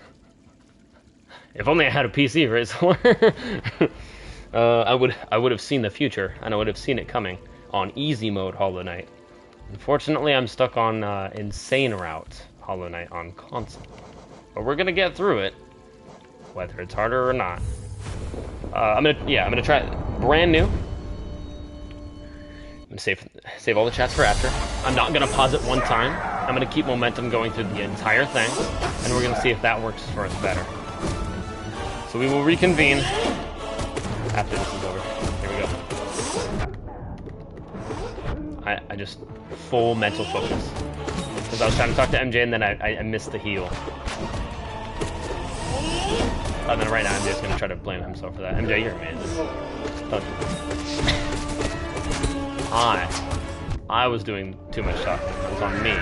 If only I had a PC, right? I would have seen the future, and I would have seen it coming on easy mode Hollow Knight. Unfortunately, I'm stuck on insane route Hollow Knight on console. But we're gonna get through it, whether it's harder or not. I'm gonna try it brand new. I'm gonna save all the chats for after. I'm not gonna pause it one time. I'm gonna keep momentum going through the entire thing, and we're gonna see if that works for us better. So we will reconvene after this is over. Here we go. I just full mental focus because I was trying to talk to MJ and then I missed the heal. And then right now I'm just gonna try to blame himself for that. MJ, you're a man. Don't do this. I was doing too much talking. It was on me.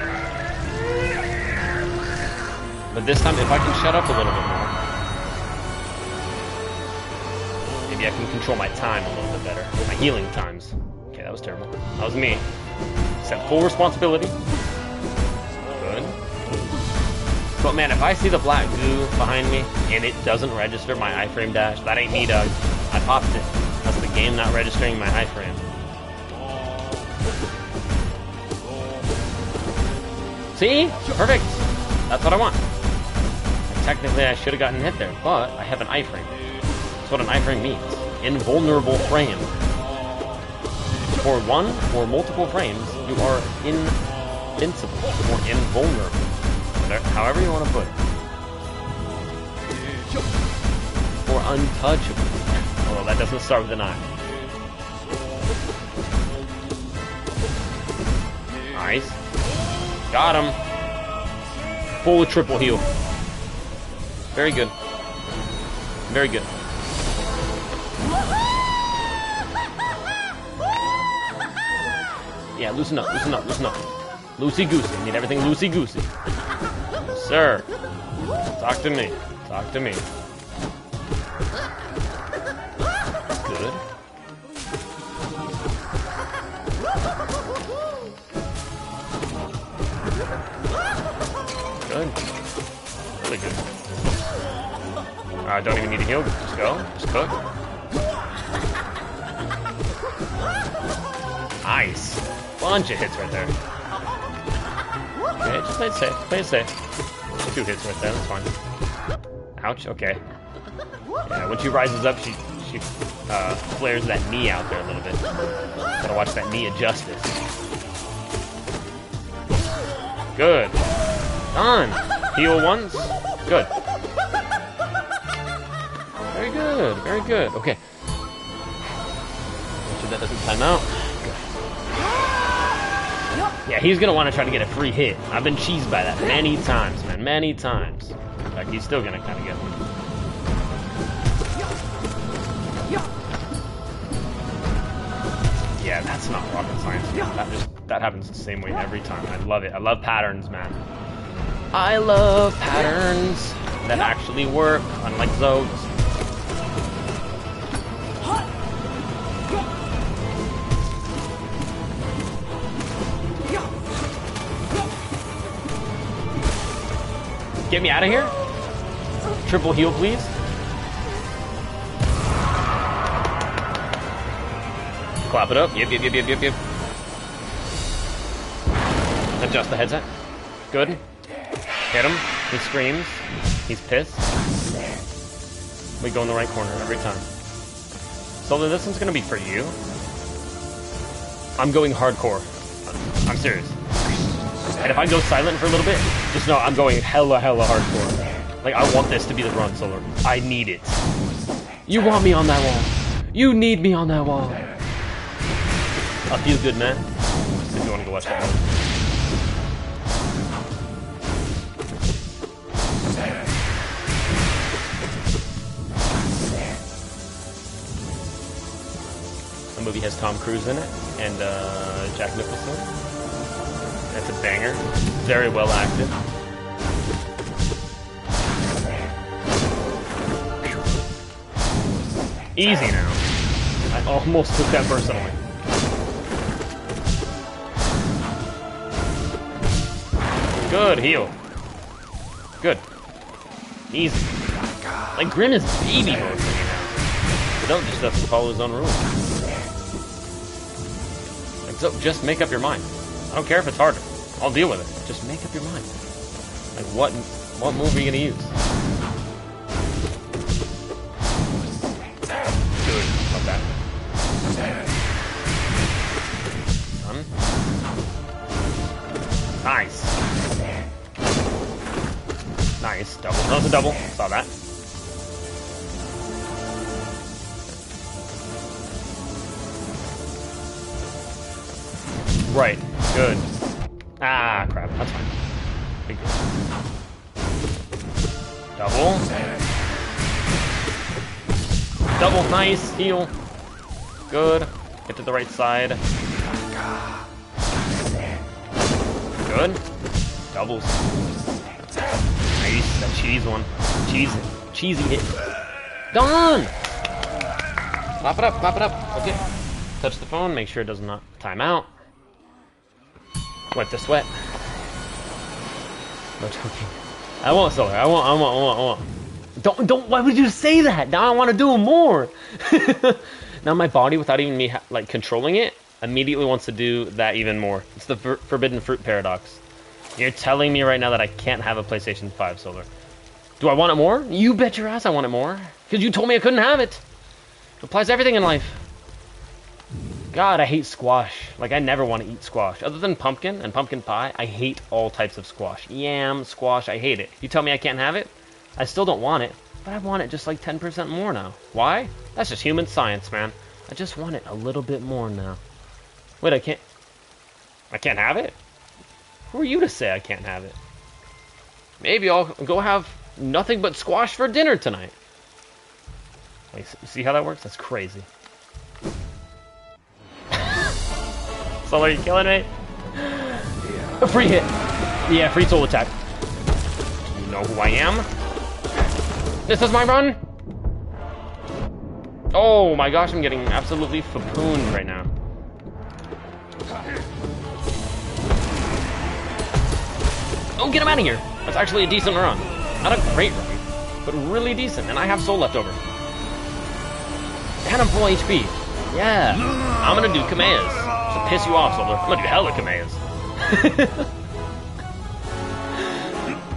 But this time, if I can shut up a little bit more, maybe I can control my time a little bit better. My healing times. Okay, that was terrible. That was me. Accept full responsibility. Good. But man, if I see the black goo behind me and it doesn't register my iframe dash, that ain't me, Doug. I popped it. That's the game not registering my iframe. See? Perfect! That's what I want. Technically, I should have gotten hit there, but I have an iframe. That's what an iframe means. Invulnerable frame. For one or multiple frames, you are invincible or invulnerable. However you want to put it. Or untouchable. Although that doesn't start with an I. Nice. Got him. Full triple heal. Very good. Very good. Yeah, loosen up, loosen up, loosen up. Loosey-goosey. Need everything loosey-goosey. Yes, sir. Talk to me. Talk to me. Good. Good. Really good. Don't even need to heal. Just go. Just cook. Nice. Bunch of hits right there. Okay, just play it safe. Play it safe. 2 hits right there. That's fine. Ouch. Okay. Yeah, when she rises up, she flares that knee out there a little bit. Gotta watch that knee adjust it. Good. Done. Heal once. Good. Very good. Very good. Okay. Make sure that doesn't time out. Good. Yeah, he's gonna want to try to get a free hit. I've been cheesed by that many times, man. Many times. In fact, he's still gonna kind of get one. Yeah, that's not rocket science. That happens the same way every time. I love it. I love patterns, man. I love patterns that actually work, unlike Zodes. Get me out of here. Triple heal, please. Clap it up. Yep. Adjust the headset. Good. Hit him. He screams. He's pissed. We go in the right corner every time. So this one's gonna be for you. I'm going hardcore. I'm serious. And if I go silent for a little bit, just know I'm going hella hardcore. Like, I want this to be the run, Solar. I need it. You want me on that wall. You need me on that wall. I feel good, man. If you want to go watch that one. The movie has Tom Cruise in it and Jack Nicholson. That's a banger. Very well acted. Easy now. I almost took that personally. Good, heal. Good. Easy. Like, Grim is baby mode for me now. Don't just doesn't follow his own rules. Like, so just make up your mind. I don't care if it's harder. I'll deal with it. Just make up your mind. Like, what move are you gonna use? Good. Love that. Done. Nice. Nice. Double. That was a double. Saw that. Right. Good. Ah, crap. That's fine. Big deal. Double. Double. Nice. Heal. Good. Get to the right side. Good. Doubles. Nice. That cheese one. Cheesy hit. Done! Pop it up. Pop it up. Okay. Touch the phone. Make sure it does not time out. Wipe the sweat. No joking. I want Solar. I want. Don't. Why would you say that? Now I want to do more. Now my body, without even me like controlling it, immediately wants to do that even more. It's the forbidden fruit paradox. You're telling me right now that I can't have a PlayStation 5, Solar. Do I want it more? You bet your ass I want it more. Because you told me I couldn't have it. It applies to everything in life. God, I hate squash. Like, I never want to eat squash. Other than pumpkin and pumpkin pie, I hate all types of squash. Yam, squash, I hate it. You tell me I can't have it? I still don't want it. But I want it just like 10% more now. Why? That's just human science, man. I just want it a little bit more now. Wait, I can't have it? Who are you to say I can't have it? Maybe I'll go have nothing but squash for dinner tonight. Like, see how that works? That's crazy. Solar, are you killing me? A free hit. Yeah, free soul attack. You know who I am? This is my run. Oh my gosh, I'm getting absolutely fapooned right now. Oh, get him out of here. That's actually a decent run. Not a great run, but really decent. And I have soul left over. And I'm full HP. Yeah. I'm gonna do Kameas. To piss you off, Solar. I'm gonna do hella Kameas.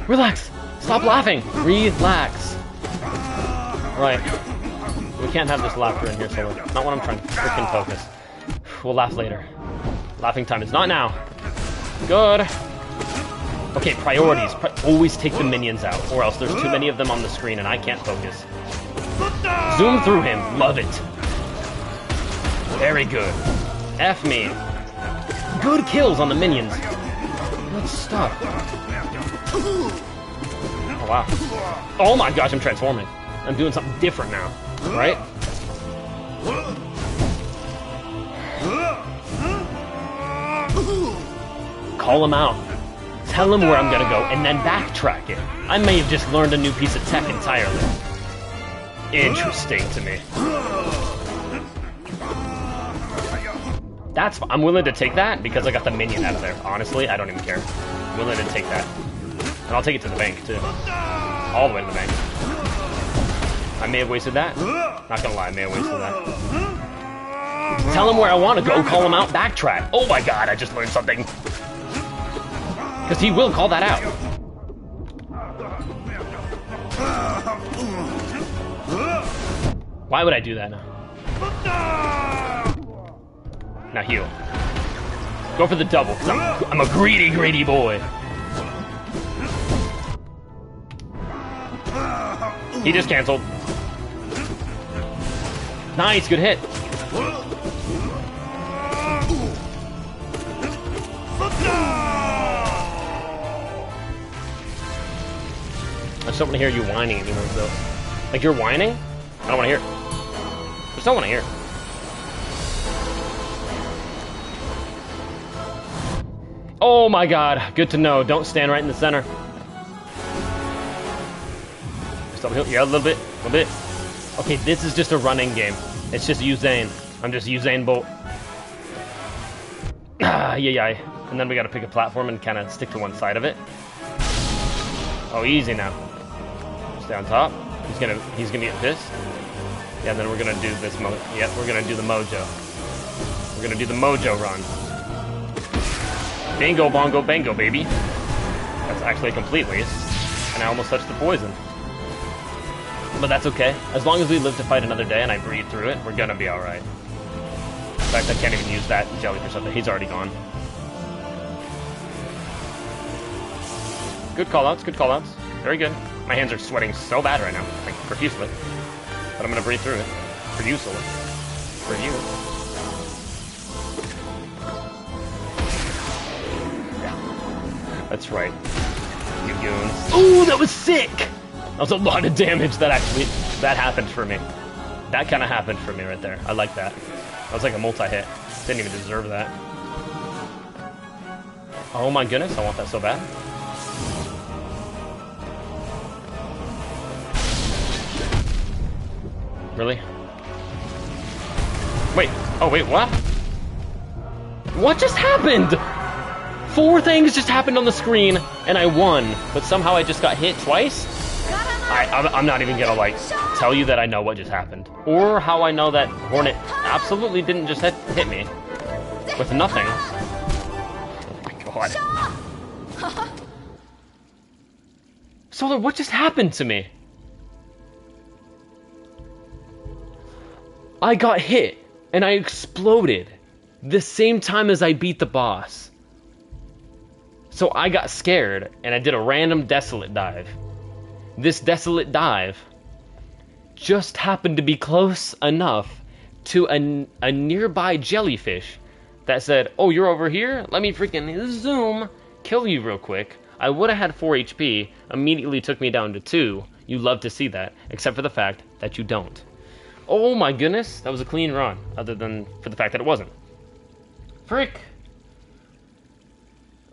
Relax. Stop laughing. Relax. Right. We can't have this laughter in here, Solar. Not when I'm trying to freaking focus. We'll laugh later. Laughing time is not now. Good. Okay, priorities. Always take the minions out, or else there's too many of them on the screen and I can't focus. Zoom through him. Love it. Very good. F me. Good kills on the minions. Good stuff. Oh, wow. Oh my gosh, I'm transforming. I'm doing something different now. Right? Call him out. Tell him where I'm gonna go, and then backtrack it. I may have just learned a new piece of tech entirely. Interesting to me. I'm willing to take that because I got the minion out of there. Honestly, I don't even care. I'm willing to take that. And I'll take it to the bank, too. All the way to the bank. I may have wasted that. Not gonna lie, I may have wasted that. Tell him where I want to go, call him out, backtrack. Oh my god, I just learned something. Because he will call that out. Why would I do that now? Now heal. Go for the double, because I'm a greedy, greedy boy. He just canceled. Nice, good hit. I just don't want to hear you whining anymore, though. Like, you're whining? I don't want to hear it. I just don't want to hear it. Oh my god, good to know. Don't stand right in the center. Just over here. Yeah, a little bit. A little bit. Okay, this is just a running game. It's just Usain. I'm just Usain Bolt. Ah, yeah. And then we gotta pick a platform and kind of stick to one side of it. Oh, easy now. Stay on top. He's gonna get pissed. Yeah, and then we're gonna do this yep, we're gonna do the mojo. We're gonna do the mojo run. Bingo, bongo, bango, baby. That's actually a complete waste. And I almost touched the poison. But that's okay. As long as we live to fight another day and I breathe through it, we're gonna be alright. In fact, I can't even use that jellyfish up there. He's already gone. Good callouts, good callouts. Very good. My hands are sweating so bad right now, like profusely. But I'm gonna breathe through it. For you, Solar. For you. That's right. You goons. Ooh, that was sick! That was a lot of damage that happened for me. That kind of happened for me right there. I like that. That was like a multi-hit. Didn't even deserve that. Oh my goodness, I want that so bad. Really? Wait. Oh, wait, what? What just happened? 4 things just happened on the screen, and I won. But somehow I just got hit twice? I'm not even gonna, like, tell you that I know what just happened. Or how I know that Hornet absolutely didn't just hit me. With nothing. Oh my god. Solar, what just happened to me? I got hit, and I exploded the same time as I beat the boss. So I got scared, and I did a random desolate dive. This desolate dive just happened to be close enough to a nearby jellyfish that said, oh, you're over here? Let me freaking zoom, kill you real quick. I would have had 4 HP, immediately took me down to 2. You love to see that, except for the fact that you don't. Oh my goodness, that was a clean run, other than for the fact that it wasn't. Frick!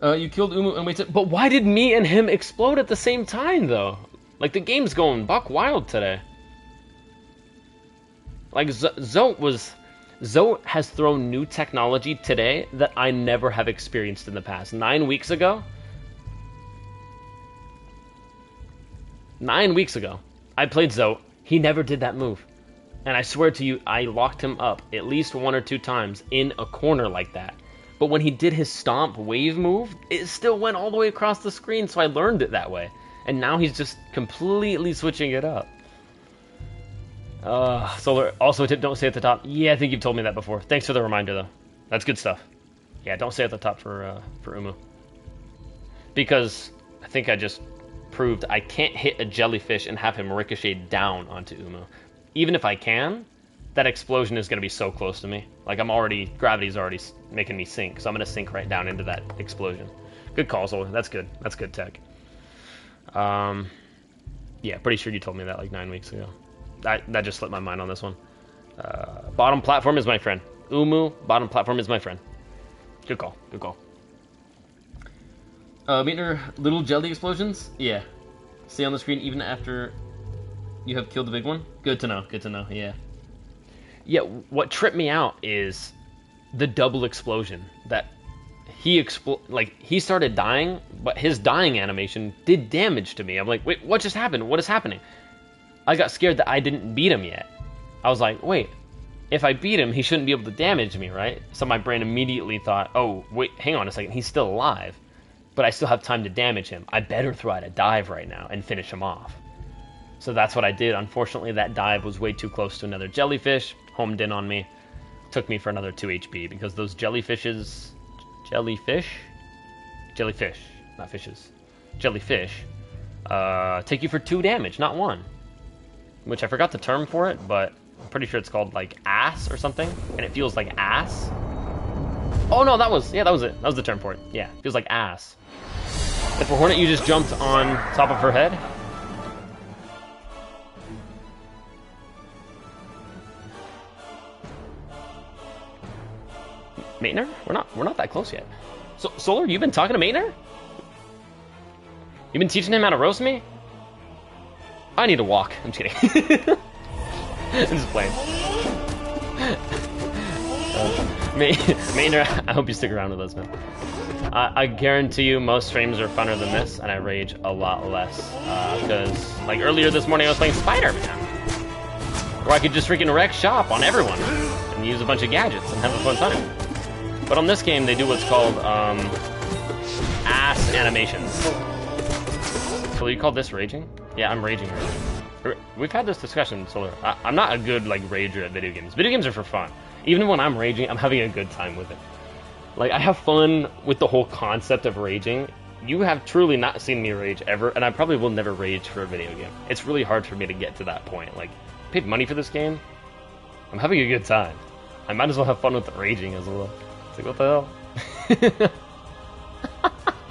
You killed Umu and waited. But why did me and him explode at the same time, though? Like, the game's going buck wild today. Like, Zote has thrown new technology today that I never have experienced in the past. 9 weeks ago, I played Zote. He never did that move. And I swear to you, I locked him up at least 1 or 2 times in a corner like that. But when he did his stomp wave move, it still went all the way across the screen, so I learned it that way. And now he's just completely switching it up. Solar, also a tip, don't say at the top. Yeah, I think you've told me that before. Thanks for the reminder, though. That's good stuff. Yeah, don't say at the top for Umu. Because I think I just proved I can't hit a jellyfish and have him ricochet down onto Umu. Even if I can, that explosion is going to be so close to me. Like, gravity's already making me sink, so I'm going to sink right down into that explosion. Good call, Solar. That's good. That's good tech. Yeah, pretty sure you told me that like 9 weeks ago. That just slipped my mind on this one. Bottom platform is my friend. Umu, bottom platform is my friend. Good call. Good call. Meter, little jelly explosions? Yeah. Stay on the screen even after you have killed the big one? Good to know. Good to know. Yeah. Yeah, what tripped me out is the double explosion. That he started dying, but his dying animation did damage to me. I'm like, wait, what just happened? What is happening? I got scared that I didn't beat him yet. I was like, wait, if I beat him, he shouldn't be able to damage me, right? So my brain immediately thought, oh, wait, hang on a second, he's still alive, but I still have time to damage him. I better throw out a dive right now and finish him off. So that's what I did. Unfortunately, that dive was way too close to another jellyfish, homed in on me, took me for another 2 HP, because those jellyfish, not fishes, jellyfish, take you for 2 damage, not 1. Which I forgot the term for it, but I'm pretty sure it's called like ass or something, and it feels like ass. Oh no, that was it. That was the term for it. Yeah, it feels like ass. If a hornet, you just jumped on top of her head. Maitner? We're not that close yet. So Solar, you've been talking to Maitner? You've been teaching him how to roast me? I need to walk. I'm just kidding. I'm just playing. Maynard, I hope you stick around with us, man. I guarantee you most streams are funner than this, and I rage a lot less. Because, like, earlier this morning I was playing Spider-Man. Where I could just freaking wreck shop on everyone. And use a bunch of gadgets and have a fun time. But on this game, they do what's called, ass animations. So you call this raging? Yeah, I'm raging. We've had this discussion, Solar. I'm not a good, like, rager at video games. Video games are for fun. Even when I'm raging, I'm having a good time with it. Like, I have fun with the whole concept of raging. You have truly not seen me rage ever, and I probably will never rage for a video game. It's really hard for me to get to that point. Like, I paid money for this game. I'm having a good time. I might as well have fun with the raging as well. It's like, what the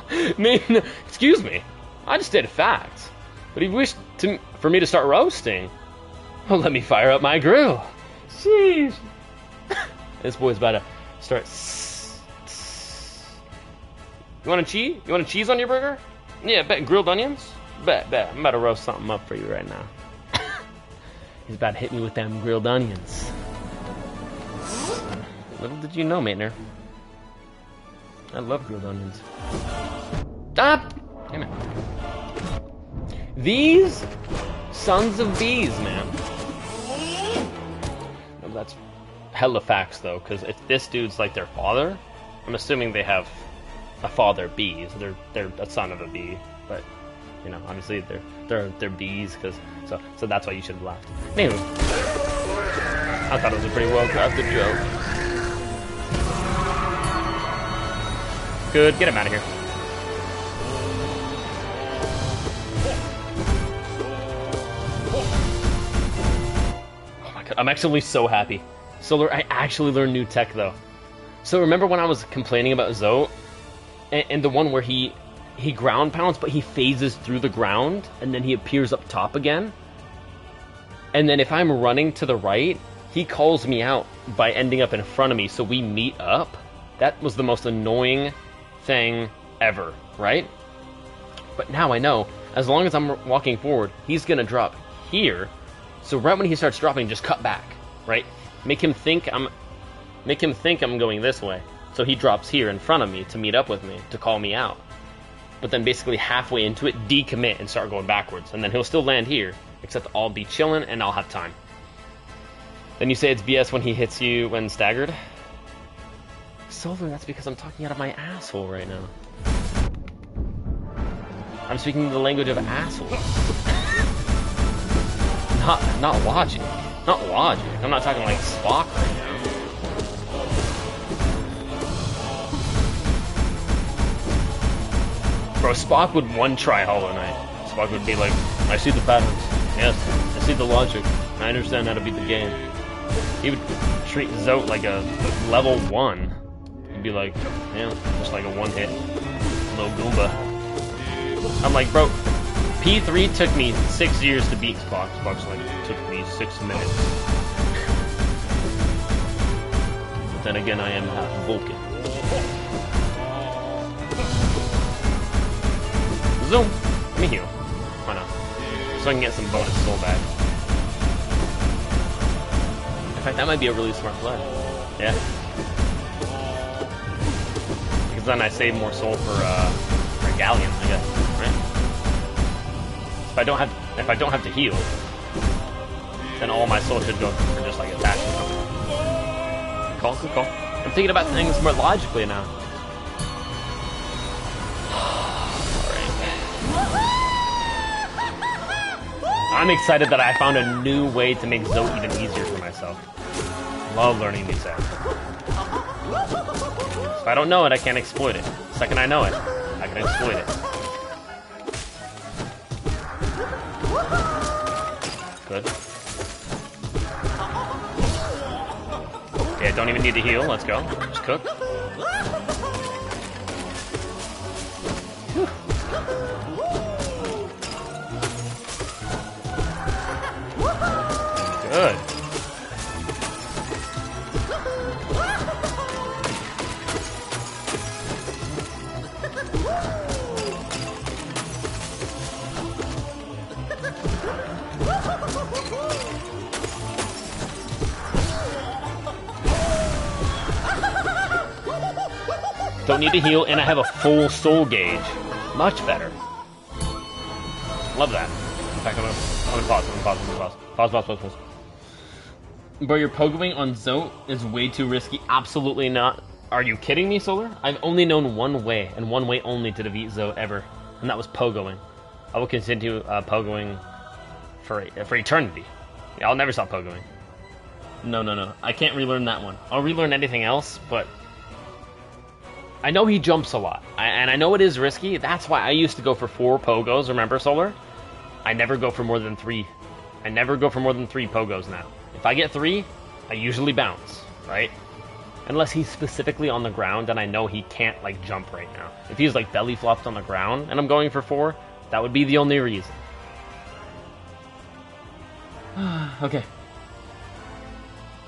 hell? Man, excuse me. I just did facts. But he wished for me to start roasting. Oh, let me fire up my grill. Sheesh. This boy's about to start. You want a cheese? You want a cheese on your burger? Yeah, bet. Grilled onions? Bet. I'm about to roast something up for you right now. He's about to hit me with them grilled onions. Little did you know, Maitner. I love grilled onions. Ah! Damn it. These sons of bees, man. Well, that's hella facts, though, because if this dude's like their father, I'm assuming they have a father bee, so they're a son of a bee. But you know, obviously they're bees, so that's why you should have laughed. Anyway, I thought it was a pretty well crafted joke. Good, get him out of here. I'm actually so happy. Solar, I actually learned new tech, though. So remember when I was complaining about Zote? And the one where he ground pounds, but he phases through the ground, and then he appears up top again? And then if I'm running to the right, he calls me out by ending up in front of me, so we meet up? That was the most annoying thing ever, right? But now I know, as long as I'm walking forward, he's gonna drop here. So right when he starts dropping, just cut back, right? Make him think I'm going this way. So he drops here in front of me to meet up with me, to call me out. But then basically halfway into it, decommit and start going backwards. And then he'll still land here, except I'll be chilling and I'll have time. Then you say it's BS when he hits you when staggered? Solar, that's because I'm talking out of my asshole right now. I'm speaking the language of assholes. Not logic. Not logic. I'm not talking like Spock right now. Bro, Spock would one-try Hollow Knight. Spock would be like, I see the patterns. Yes, I see the logic. I understand how to beat the game. He would treat Zote like a level 1. He'd be like, yeah, just like a one-hit little Goomba. I'm like, bro, P3 took me 6 years to beat Spock. Spock's like, took me 6 minutes. But then again, I am half Vulcan. Zoom! Let me heal. Why not? So I can get some bonus soul back. In fact, that might be a really smart play. Yeah. Because then I save more soul for Galleon, I guess. Right? If I don't have to heal, then all my soul should go for just like attack or something. Cool, cool, cool. I'm thinking about things more logically now. I'm excited that I found a new way to make Zote even easier for myself. Love learning these apps. If I don't know it, I can't exploit it. The second I know it, I can exploit it. Good. Okay, I don't even need to heal. Let's go. Just cook. Good. Don't need to heal, and I have a full soul gauge. Much better. Love that. In fact, I'm gonna pause. Bro, your pogoing on Zote is way too risky. Absolutely not. Are you kidding me, Solar? I've only known one way, and one way only to defeat Zote ever, and that was pogoing. I will continue pogoing for eternity. Yeah, I'll never stop pogoing. No. I can't relearn that one. I'll relearn anything else, but I know he jumps a lot, and I know it is risky. That's why I used to go for 4 pogos, remember, Solar? I never go for more than 3. I never go for more than 3 pogos now. If I get 3, I usually bounce, right? Unless he's specifically on the ground and I know he can't, like, jump right now. If he's, like, belly flopped on the ground and I'm going for 4, that would be the only reason. Okay.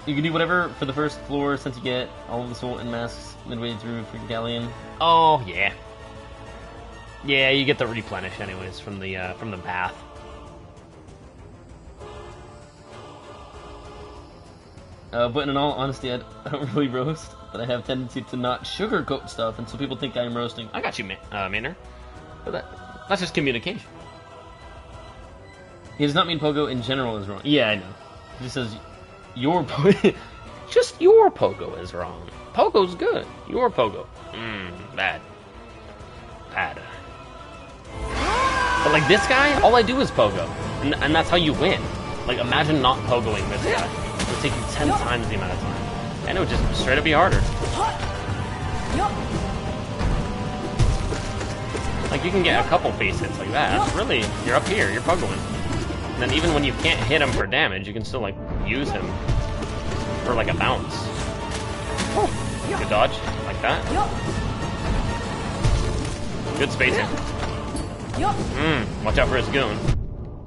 You can do whatever for the first floor since you get all of the soul and masks midway through for Galleon. Oh, yeah. Yeah, you get the replenish anyways from the bath. But in all honesty, I don't really roast, but I have a tendency to not sugarcoat stuff, and so people think I'm roasting. I got you, Maynard. But that's just communication. He does not mean Pogo in general is wrong. Yeah, I know. He just says your just your Pogo is wrong. Pogo's good. Your Pogo. Bad. Bad. But like this guy, all I do is Pogo. And that's how you win. Like imagine not Pogoing this guy. It would take you 10 times the amount of time. And it would just straight up be harder. Like you can get a couple face hits like that. Really, you're up here, you're Pogoing. And then even when you can't hit him for damage, you can still like use him for like a bounce. Good dodge, like that. Good spacing. Watch out for his goon.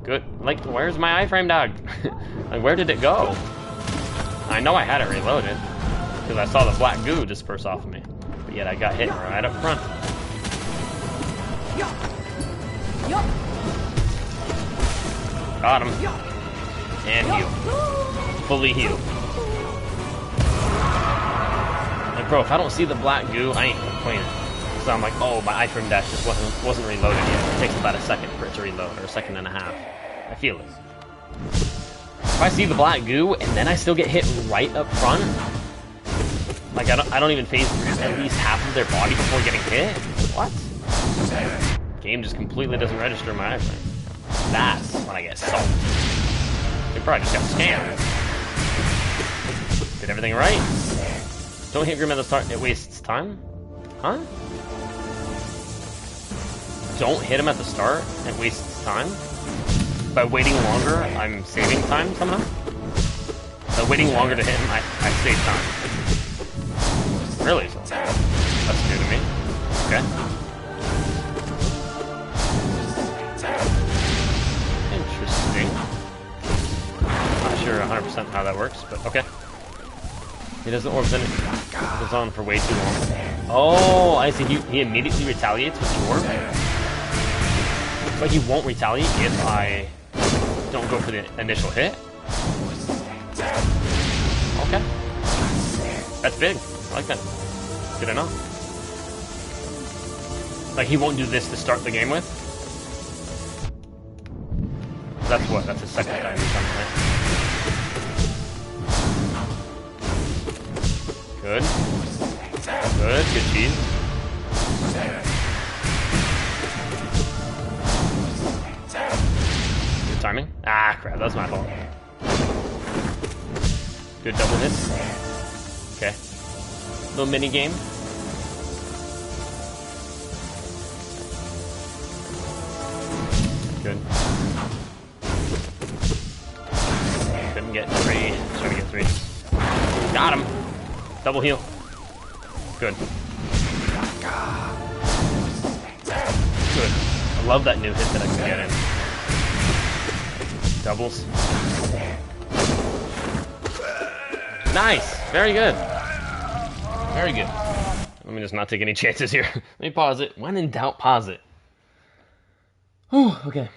Good. Like, where's my iframe dog? Like, where did it go? I know I had it reloaded because I saw the black goo disperse off of me, but yet I got hit right up front. Got him. And heal. Fully heal. Like, bro, if I don't see the black goo, I ain't complaining. So I'm like, oh, my iframe dash just wasn't reloaded yet. It takes about a second for it to reload, or a second and a half. I feel it. If I see the black goo and then I still get hit right up front, like I don't even phase at least half of their body before getting hit. What? Game just completely doesn't register my iframe. That's when I get salty. They probably just got scammed. Did everything right. Don't hit Grim at the start, it wastes time? Huh? Don't hit him at the start, it wastes time? By waiting longer, I'm saving time somehow? By waiting longer to hit him, I save time. Really? That's new to me. Okay. Interesting. Not sure 100% how that works, but okay. He doesn't orb, then it goes on for way too long. Oh, I see. He immediately retaliates with the orb. But he won't retaliate if I don't go for the initial hit. Okay. That's big. I like that. Good enough. Like, he won't do this to start the game with? That's what? That's his second time he's done it. Good. Good. Good cheese. Good timing. Ah, crap. That was my fault. Good double hits. Okay. Little mini game. Good. Couldn't get three. Trying to get three. Got him. Double heal. Good. Good. I love that new hit that I can get in. Doubles. Nice. Very good. Very good. Let me just not take any chances here. Let me pause it. When in doubt, pause it. Whew, okay.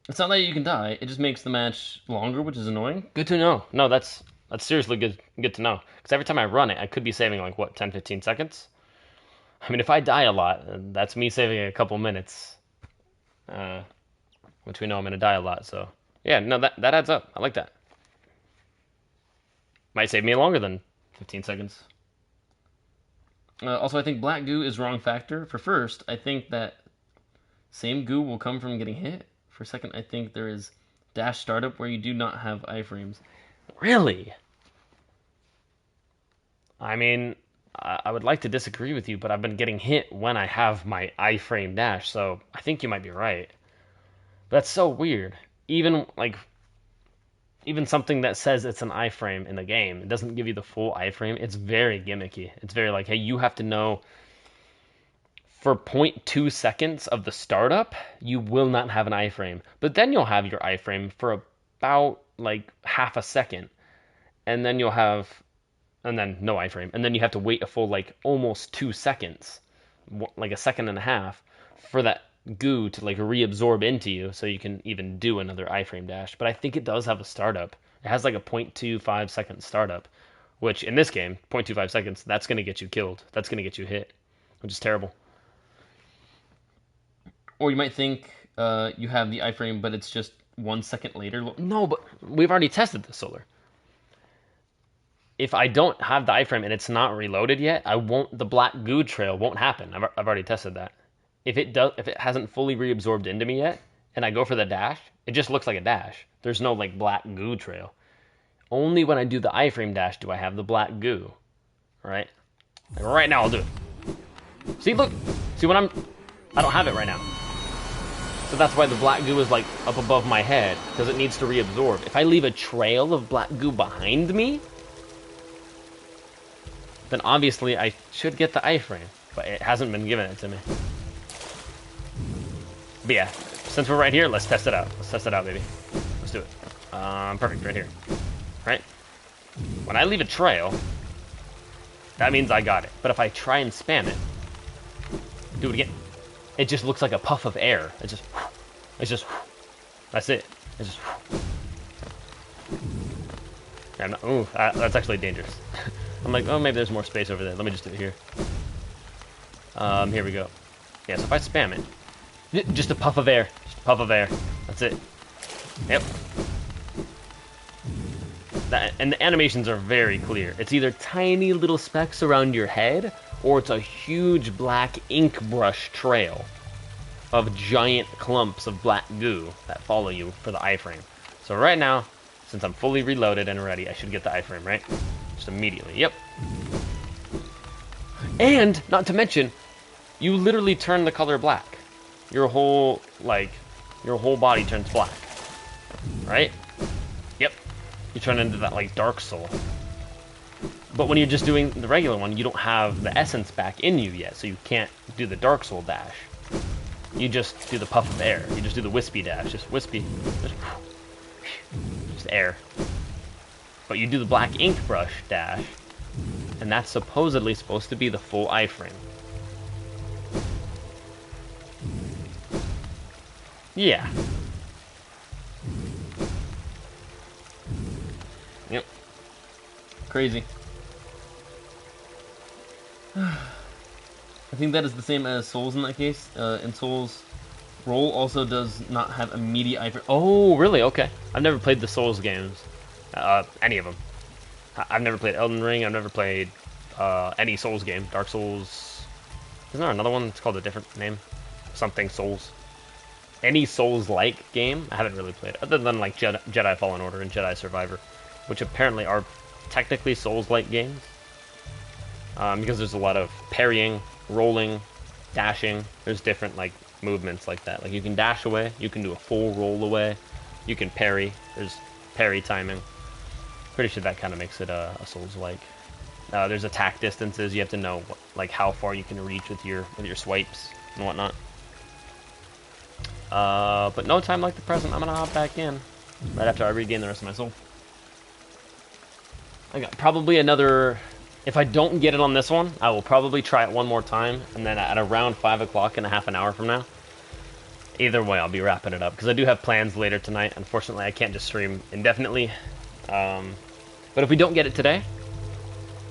It's not that you can die. It just makes the match longer, which is annoying. Good to know. No, that's seriously good to know. Because every time I run it, I could be saving like, what, 10, 15 seconds? I mean, if I die a lot, that's me saving a couple minutes. Which we know I'm going to die a lot, so... Yeah, no, that adds up. I like that. Might save me longer than 15 seconds. Also, I think black goo is wrong factor. For first, I think that same goo will come from getting hit. For second, I think there is dash startup where you do not have iframes. Really? I mean, I would like to disagree with you, but I've been getting hit when I have my iframe dash, so I think you might be right. That's so weird. Even something that says it's an iframe in the game, it doesn't give you the full iframe. It's very gimmicky. It's very like, hey, you have to know for 0.2 seconds of the startup, you will not have an iframe. But then you'll have your iframe for about like half a second. And then you'll have, and then no iframe. And then you have to wait a full like almost 2 seconds, like a second and a half, for that goo to like reabsorb into you so you can even do another iframe dash. But I think it does have a startup. It has like a 0.25 second startup, which in this game, 0.25 seconds, that's going to get you killed. That's going to get you hit, which is terrible. Or you might think you have the iframe, but it's just 1 second later. No, but we've already tested this, Solar. If I don't have the iframe and it's not reloaded yet, the black goo trail won't happen. I've already tested that. If it hasn't fully reabsorbed into me yet, and I go for the dash, it just looks like a dash. There's no like black goo trail. Only when I do the iframe dash do I have the black goo. Right? Like right now I'll do it. See, look. See when I don't have it right now. So that's why the black goo is like up above my head, because it needs to reabsorb. If I leave a trail of black goo behind me, then obviously I should get the iframe, but it hasn't been given it to me. But yeah, since we're right here, let's test it out. Let's test it out, baby. Let's do it. Perfect, right here. Right? When I leave a trail, that means I got it. But if I try and spam it, do it again. it just looks like a puff of air. It's just, that's it. It's just, yeah, ooh, that's actually dangerous. I'm like, oh, maybe there's more space over there. Let me just do it here. Here we go. Yeah, so if I spam it, just a puff of air. Just a puff of air. That's it. Yep. And the animations are very clear. It's either tiny little specks around your head, or it's a huge black ink brush trail of giant clumps of black goo that follow you for the iframe. So right now, since I'm fully reloaded and ready, I should get the iframe, right? Just immediately. Yep. And, not to mention, you literally turn the color black. Your whole body turns black. Right? Yep. You turn into that, like, Dark Soul. But when you're just doing the regular one, you don't have the essence back in you yet, so you can't do the Dark Soul dash. You just do the puff of air. You just do the wispy dash. Just wispy. Just air. But you do the black ink brush dash, and that's supposedly supposed to be the full iframe. Yeah. Yep. Crazy. I think that is the same as Souls in that case. In Souls, Roll also does not have immediate iframe. Oh, really? Okay. I've never played the Souls games. Any of them. I've never played Elden Ring. I've never played any Souls game. Dark Souls. Isn't there another one that's called a different name? Something Souls. Any Souls-like game, I haven't really played, other than like Jedi Fallen Order and Jedi Survivor, which apparently are technically Souls-like games. Because there's a lot of parrying, rolling, dashing. There's different like movements like that. Like you can dash away, you can do a full roll away, you can parry. There's parry timing. Pretty sure that kind of makes it a Souls-like. There's attack distances. You have to know like how far you can reach with your swipes and whatnot. But no time like the present. I'm gonna hop back in right after I regain the rest of my soul. I got probably another. If I don't get it on this one, I will probably try it one more time, and then at around 5 o'clock in a half an hour from now. Either way, I'll be wrapping it up because I do have plans later tonight. Unfortunately, I can't just stream indefinitely. But if we don't get it today,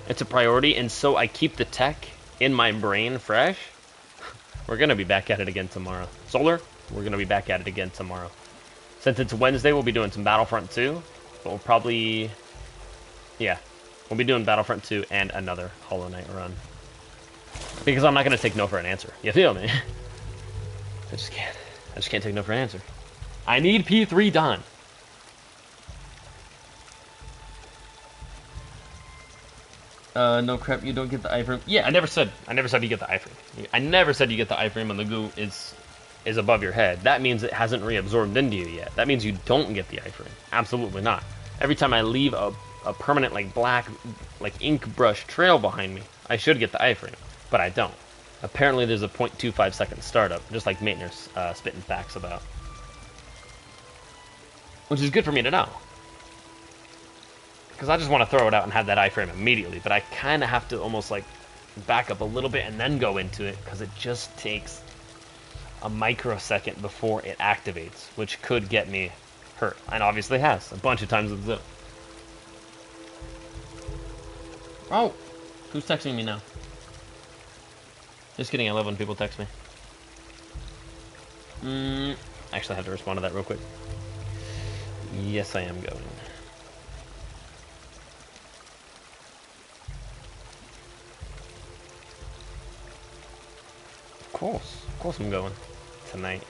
it's a priority, and so I keep the tech in my brain fresh. We're gonna be back at it again tomorrow. Solar, we're gonna be back at it again tomorrow. Since it's Wednesday, we'll be doing some Battlefront 2, but we'll probably, yeah, we'll be doing Battlefront 2 and another Hollow Knight run. Because I'm not gonna take no for an answer. You feel me? I just can't take no for an answer. I need P3 done. No crap, you don't get the iframe. Yeah, I never said you get the iframe. I never said you get the iframe when the goo is above your head. That means it hasn't reabsorbed into you yet. That means you don't get the iframe. Absolutely not. Every time I leave a permanent like black like ink brush trail behind me, I should get the iframe, but I don't. Apparently there's a 0.25 second startup, just like Maitner's spitting facts about. Which is good for me to know. Because I just want to throw it out and have that iframe immediately, but I kind of have to almost like back up a little bit and then go into it, because it just takes a microsecond before it activates, which could get me hurt, and obviously has a bunch of times with Zip. Oh, who's texting me now? Just kidding, I love when people text me. Actually, I have to respond to that real quick. Yes, I am going. Of course I'm going tonight.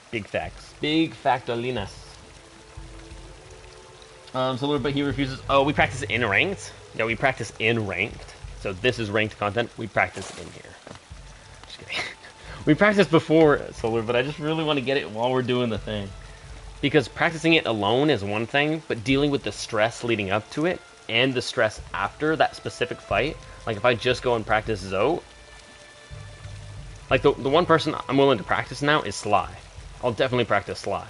Big facts. Big factolinas. So but he refuses. Oh, we practice in ranked? Yeah, we practice in ranked. So this is ranked content. We practice in here. Just kidding. We practiced before Solar, but I just really want to get it while we're doing the thing. Because practicing it alone is one thing, but dealing with the stress leading up to it and the stress after that specific fight. Like if I just go and practice Zoe, like the one person I'm willing to practice now is Sly. I'll definitely practice Sly.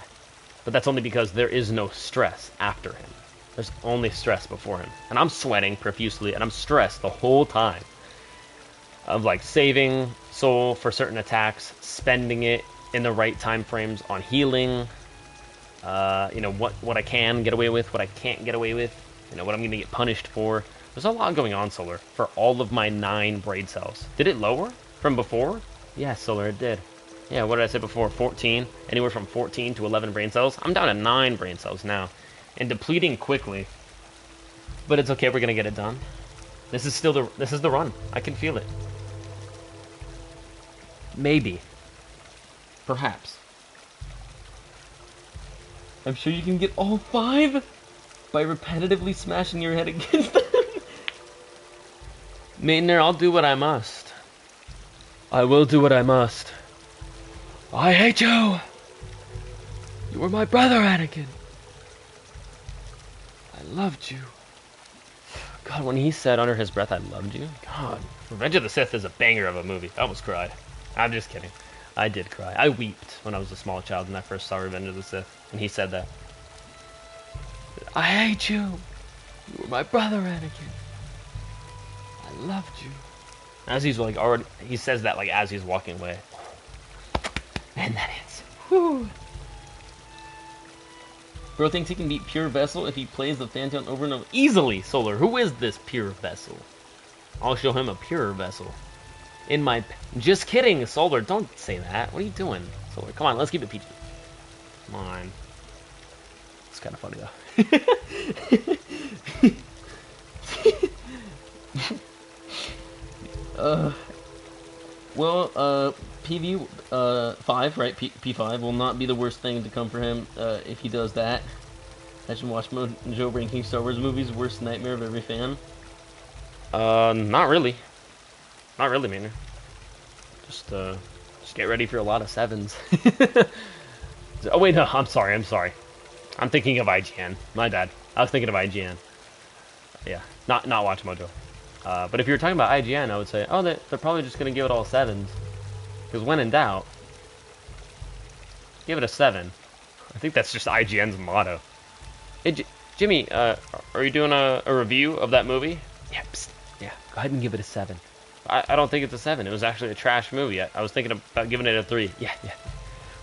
But that's only because there is no stress after him. There's only stress before him. And I'm sweating profusely and I'm stressed the whole time. of like saving soul for certain attacks, spending it in the right time frames on healing. You know, what I can get away with, what I can't get away with. You know, what I'm going to get punished for. There's a lot going on, Solar, for all of my 9 braid cells. Did it lower from before? Yeah, Solar, it did. Yeah, what did I say before? 14? Anywhere from 14 to 11 brain cells? I'm down to 9 brain cells now. And depleting quickly. But it's okay, we're going to get it done. This is the run. I can feel it. Maybe. Perhaps. I'm sure you can get all 5 by repetitively smashing your head against them. Maitner, I'll do what I must. I will do what I must. I hate you! You were my brother, Anakin. I loved you. God, when he said under his breath, I loved you. God, Revenge of the Sith is a banger of a movie. I almost cried. I'm just kidding. I did cry. I wept when I was a small child when I first saw Revenge of the Sith, and he said that. I hate you. You were my brother, Anakin. I loved you. As he's like already, he says that like as he's walking away. Man, that hits. Whew. Bro thinks he can beat Pure Vessel if he plays the Phantom over and over. Easily, Solar. Who is this Pure Vessel? I'll show him a Pure Vessel. In my... Just kidding, Solar. Don't say that. What are you doing, Solar? Come on, let's keep it PG. Come on. It's kind of funny, though. PV 5, right? P5 will not be the worst thing to come for him if he does that. I should watch Mojo ranking Star Wars movies, worst nightmare of every fan. Not really. Not really, Maynard. Just get ready for a lot of 7s. Oh wait, no, I'm sorry. I'm thinking of IGN. My bad. I was thinking of IGN. Yeah, not Watch Mojo. But if you're talking about IGN, I would say, oh, they're probably just going to give it all 7s. Because when in doubt, give it a 7. I think that's just IGN's motto. Hey, Jimmy, are you doing a review of that movie? Yeah, yeah, go ahead and give it a 7. I don't think it's a 7. It was actually a trash movie. I was thinking about giving it a 3. Yeah.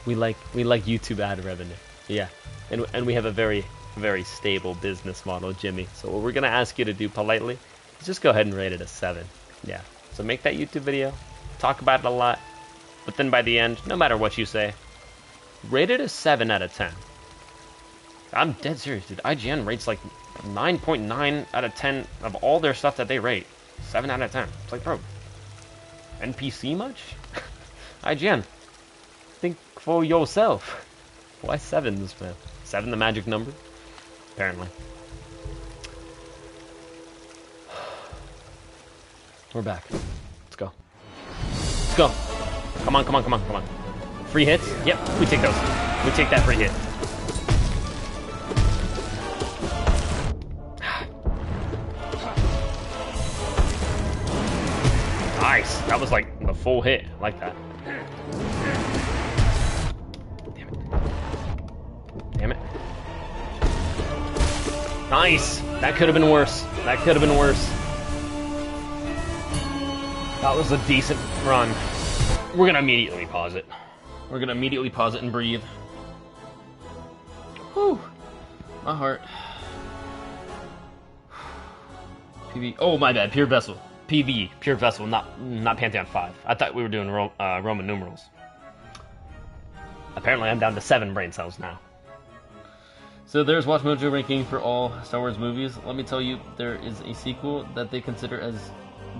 We like YouTube ad revenue. Yeah, and we have a very, very stable business model, Jimmy. So what we're going to ask you to do politely is just go ahead and rate it a 7. Yeah, so make that YouTube video, talk about it a lot, but then by the end, no matter what you say, rate it a 7 out of 10. I'm dead serious, dude. IGN rates like 9.9 out of 10 of all their stuff that they rate. 7 out of 10. It's like, bro, NPC much? IGN, think for yourself. Why 7s, man? 7 the magic number? Apparently. We're back. Let's go. Let's go. Come on. Free hits? Yep, we take those. We take that free hit. Nice. That was like the full hit. I like that. Damn it. Nice. That could have been worse. That was a decent run. We're gonna immediately pause it. And breathe. Whew. My heart. PV. Oh, my bad. Pure Vessel. PV. Pure Vessel, not Pantheon 5. I thought we were doing Roman numerals. Apparently, I'm down to 7 brain cells now. So there's Watch Mojo ranking for all Star Wars movies. Let me tell you, there is a sequel that they consider as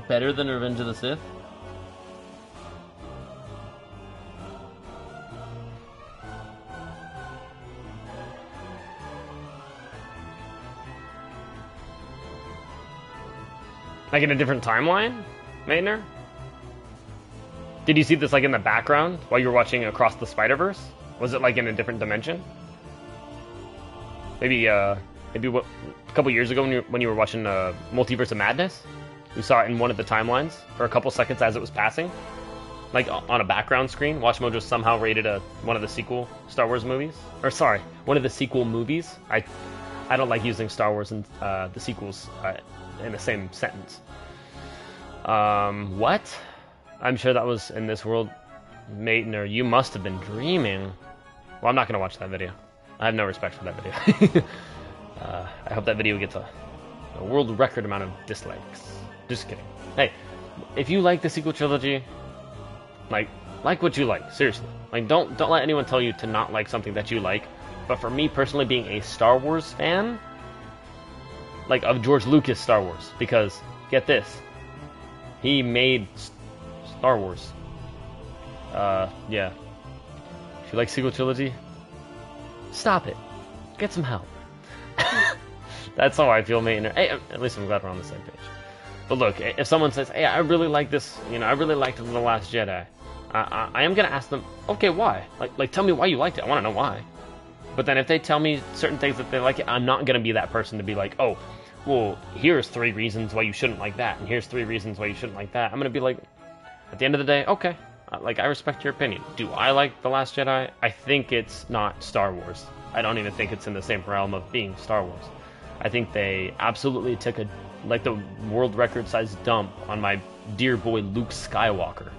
better than Revenge of the Sith. Like in a different timeline, Maynard? Did you see this like in the background while you were watching Across the Spider-Verse? Was it like in a different dimension? Maybe what, a couple years ago when you were watching Multiverse of Madness, you saw it in one of the timelines for a couple seconds as it was passing, like on a background screen. Watch Mojo somehow rated one of the sequel Star Wars movies, or sorry, one of the sequel movies. I don't like using Star Wars and the sequels in the same sentence. What? I'm sure that was in this world. Maitner, you must have been dreaming. Well, I'm not going to watch that video. I have no respect for that video. I hope that video gets a world record amount of dislikes. Just kidding. Hey, if you like the sequel trilogy, like what you like. Seriously. Like, don't let anyone tell you to not like something that you like. But for me personally, being a Star Wars fan, like of George Lucas Star Wars, because get this, he made Star Wars. Yeah. If you like sequel trilogy, stop it. Get some help. That's how I feel, mate. Hey, at least I'm glad we're on the same page. But look, if someone says, hey, I really like this, I really liked The Last Jedi, I am going to ask them, okay, why? Like, tell me why you liked it. I want to know why. But then if they tell me certain things that they like it, I'm not going to be that person to be like, oh, well, here's 3 reasons why you shouldn't like that, and here's 3 reasons why you shouldn't like that. I'm going to be like, at the end of the day, okay, like, I respect your opinion. Do I like The Last Jedi? I think it's not Star Wars. I don't even think it's in the same realm of being Star Wars. I think they absolutely took the world record size dump on my dear boy Luke Skywalker.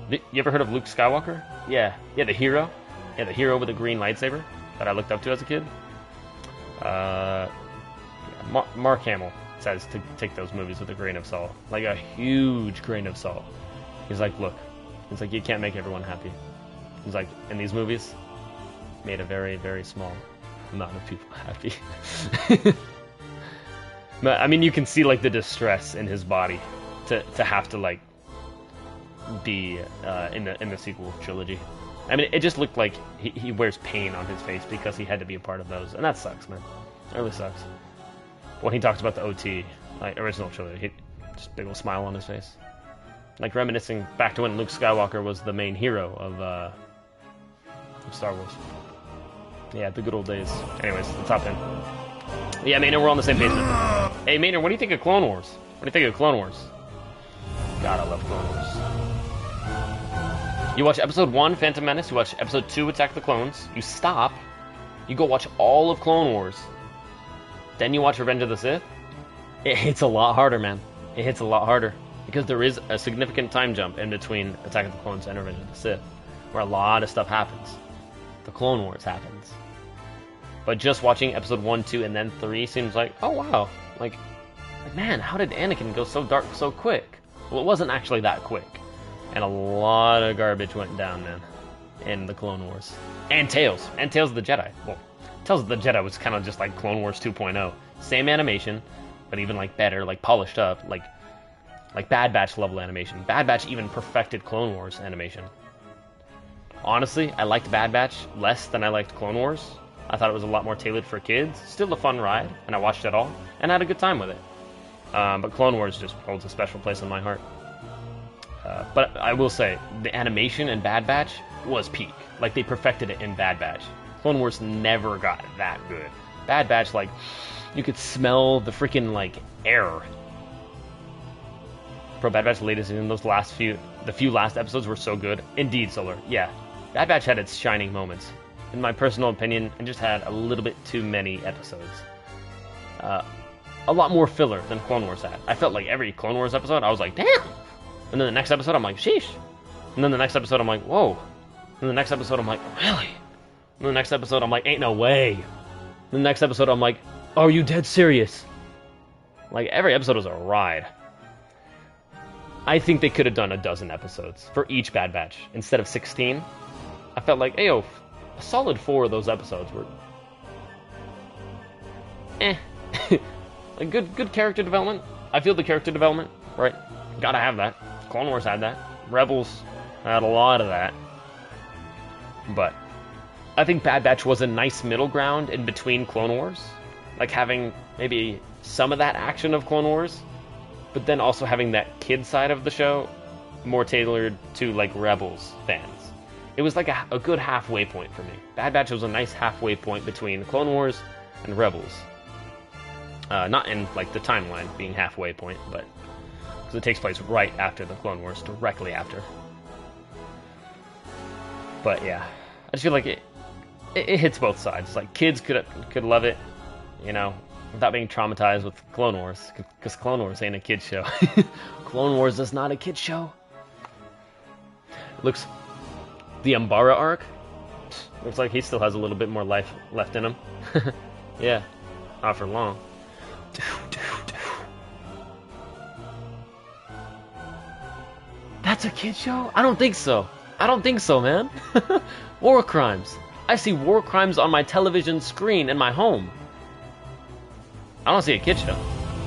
You ever heard of Luke Skywalker? Yeah, the hero. Yeah, the hero with the green lightsaber that I looked up to as a kid. Mark Hamill says to take those movies with a grain of salt, like a huge grain of salt. He's like, look, he's like, you can't make everyone happy. He's like, in these movies, made a very, very small amount of people happy. But I mean, you can see like the distress in his body to have to like be in the sequel trilogy. I mean, it just looked like he wears pain on his face because he had to be a part of those, and that sucks, man. It really sucks. When he talks about the OT, like original trilogy, he just big old smile on his face, like reminiscing back to when Luke Skywalker was the main hero of Star Wars. Yeah, the good old days. Anyways, the top 10. Yeah, Maynard, we're on the same page. Hey, Maynard, what do you think of Clone Wars? What do you think of Clone Wars? God, I love Clone Wars. You watch Episode 1, Phantom Menace. You watch Episode 2, Attack of the Clones. You stop. You go watch all of Clone Wars. Then you watch Revenge of the Sith. It hits a lot harder, man. It hits a lot harder. Because there is a significant time jump in between Attack of the Clones and Revenge of the Sith, where a lot of stuff happens. The Clone Wars happens. But just watching Episode 1, 2, and then 3 seems like, oh wow. Like, man, how did Anakin go so dark so quick? Well, it wasn't actually that quick. And a lot of garbage went down, man, in the Clone Wars. And Tales of the Jedi. Well, Tales of the Jedi was kind of just like Clone Wars 2.0. Same animation, but even like better, like polished up, like Bad Batch level animation. Bad Batch even perfected Clone Wars animation. Honestly, I liked Bad Batch less than I liked Clone Wars. I thought it was a lot more tailored for kids. Still a fun ride, and I watched it all, and had a good time with it. But Clone Wars just holds a special place in my heart. But I will say, the animation in Bad Batch was peak. Like, they perfected it in Bad Batch. Clone Wars never got that good. Bad Batch, like, you could smell the freaking, like, air. Bro, Bad Batch latest season, the few last episodes were so good. Indeed, Solar. Yeah. Bad Batch had its shining moments. In my personal opinion, it just had a little bit too many episodes. A lot more filler than Clone Wars had. I felt like every Clone Wars episode, I was like, damn! And then the next episode, I'm like, sheesh. And then the next episode, I'm like, whoa. And the next episode, I'm like, really? And the next episode, I'm like, ain't no way. And the next episode, I'm like, are you dead serious? Like, every episode was a ride. I think they could have done a dozen episodes for each Bad Batch instead of 16. I felt like, ayo, a solid 4 of those episodes were like good character development. I feel the character development, right? Gotta have that. Clone Wars had that. Rebels had a lot of that. But I think Bad Batch was a nice middle ground in between Clone Wars. Like having maybe some of that action of Clone Wars, but then also having that kid side of the show more tailored to like Rebels fans. It was like a good halfway point for me. Bad Batch was a nice halfway point between Clone Wars and Rebels. Not in like the timeline being halfway point, but because it takes place right after the Clone Wars, directly after. But yeah, I just feel like it hits both sides. Like kids could love it, you know, without being traumatized with Clone Wars, because Clone Wars ain't a kid show. Clone Wars is not a kid show. Looks, the Umbara arc, looks like he still has a little bit more life left in him. Yeah, not for long. That's a kid show? I don't think so. I don't think so, man. War crimes. I see war crimes on my television screen in my home. I don't see a kid show.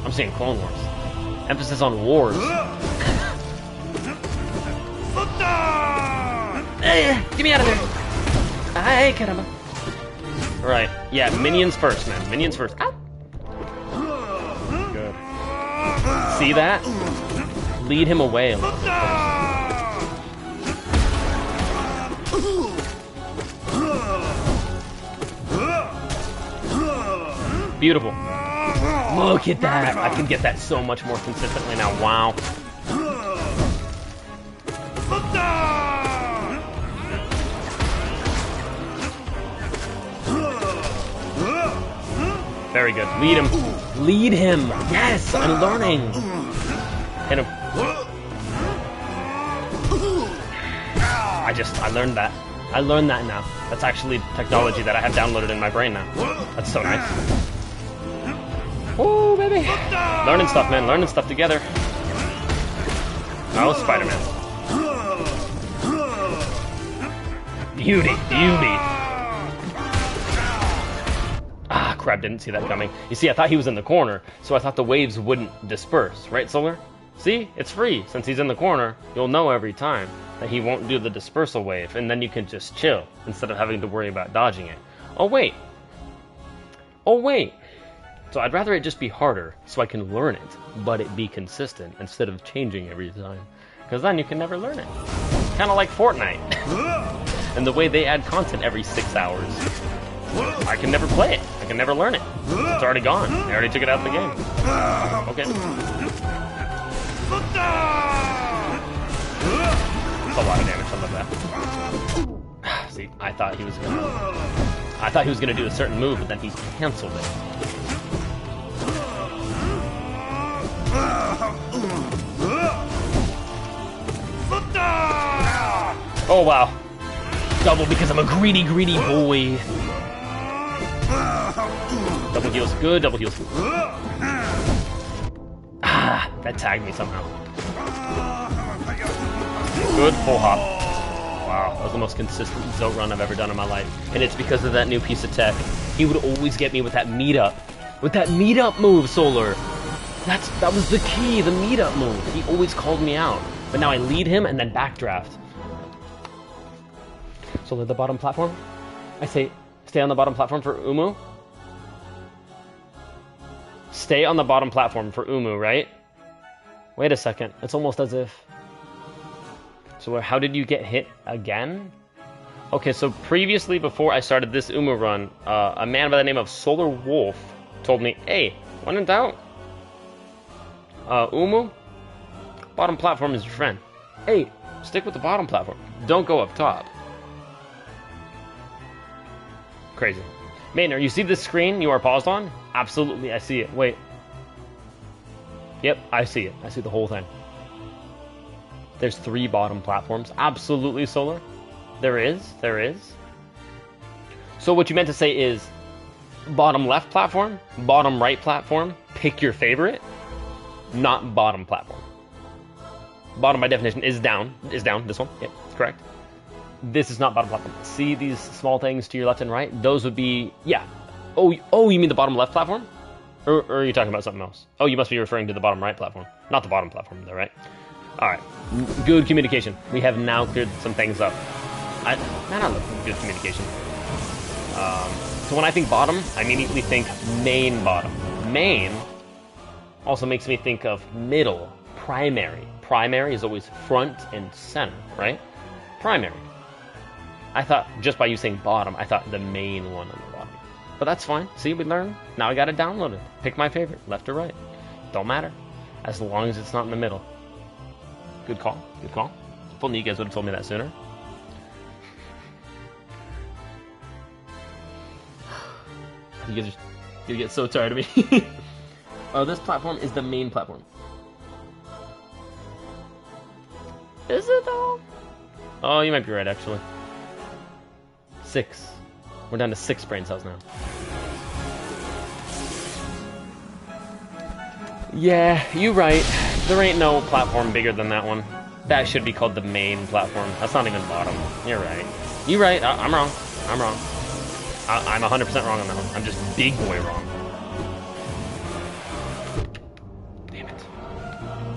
I'm seeing Clone Wars. Emphasis on wars. Hey, get me out of there. Hey, caramba. Right. Yeah, minions first, man. Minions first. Ow. Good. See that? Lead him away a little bit first. Beautiful. Look at that. I can get that so much more consistently now. Wow. Very good. Lead him. Lead him. Yes, I'm learning. Hit him. I learned that. I learned that now. That's actually technology that I have downloaded in my brain now. That's so nice. Woo, baby. Learning stuff, man. Learning stuff together. Oh, Spider-Man. Beauty. Beauty. Ah, crap. Didn't see that coming. You see, I thought he was in the corner, so I thought the waves wouldn't disperse. Right, Solar? See? It's free. Since he's in the corner, you'll know every time that he won't do the dispersal wave, and then you can just chill instead of having to worry about dodging it. Oh, wait. Oh, wait. So I'd rather it just be harder so I can learn it, but it be consistent instead of changing every time. Because then you can never learn it. Kind of like Fortnite. And the way they add content every 6 hours. I can never play it. I can never learn it. It's already gone. I already took it out of the game. Okay. That's a lot of damage. I love that. See, I thought he was gonna do a certain move, but then he canceled it. Oh wow. Double because I'm a greedy, greedy boy. Double heals, good, double heals. Ah, that tagged me somehow. Good full hop. Wow, that was the most consistent Zote run I've ever done in my life. And it's because of that new piece of tech. He would always get me with that meetup. With that meetup move, Solar. That was the key, the meetup move. He always called me out. But now I lead him and then backdraft. Solar, the bottom platform? I say, stay on the bottom platform for Umu? Stay on the bottom platform for Umu, right? Wait a second. It's almost as if... So how did you get hit again? Okay, so previously, before I started this Umu run, a man by the name of Solar Wolf told me, hey, when in doubt, Umu, bottom platform is your friend. Hey, stick with the bottom platform. Don't go up top. Crazy. Maynard, you see this screen you are paused on? Absolutely, I see it. Wait. Yep, I see it. I see the whole thing. There's 3 bottom platforms. Absolutely, Solar. There is. There is. So what you meant to say is bottom left platform, bottom right platform, pick your favorite, not bottom platform. Bottom by definition is down. This one. Yep, correct. This is not bottom platform. See these small things to your left and right? Those would be, yeah. Oh, you mean the bottom left platform? Or are you talking about something else? Oh, you must be referring to the bottom right platform. Not the bottom platform, though, right? All right. Good communication. We have now cleared some things up. I love good communication. So when I think bottom, I immediately think main bottom. Main also makes me think of middle, primary. Primary is always front and center, right? Primary. I thought, just by you saying bottom, I thought the main one on the bottom. But that's fine. See, we learned. Now I got it downloaded. Pick my favorite, left or right. Don't matter. As long as it's not in the middle. Good call. Good call. If only you guys would have told me that sooner. You guys You get so tired of me. Oh, this platform is the main platform. Is it though? Oh, you might be right, actually. 6. We're down to 6 brain cells now. Yeah, you right. There ain't no platform bigger than that one. That should be called the main platform. That's not even bottom. You're right. You right. I'm wrong. I'm wrong. I'm 100% wrong on that one. I'm just big boy wrong. Damn it.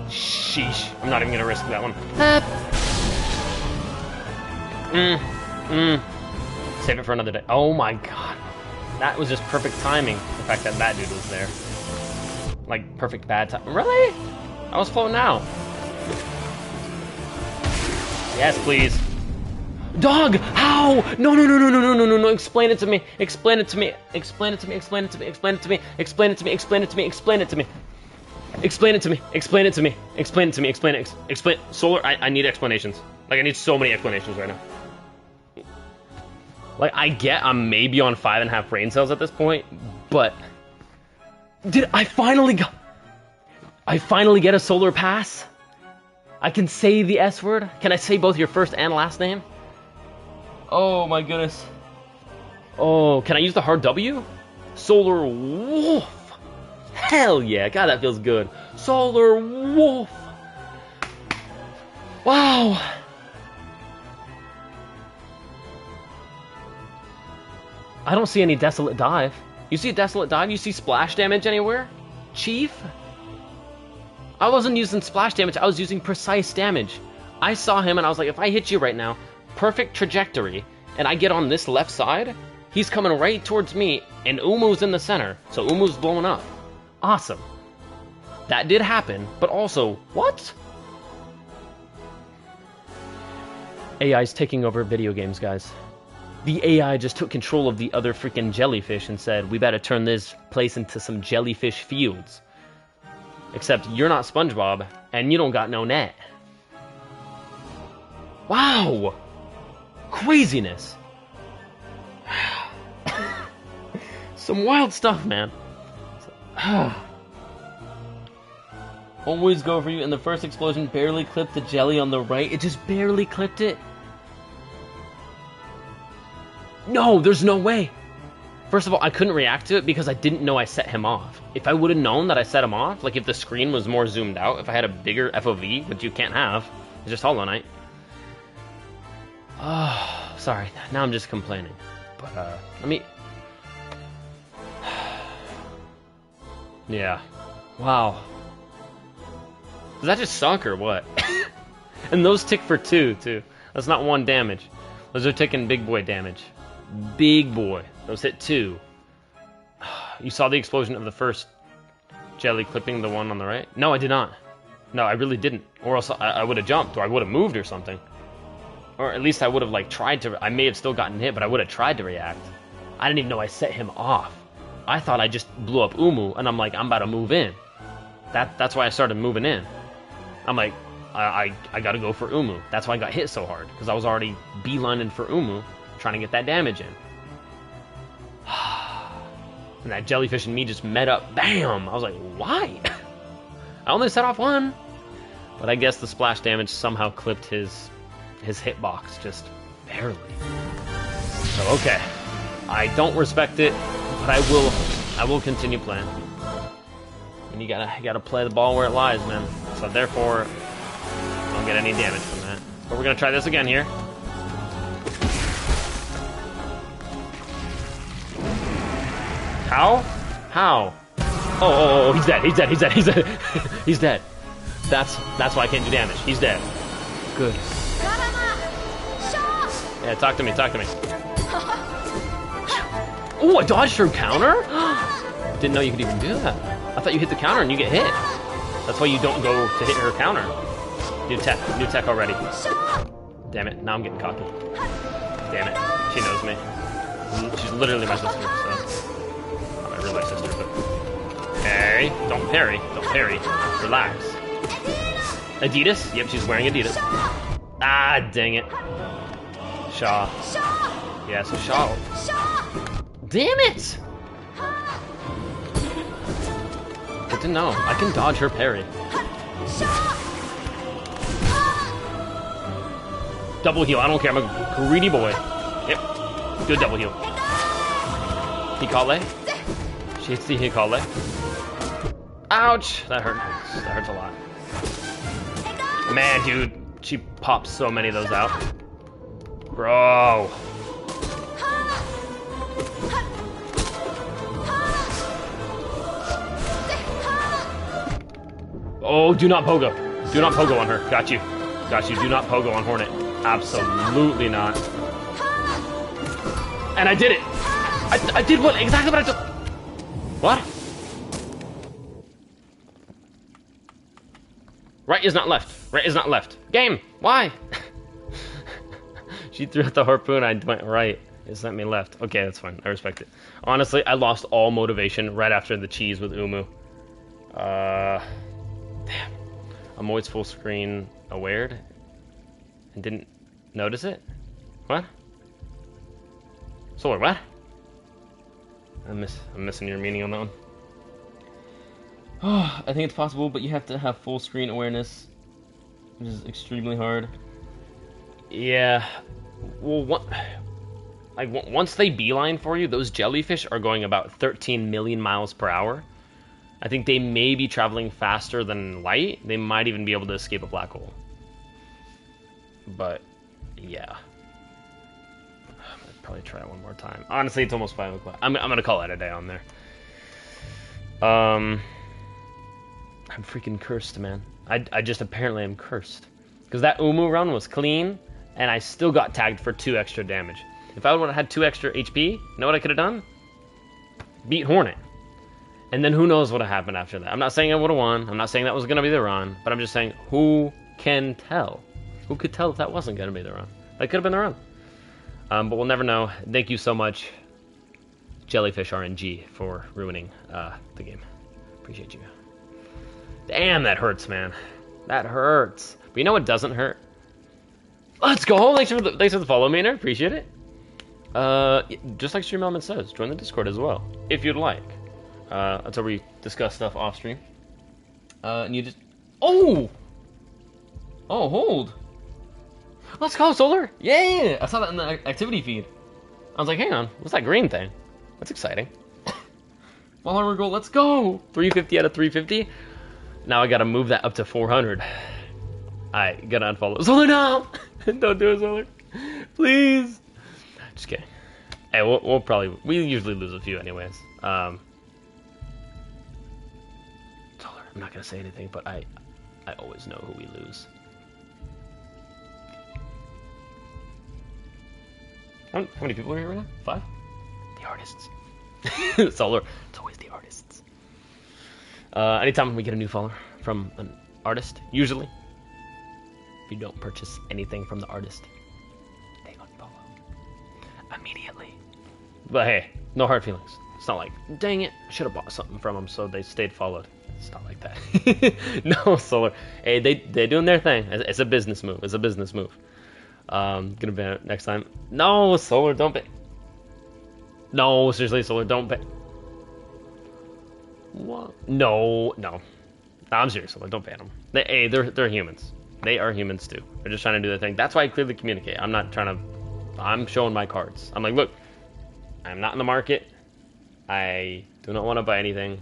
Sheesh. I'm not even gonna risk that one. Save it for another day. Oh my god. That was just perfect timing. The fact that that dude was there. Like, perfect bad time. Really? I was floating out. Yes, please. Dog! How? No, no, no, no, no, no, no, no, no. Explain it to me. Explain it to me. Explain it to me. Explain it to me. Explain it to me. Explain it to me. Explain it to me. Explain it to me. Explain it to me. Explain it to me. Explain it to me. Explain it. Explain. Solar, I need explanations. Like, I need so many explanations right now. Like, I get I'm maybe on 5.5 brain cells at this point, but... Did I finally get a solar pass? I can say the S word? Can I say both your first and last name? Oh my goodness. Oh, can I use the hard W? Solar Wolf. Hell yeah, God, that feels good. Solar Wolf. Wow. I don't see any Desolate Dive. You see Desolate Dive? You see splash damage anywhere? Chief? I wasn't using splash damage, I was using precise damage. I saw him and I was like, if I hit you right now, perfect trajectory, and I get on this left side, he's coming right towards me, and Umu's in the center, so Umu's blowing up. Awesome. That did happen, but also, what? AI's taking over video games, guys. The AI just took control of the other freaking jellyfish and said, we better turn this place into some jellyfish fields. Except you're not SpongeBob, and you don't got no net. Wow! Craziness! Some wild stuff, man. Always go for you, and the first explosion barely clipped the jelly on the right. It just barely clipped it. No, there's no way. First of all, I couldn't react to it because I didn't know I set him off. If I would have known that I set him off, like if the screen was more zoomed out, if I had a bigger FOV, which you can't have, it's just Hollow Knight. Oh, sorry. Now I'm just complaining. But, let me... Yeah. Wow. Does that just suck or what? And those tick for 2, too. That's not 1 damage. Those are ticking big boy damage. Big boy. Those hit 2. You saw the explosion of the first jelly clipping the one on the right? No, I did not. No, I really didn't. Or else I would have jumped, or I would have moved or something. Or at least I would have, like, tried to... I may have still gotten hit, but I would have tried to react. I didn't even know I set him off. I thought I just blew up Umu, and I'm like, I'm about to move in. That's why I started moving in. I'm like, I gotta go for Umu. That's why I got hit so hard, because I was already beelining for Umu, trying to get that damage in. And that jellyfish and me just met up. Bam! I was like, why? I only set off 1. But I guess the splash damage somehow clipped his hitbox, just barely. So, okay. I don't respect it, but I will continue playing. And you gotta play the ball where it lies, man. So therefore, don't get any damage from that. But we're gonna try this again here. How? How? Oh, he's dead. He's dead. He's dead. He's dead. He's dead. That's why I can't do damage. He's dead. Good. Yeah, talk to me. Talk to me. Oh, I dodged her counter? Didn't know you could even do that. I thought you hit the counter and you get hit. That's why you don't go to hit her counter. New tech already. Damn it, now I'm getting cocky. Damn it, she knows me. She's literally my sister, so... Not my real life sister, but... Okay, don't parry, relax. Adidas? Yep, she's wearing Adidas. Ah, dang it. Shaw. Yeah, so Shaw... Damn it! didn't know. I can dodge her parry. Double heal. I don't care. I'm a greedy boy. Yep. Good double heal. Hikale. She hits the Hikale. Ouch! That hurts. That hurts a lot. Man, dude. She pops so many of those out. Bro. Oh, do not pogo. Do not pogo on her. Got you. Got you. Do not pogo on Hornet. Absolutely not. And I did it. I did what? Exactly what I told. What? Right is not left. Right is not left. Game. Why? She threw out the harpoon. I went right. It sent me left. Okay, that's fine. I respect it. Honestly, I lost all motivation right after the cheese with Umu. Damn. I'm always full screen awared and didn't notice it. What? Solar, what? I'm missing your meaning on that one. Oh, I think it's possible, but you have to have full screen awareness, which is extremely hard. Yeah. Well, once they beeline for you, those jellyfish are going about 13 million miles per hour. I think they may be traveling faster than light. They might even be able to escape a black hole. But, yeah. I'd probably try it one more time. Honestly, it's almost 5 o'clock. I'm gonna call it a day on there. I'm freaking cursed, man. I just apparently am cursed. Because that Umu run was clean, and I still got tagged for 2 extra damage. If I would have had 2 extra HP, you know what I could have done? Beat Hornet. And then who knows what would have happened after that. I'm not saying I would have won. I'm not saying that was going to be the run. But I'm just saying, who can tell? Who could tell if that wasn't going to be the run? That could have been the run. But we'll never know. Thank you so much, Jellyfish RNG, for ruining the game. Appreciate you. Damn, that hurts, man. That hurts. But you know what doesn't hurt? Let's go. Thanks for the follow, Maynard. Appreciate it. Just like Stream Element says, join the Discord as well, if you'd like. That's where we discuss stuff off stream. And you just... Oh! Oh, hold. Let's go, Solar. Yeah! I saw that in the activity feed. I was like, hang on. What's that green thing? That's exciting. Follower goal, let's go! 350 out of 350. Now I gotta move that up to 400. I gotta unfollow. Solar, no! Don't do it, Solar. Please. Just kidding. Hey, we'll probably... We usually lose a few anyways. Solar, I'm not gonna say anything, but I always know who we lose. How many people are here right now? 5? The artists. Solar, it's always the artists. Anytime we get a new follower from an artist, usually, if you don't purchase anything from the artist, they unfollow immediately. But hey, no hard feelings. It's not like, dang it, I should have bought something from them so they stayed followed. It's not like that. No, Solar. Hey, they're doing their thing. It's a business move. It's a business move. Gonna ban it next time. No, Solar, don't ban. No, seriously, Solar, don't ban. What? No. I'm serious, Solar, don't ban them. They're humans. They are humans too. They're just trying to do their thing. That's why I clearly communicate. I'm not trying to. I'm showing my cards. I'm like, look, I'm not in the market. I do not want to buy anything.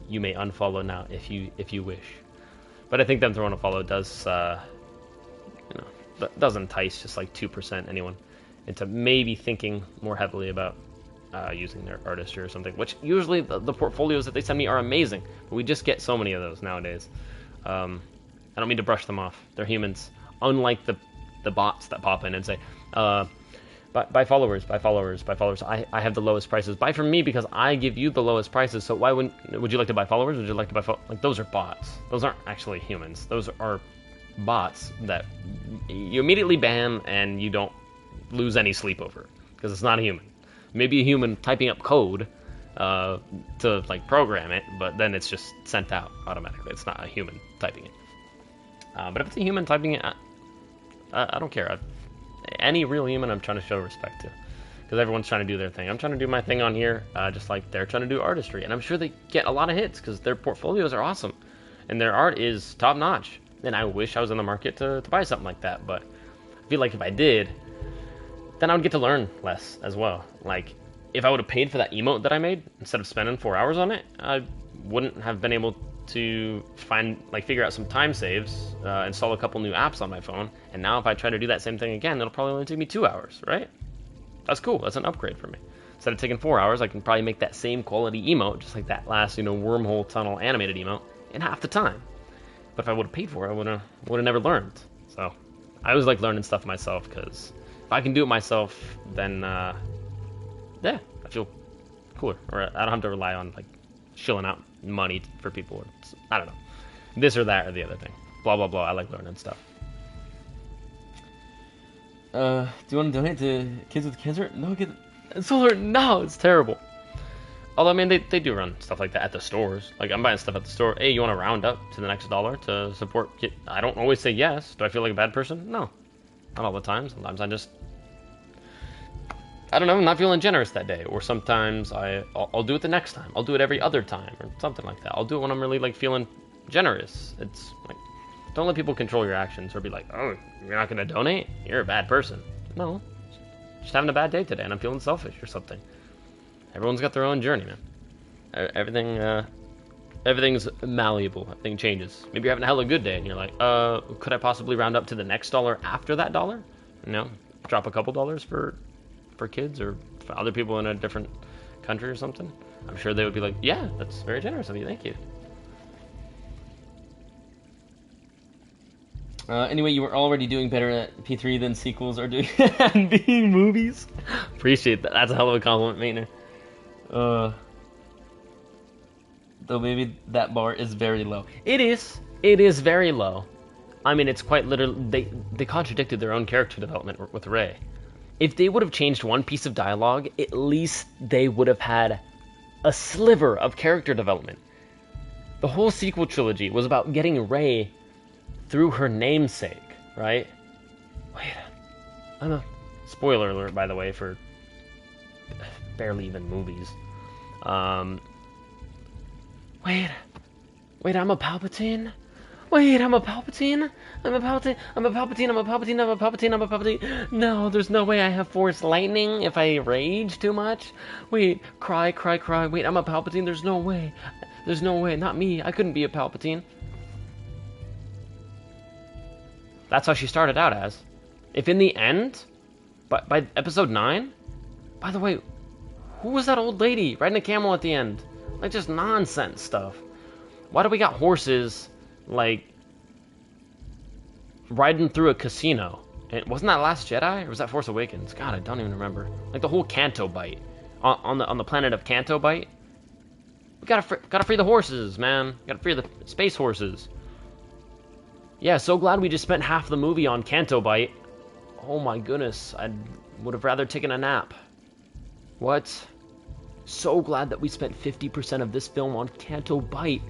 You may unfollow now if you wish. But I think them throwing a follow does does entice just like 2% anyone into maybe thinking more heavily about using their artistry or something. Which usually the portfolios that they send me are amazing, but we just get so many of those nowadays. I don't mean to brush them off. They're humans, unlike the bots that pop in and say, buy followers. I have the lowest prices. Buy from me because I give you the lowest prices. So why would you like to buy followers? Would you like to buy like those are bots. Those aren't actually humans. Those are bots that you immediately ban and you don't lose any sleep over because it's not a human. Maybe a human typing up code to like program it, but then it's just sent out automatically. It's not a human typing it. But if it's a human typing it, I don't care. Any real human I'm trying to show respect to, because everyone's trying to do their thing. I'm trying to do my thing on here, just like they're trying to do artistry, and I'm sure they get a lot of hits because their portfolios are awesome, and their art is top notch. And I wish I was in the market to buy something like that, but I feel like if I did, then I would get to learn less as well. Like, if I would have paid for that emote that I made instead of spending 4 hours on it, I wouldn't have been able to figure out some time saves, install a couple new apps on my phone, and now if I try to do that same thing again, it'll probably only take me 2 hours, right? That's cool. That's an upgrade for me. Instead of taking 4 hours, I can probably make that same quality emote, just like that last, wormhole tunnel animated emote, in half the time. But if I would have paid for it, I would have never learned. So I always like learning stuff myself, because if I can do it myself, then yeah, I feel cooler, or I don't have to rely on like shilling out money for people, or I don't know, this or that or the other thing, blah blah blah. I like learning stuff. Do you want to donate to kids with cancer? No, solar. No, it's terrible. Although I mean, they do run stuff like that at the stores. Like, I'm buying stuff at the store. Hey, you want to round up to the next dollar to support I don't always say yes. Do I feel like a bad person? No, not all the time. Sometimes I don't know, I'm not feeling generous that day, or sometimes I'll do it the next time. I'll do it every other time, or something like that. I'll do it when I'm really like feeling generous. It's like, don't let people control your actions, or be like, oh, you're not gonna donate? You're a bad person. No, just having a bad day today, and I'm feeling selfish or something. Everyone's got their own journey, man. Everything's malleable. Everything changes. Maybe you're having a hella good day, and you're like, could I possibly round up to the next dollar after that dollar? Drop a couple dollars for kids or for other people in a different country or something. I'm sure they would be like, yeah, that's very generous of you, thank you. Anyway, you were already doing better at P3 than sequels are doing at being movies. Appreciate that. That's a hell of a compliment, Maynard. Though maybe that bar is very low. It is very low. I mean, it's quite literally, they contradicted their own character development with Rey. If they would have changed one piece of dialogue, at least they would have had a sliver of character development. The whole sequel trilogy was about getting Rey through her namesake, right? Wait, I'm a spoiler alert, by the way, for barely even movies. Wait, I'm a Palpatine? Wait, I'm a Palpatine? I'm a Palpatine. No, there's no way I have Force Lightning if I rage too much. Wait, cry. Wait, I'm a Palpatine? There's no way. Not me. I couldn't be a Palpatine. That's how she started out as. If in the end, by episode 9, by the way, who was that old lady riding a camel at the end? Like, just nonsense stuff. Why do we got horses, like, riding through a casino? And wasn't that Last Jedi, or was that Force Awakens? God, I don't even remember. Like, the whole Canto Bight. On the planet of Canto Bight. We gotta free the horses, man. Gotta free the space horses. Yeah, so glad we just spent half the movie on Canto Bight. Oh my goodness, I would have rather taken a nap. What? So glad that we spent 50% of this film on Canto Bight.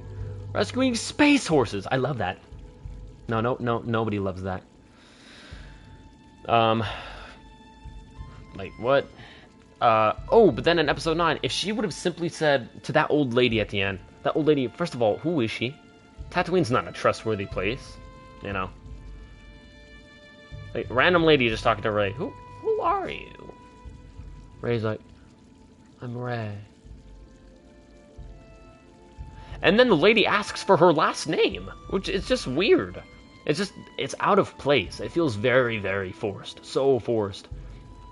Rescuing space horses. I love that. No, nobody loves that. Like, what? But then in episode 9, if she would have simply said to that old lady at the end, that old lady, first of all, who is she? Tatooine's not a trustworthy place, you know? Like, random lady just talking to Rey. Who are you? Rey's like, I'm Rey. And then the lady asks for her last name, which is just weird. It's out of place. It feels very, very forced. So forced.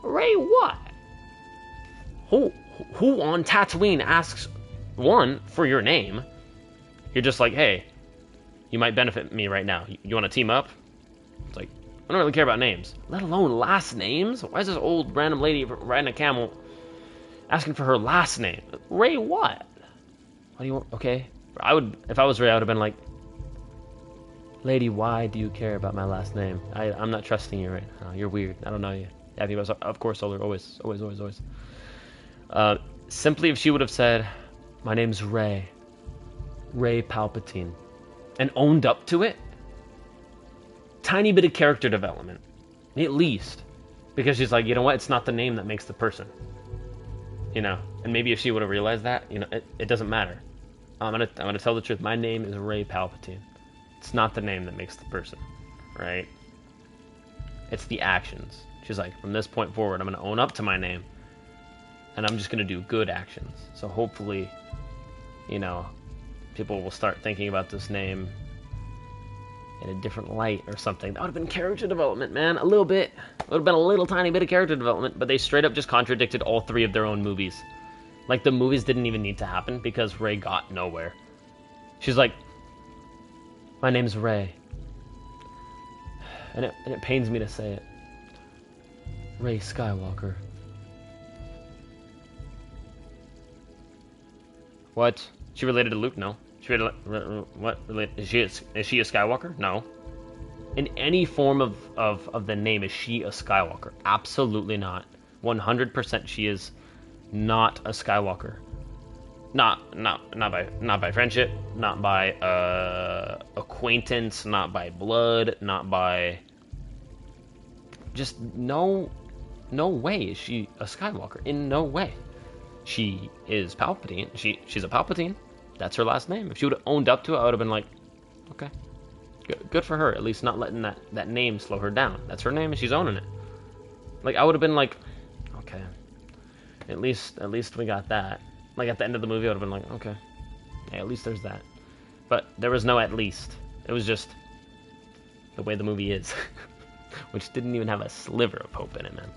Rey what? Who on Tatooine asks, one, for your name? You're just like, hey, you might benefit me right now. You want to team up? It's like, I don't really care about names. Let alone last names? Why is this old random lady riding a camel asking for her last name? Rey what? What do you want? Okay. If I was Rey, I would have been like, lady, why do you care about my last name? I'm not trusting you right now. You're weird. I don't know you. Yeah, of course, Solar. Always. Simply if she would have said, my name's Rey Palpatine, and owned up to it, tiny bit of character development, at least. Because she's like, you know what? It's not the name that makes the person. You know, and maybe if she would have realized that, you know, it doesn't matter. I'm gonna tell the truth. My name is Rey Palpatine. It's not the name that makes the person, right? It's the actions. She's like, from this point forward, I'm gonna own up to my name, and I'm just gonna do good actions. So hopefully, you know, people will start thinking about this name in a different light or something. That would have been character development, man. A little bit. It would have been a little tiny bit of character development, but they straight up just contradicted all three of their own movies. Like, the movies didn't even need to happen because Rey got nowhere. She's like, my name's Rey. And it pains me to say it. Rey Skywalker. What? She related to Luke? No. She what? Is she a Skywalker? No. In any form of the name, is she a Skywalker? Absolutely not. 100% she is not a Skywalker. Not by friendship, not by acquaintance, not by blood, not by just no way is she a Skywalker. In no way. She is Palpatine. She's a Palpatine. That's her last name. If she would have owned up to it, I would have been like, okay. Good for her, at least not letting that name slow her down. That's her name and she's owning it. Like, I would have been like, okay. At least we got that. Like, at the end of the movie, I would have been like, okay. Yeah, at least there's that. But there was no at least. It was just the way the movie is. Which didn't even have a sliver of hope in it, man.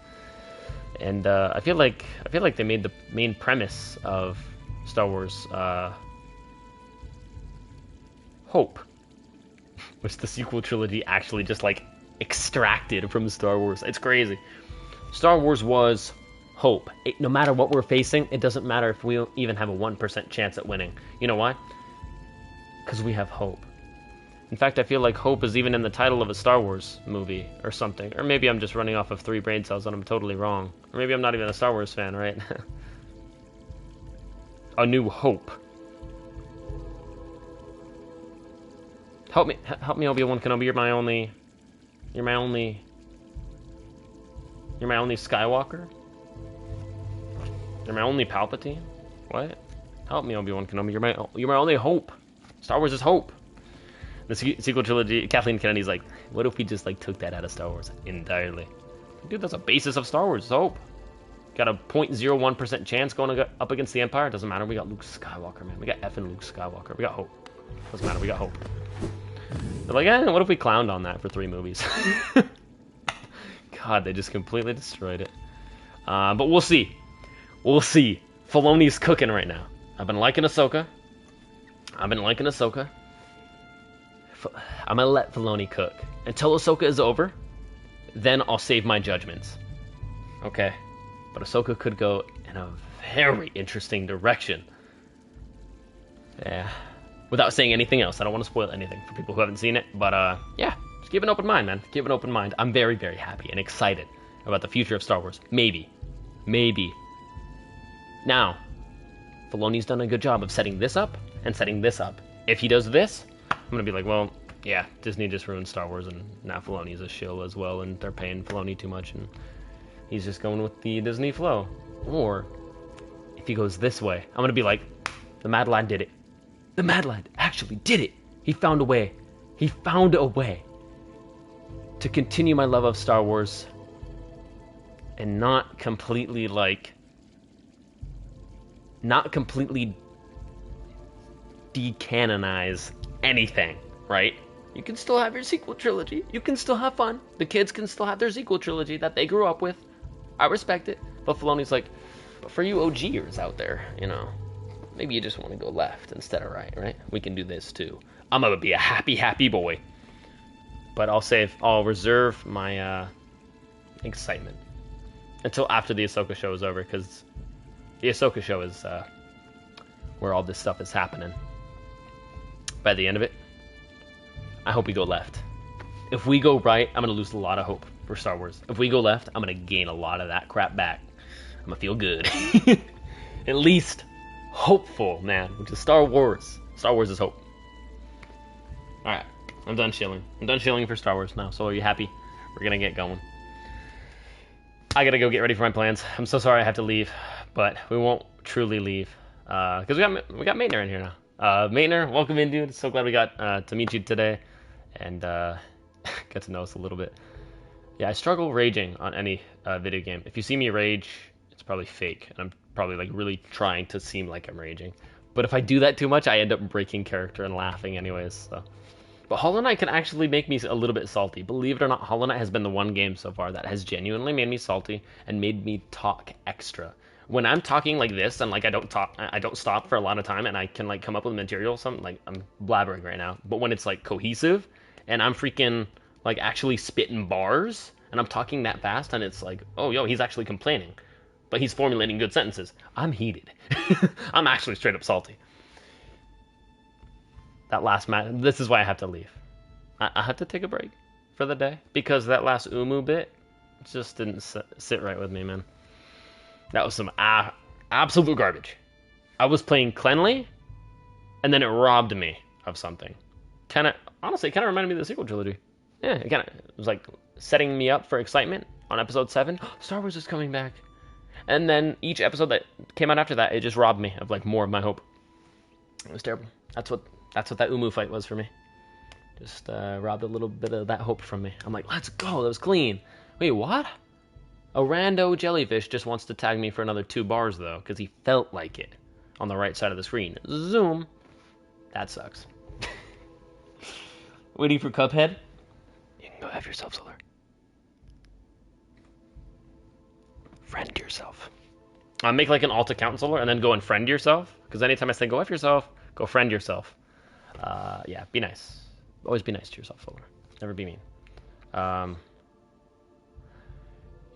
And I feel like they made the main premise of Star Wars hope, which the sequel trilogy actually just like extracted from Star Wars. It's crazy. Star Wars was hope. No matter what we're facing, it doesn't matter if we even have a 1% chance at winning. You know why? Because we have hope. In fact, I feel like hope is even in the title of a Star Wars movie or something. Or maybe I'm just running off of 3 brain cells and I'm totally wrong. Or maybe I'm not even a Star Wars fan, right? A New Hope. Help me, Obi-Wan Kenobi. You're my only Skywalker. You're my only Palpatine. What? Help me, Obi-Wan Kenobi. You're my only hope. Star Wars is hope. The sequel trilogy, Kathleen Kennedy's like, what if we just like took that out of Star Wars entirely? Dude, that's a basis of Star Wars. It's hope. Got a 0.01% chance going up against the Empire. Doesn't matter. We got Luke Skywalker, man. We got effing Luke Skywalker. We got hope. Doesn't matter. We got hope. They're like, what if we clowned on that for 3 movies? God, they just completely destroyed it. But we'll see. We'll see. Filoni's cooking right now. I've been liking Ahsoka. I'm gonna let Filoni cook. Until Ahsoka is over, then I'll save my judgments. Okay? But Ahsoka could go in a very interesting direction. Yeah. Without saying anything else. I don't want to spoil anything for people who haven't seen it. But, yeah. Just keep an open mind, man. Keep an open mind. I'm very, very happy and excited about the future of Star Wars. Maybe. Now, Filoni's done a good job of setting this up and setting this up. If he does this, I'm going to be like, well, yeah, Disney just ruined Star Wars, and now Filoni's a shill as well, and they're paying Filoni too much, and he's just going with the Disney flow. Or, if he goes this way, I'm going to be like, the Mad Lad did it. The Mad Lad actually did it. He found a way. He found a way to continue my love of Star Wars and not completely decanonize anything, right? You can still have your sequel trilogy. You can still have fun. The kids can still have their sequel trilogy that they grew up with. I respect it. But Filoni's like, but for you OGers out there, you know, maybe you just want to go left instead of right? We can do this too. I'm gonna be a happy boy. But I'll reserve my excitement until after the Ahsoka show is over, because the Ahsoka show is where all this stuff is happening. By the end of it, I hope we go left. If we go right, I'm going to lose a lot of hope for Star Wars. If we go left, I'm going to gain a lot of that crap back. I'm going to feel good. At least hopeful, man, which is Star Wars. Star Wars is hope. Alright, I'm done shilling. I'm done shilling for Star Wars now, so are you happy? We're going to get going. I gotta go get ready for my plans. I'm so sorry I have to leave, but we won't truly leave because we got Maitner in here now. Maitner, welcome in, dude. So glad we got to meet you today and get to know us a little bit. Yeah, I struggle raging on any video game. If you see me rage, it's probably fake, and I'm probably like really trying to seem like I'm raging. But if I do that too much, I end up breaking character and laughing anyways. So. But Hollow Knight can actually make me a little bit salty. Believe it or not, Hollow Knight has been the one game so far that has genuinely made me salty and made me talk extra. When I'm talking like this and like I don't stop for a lot of time, and I can like come up with material, something like I'm blabbering right now. But when it's like cohesive and I'm freaking like actually spitting bars and I'm talking that fast and it's like, oh yo, he's actually complaining, but he's formulating good sentences, I'm heated. I'm actually straight up salty. That last match, this is why I have to leave. I have to take a break for the day because that last Umu bit just didn't sit right with me, man. That was some absolute garbage. I was playing cleanly, and then it robbed me of something. Honestly, it kind of reminded me of the sequel trilogy. Yeah, it was like setting me up for excitement on episode 7. Star Wars is coming back. And then each episode that came out after that, it just robbed me of like more of my hope. It was terrible. That's what that Umu fight was for me. Just robbed a little bit of that hope from me. I'm like, let's go, that was clean. Wait, what? A rando jellyfish just wants to tag me for another 2 bars, though, because he felt like it on the right side of the screen. Zoom. That sucks. Waiting for Cuphead? You can go have yourself, Solar. Friend yourself. Make like an alt account, Solar, and then go and friend yourself. Because anytime I say go F yourself, go friend yourself. Yeah, be nice. Always be nice to yourself, Solar. Never be mean.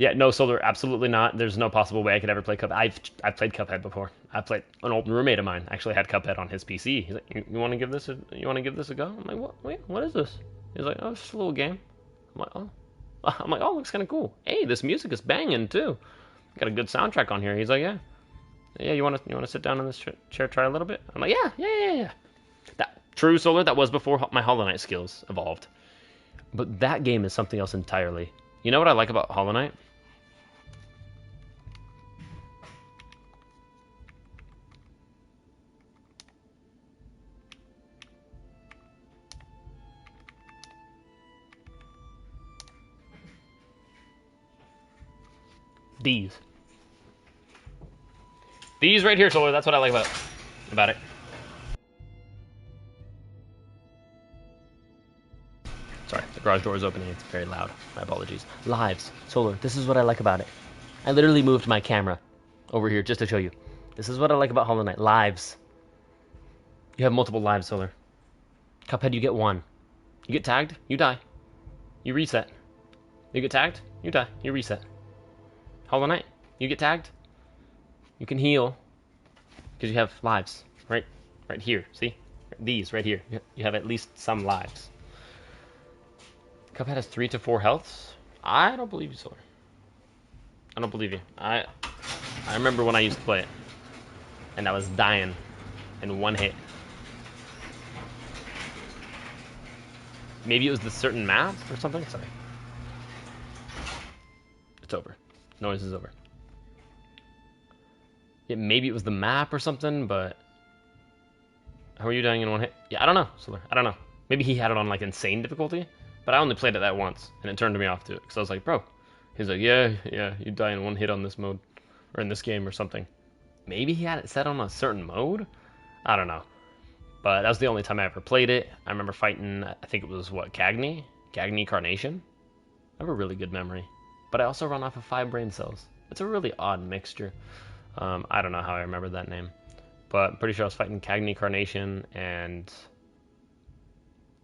Yeah, no, Solar, absolutely not. There's no possible way I could ever play Cuphead. I've played Cuphead before. I played an old roommate of mine actually had Cuphead on his PC. He's like, you want to give this a go? I'm like, what? Wait, what is this? He's like, oh, it's just a little game. I'm like, oh. Oh, looks kind of cool. Hey, this music is banging too. Got a good soundtrack on here. He's like, yeah. You want to sit down in this chair, try a little bit? I'm like, yeah. That true, Solar. That was before my Hollow Knight skills evolved. But that game is something else entirely. You know what I like about Hollow Knight? These right here, Solar. That's what I like about it. Sorry, the garage door is opening. It's very loud. My apologies. Lives, Solar. This is what I like about it. I literally moved my camera over here just to show you. This is what I like about Hollow Knight. Lives. You have multiple lives, Solar. Cuphead, you get 1. You get tagged, you die. You reset. You get tagged, you die. You reset. Hollow Knight, you get tagged, you can heal because you have lives right here. See, these right here. You have at least some lives. Cuphead has 3 to 4 healths. I don't believe you, Solar. I don't believe you. I remember when I used to play it, and I was dying in 1 hit. Maybe it was the certain map or something. Sorry. It's over. Noise is over. Yeah, maybe it was the map or something, but how are you dying in 1 hit? Yeah, I don't know, Solar. I don't know. Maybe he had it on like insane difficulty, but I only played it that once, and it turned me off to it because I was like, bro. He's like, yeah, you die in 1 hit on this mode, or in this game or something. Maybe he had it set on a certain mode. I don't know, but that was the only time I ever played it. I remember fighting. I think it was Cagney Carnation. I have a really good memory. But I also run off of 5 brain cells. It's a really odd mixture. I don't know how I remember that name. But I'm pretty sure I was fighting Cagney Carnation, and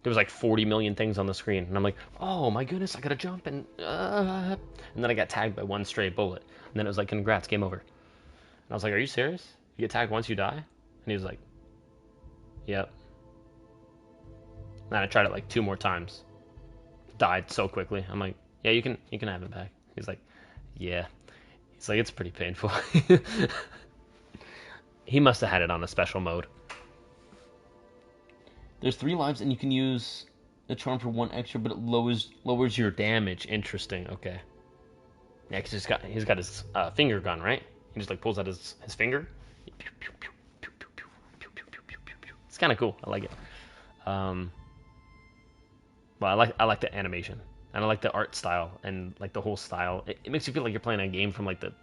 there was like 40 million things on the screen. And I'm like, oh my goodness, I gotta jump, and then I got tagged by 1 stray bullet. And then it was like, congrats, game over. And I was like, are you serious? You get tagged once you die? And he was like, yep. And then I tried it like 2 more times. Died so quickly. I'm like, yeah, you can have it back. He's like, yeah. He's like, it's pretty painful. He must have had it on a special mode. There's 3 lives, and you can use the charm for 1 extra, but it lowers your damage. Interesting. Okay. Yeah, 'cause he's got his finger gun, right? He just like pulls out his finger. It's kind of cool. I like it. Um, well, I like the animation and I like the art style and like the whole style. It makes you feel like you're playing a game from like the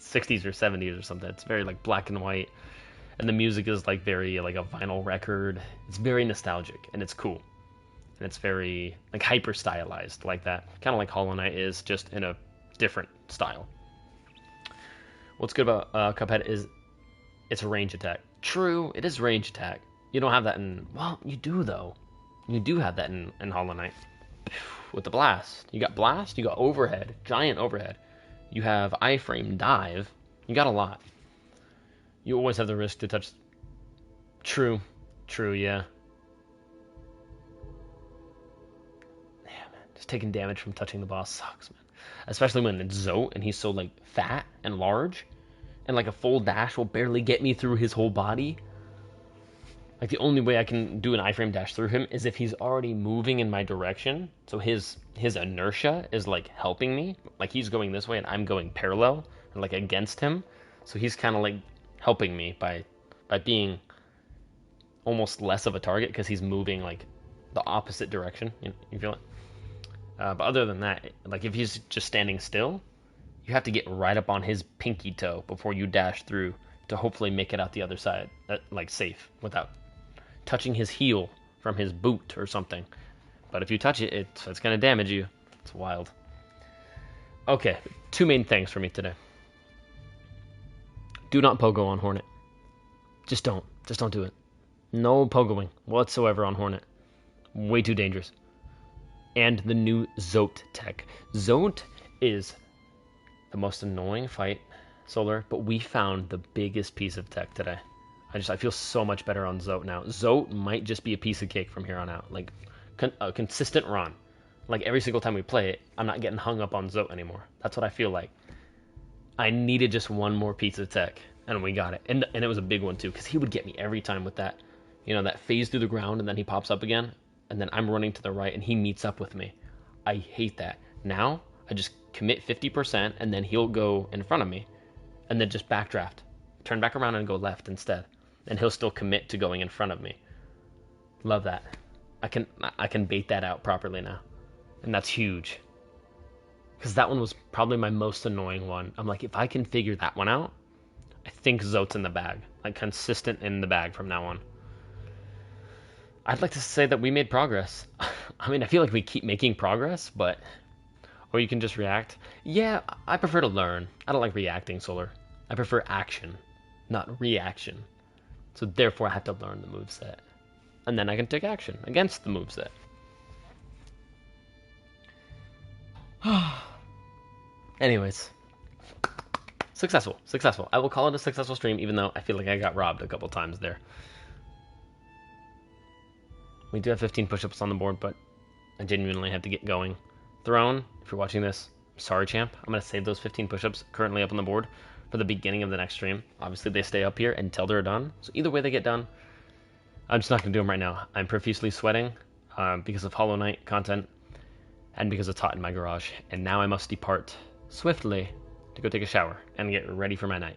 60s or 70s or something. It's very like black and white, and the music is like very like a vinyl record. It's very nostalgic and it's cool, and it's very like hyper stylized like that, kind of like Hollow Knight is, just in a different style. What's good about Cuphead is it's a range attack. True, it is range attack. You don't have that in, well, you do though. You do have that in Hollow Knight with the blast. You got blast. You got overhead, giant overhead. You have iframe dive. You got a lot. You always have the risk to touch. True, true, yeah. Yeah, man, just taking damage from touching the boss sucks, man. Especially when it's Zote and he's so like fat and large, and like a full dash will barely get me through his whole body. Like the only way I can do an iframe dash through him is if he's already moving in my direction. So his inertia is like helping me. Like he's going this way and I'm going parallel and like against him. So he's kind of like helping me by being almost less of a target because he's moving like the opposite direction. You feel it? But other than that, like if he's just standing still, you have to get right up on his pinky toe before you dash through to hopefully make it out the other side, like safe, without touching his heel from his boot or something. But if you touch it, it's going to damage you. It's wild. Okay, two main things for me today. Do not pogo on Hornet. Just don't. Just don't do it. No pogoing whatsoever on Hornet. Way too dangerous. And the new Zote tech. Zote is the most annoying fight, Solar, but we found the biggest piece of tech today. I feel so much better on Zote now. Zote might just be a piece of cake from here on out. Like a consistent run. Like every single time we play it, I'm not getting hung up on Zote anymore. That's what I feel like. I needed just one more piece of tech, and we got it. And it was a big one too, because he would get me every time with that, that phase through the ground, and then he pops up again, and then I'm running to the right, and he meets up with me. I hate that. Now I just commit 50%, and then he'll go in front of me, and then just backdraft, turn back around and go left instead, and he'll still commit to going in front of me. Love that. I can bait that out properly now, and that's huge. Because that one was probably my most annoying one. I'm like, if I can figure that one out, I think Zote's in the bag. Like, consistent in the bag from now on. I'd like to say that we made progress. I mean, I feel like we keep making progress, but... Or you can just react. Yeah, I prefer to learn. I don't like reacting, Solar. I prefer action, not reaction. So therefore, I have to learn the moveset. And then I can take action against the moveset. Anyways, successful. I will call it a successful stream, even though I feel like I got robbed a couple times there. We do have 15 push-ups on the board, but I genuinely have to get going. Throne, if you're watching this, sorry, champ. I'm going to save those 15 push-ups currently up on the board for the beginning of the next stream. Obviously, they stay up here until they're done. So either way they get done, I'm just not going to do them right now. I'm profusely sweating because of Hollow Knight content and because it's hot in my garage. And now I must depart swiftly to go take a shower and get ready for my night.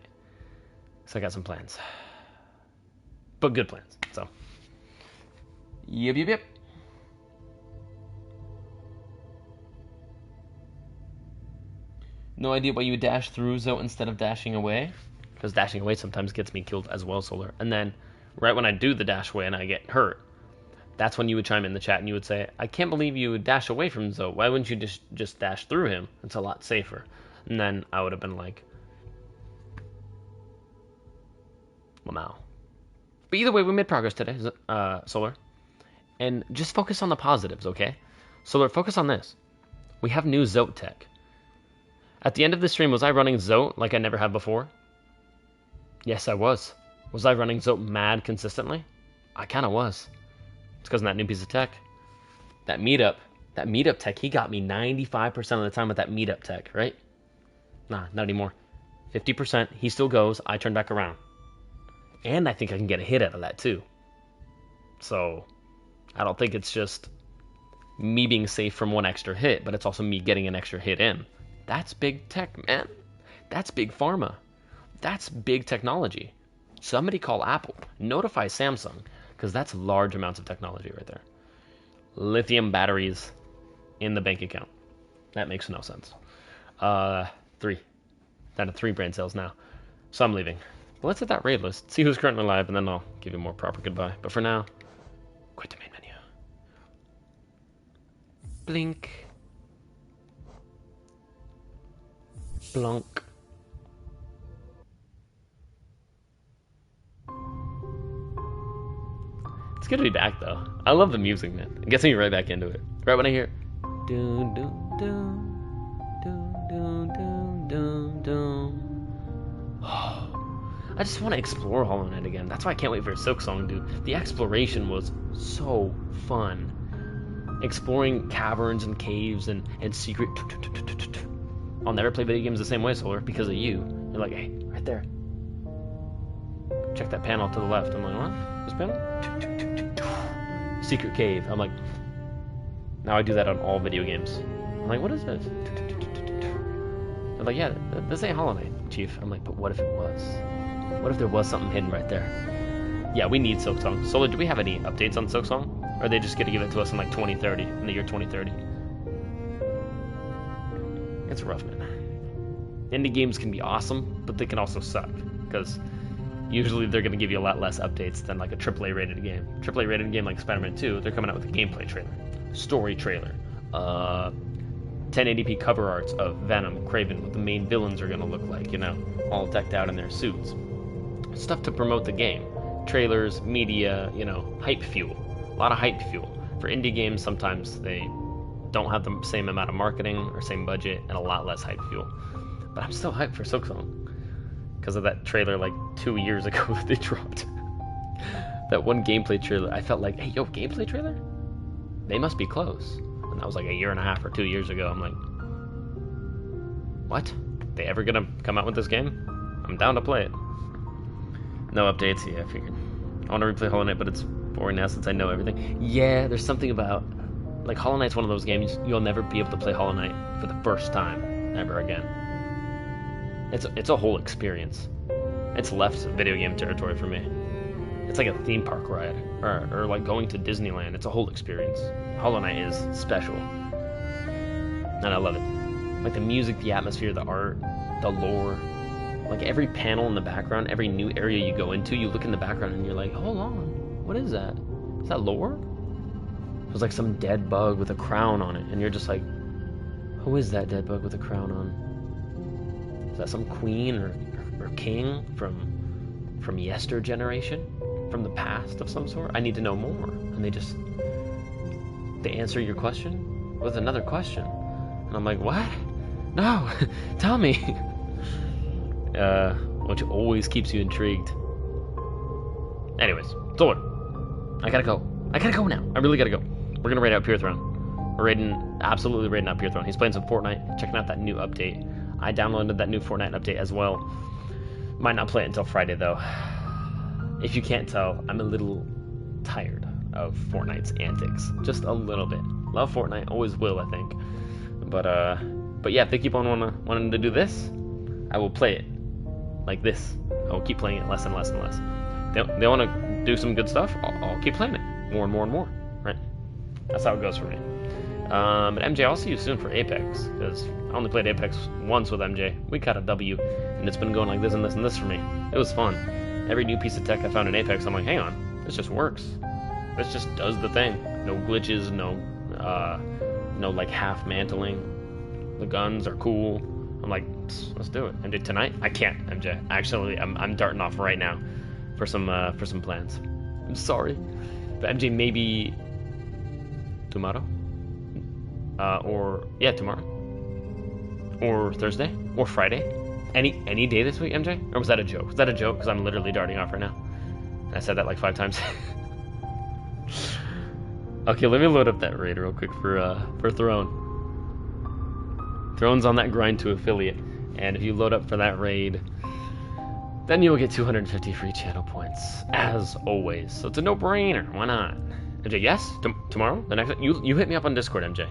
So I got some plans. But good plans. So, yep. No idea why you would dash through Zote instead of dashing away. Because dashing away sometimes gets me killed as well, Solar. And then, right when I do the dash away and I get hurt, that's when you would chime in the chat and you would say, I can't believe you would dash away from Zote. Why wouldn't you just dash through him? It's a lot safer. And then I would have been like, wow. But either way, we made progress today, Solar. And just focus on the positives, okay? Solar, focus on this. We have new Zote tech. At the end of the stream, was I running Zote like I never have before? Yes, I was. Was I running Zote mad consistently? I kind of was. It's because of that new piece of tech. That meetup tech, he got me 95% of the time with that meetup tech, right? Nah, not anymore. 50%, he still goes, I turn back around. And I think I can get a hit out of that too. So, I don't think it's just me being safe from one extra hit, but it's also me getting an extra hit in. That's big tech, man. That's big pharma. That's big technology. Somebody call Apple. Notify Samsung, because that's large amounts of technology right there. Lithium batteries in the bank account. That makes no sense. 3. Down to 3 brain cells now. So I'm leaving. But let's hit that raid list. See who's currently live, and then I'll give you a more proper goodbye. But for now, quit the main menu. Blink. Blunk. It's good to be back, though. I love the music, man. It gets me right back into it. Right when I hear dun dun dun dun dun dun dun dun. Oh, I just want to explore Hollow Knight again. That's why I can't wait for Silksong, dude. The exploration was so fun. Exploring caverns and caves and secret. I'll never play video games the same way, Solar, because of you. You're like, hey, right there. Check that panel to the left. I'm like, what? This panel? Secret cave. I'm like, now I do that on all video games. I'm like, what is this? They're like, yeah, this ain't Hollow Knight, Chief. I'm like, but what if it was? What if there was something hidden right there? Yeah, we need Silksong. Solar, do we have any updates on Silksong? Or are they just going to give it to us in like 2030, in the year 2030? It's rough, man. Indie games can be awesome, but they can also suck. Because usually they're going to give you a lot less updates than like a AAA rated game. AAA rated game like Spider-Man 2, they're coming out with a gameplay trailer, story trailer, 1080p cover arts of Venom, Kraven, what the main villains are going to look like, you know, all decked out in their suits. Stuff to promote the game. Trailers, media, you know, hype fuel. A lot of hype fuel. For indie games, sometimes they don't have the same amount of marketing or same budget and a lot less hype fuel. But I'm still hyped for Silksong because of that trailer like 2 years ago that they dropped. That one gameplay trailer, I felt like, hey, yo, gameplay trailer? They must be close. And that was like 1.5 or 2 years ago. I'm like, what? They ever gonna come out with this game? I'm down to play it. No updates, yeah, I figured. I want to replay Hollow Knight, but it's boring now since I know everything. Yeah, there's something about, like, Hollow Knight's one of those games you'll never be able to play Hollow Knight for the first time ever again. It's a whole experience. It's left video game territory for me. It's like a theme park ride, or like going to Disneyland. It's a whole experience. Hollow Knight is special, and I love it. Like the music, the atmosphere, the art, the lore. Like every panel in the background, every new area you go into, you look in the background and you're like, hold on, what is that? Is that lore? There's like some dead bug with a crown on it, and you're just like, who is that dead bug with a crown on? Is that some queen or king from yester generation? From the past of some sort? I need to know more. And they answer your question with another question. And I'm like, what? No, tell me. Which always keeps you intrigued. Anyways, Solar, I gotta go now. I really gotta go. We're gonna raid out Pure Throne. We're absolutely raiding out Pure Throne. He's playing some Fortnite, checking out that new update. I downloaded that new Fortnite update as well. Might not play it until Friday though. If you can't tell, I'm a little tired of Fortnite's antics. Just a little bit. Love Fortnite, always will, I think. But yeah, if they keep on wanting to do this, I will play it like this. I will keep playing it less and less and less. They want to do some good stuff, I'll keep playing it more and more and more, right? That's how it goes for me. But MJ, I'll see you soon for Apex, because I only played Apex once with MJ. We got a W, and it's been going like this and this and this for me. It was fun. Every new piece of tech I found in Apex, I'm like, hang on, this just works. This just does the thing. No glitches, no like half mantling. The guns are cool. I'm like, let's do it. MJ, tonight? I can't, MJ. Actually, I'm darting off right now for some plans. I'm sorry, but MJ, maybe tomorrow, tomorrow, or Thursday, or Friday. Any day this week, MJ? Or was that a joke? Was that a joke? Because I'm literally darting off right now. I said that like 5 times. Okay, let me load up that raid real quick for Throne. Throne's on that grind to affiliate, and if you load up for that raid, then you'll get 250 free channel points, as always. So it's a no-brainer. Why not? MJ, yes? Tomorrow? The next? You hit me up on Discord, MJ.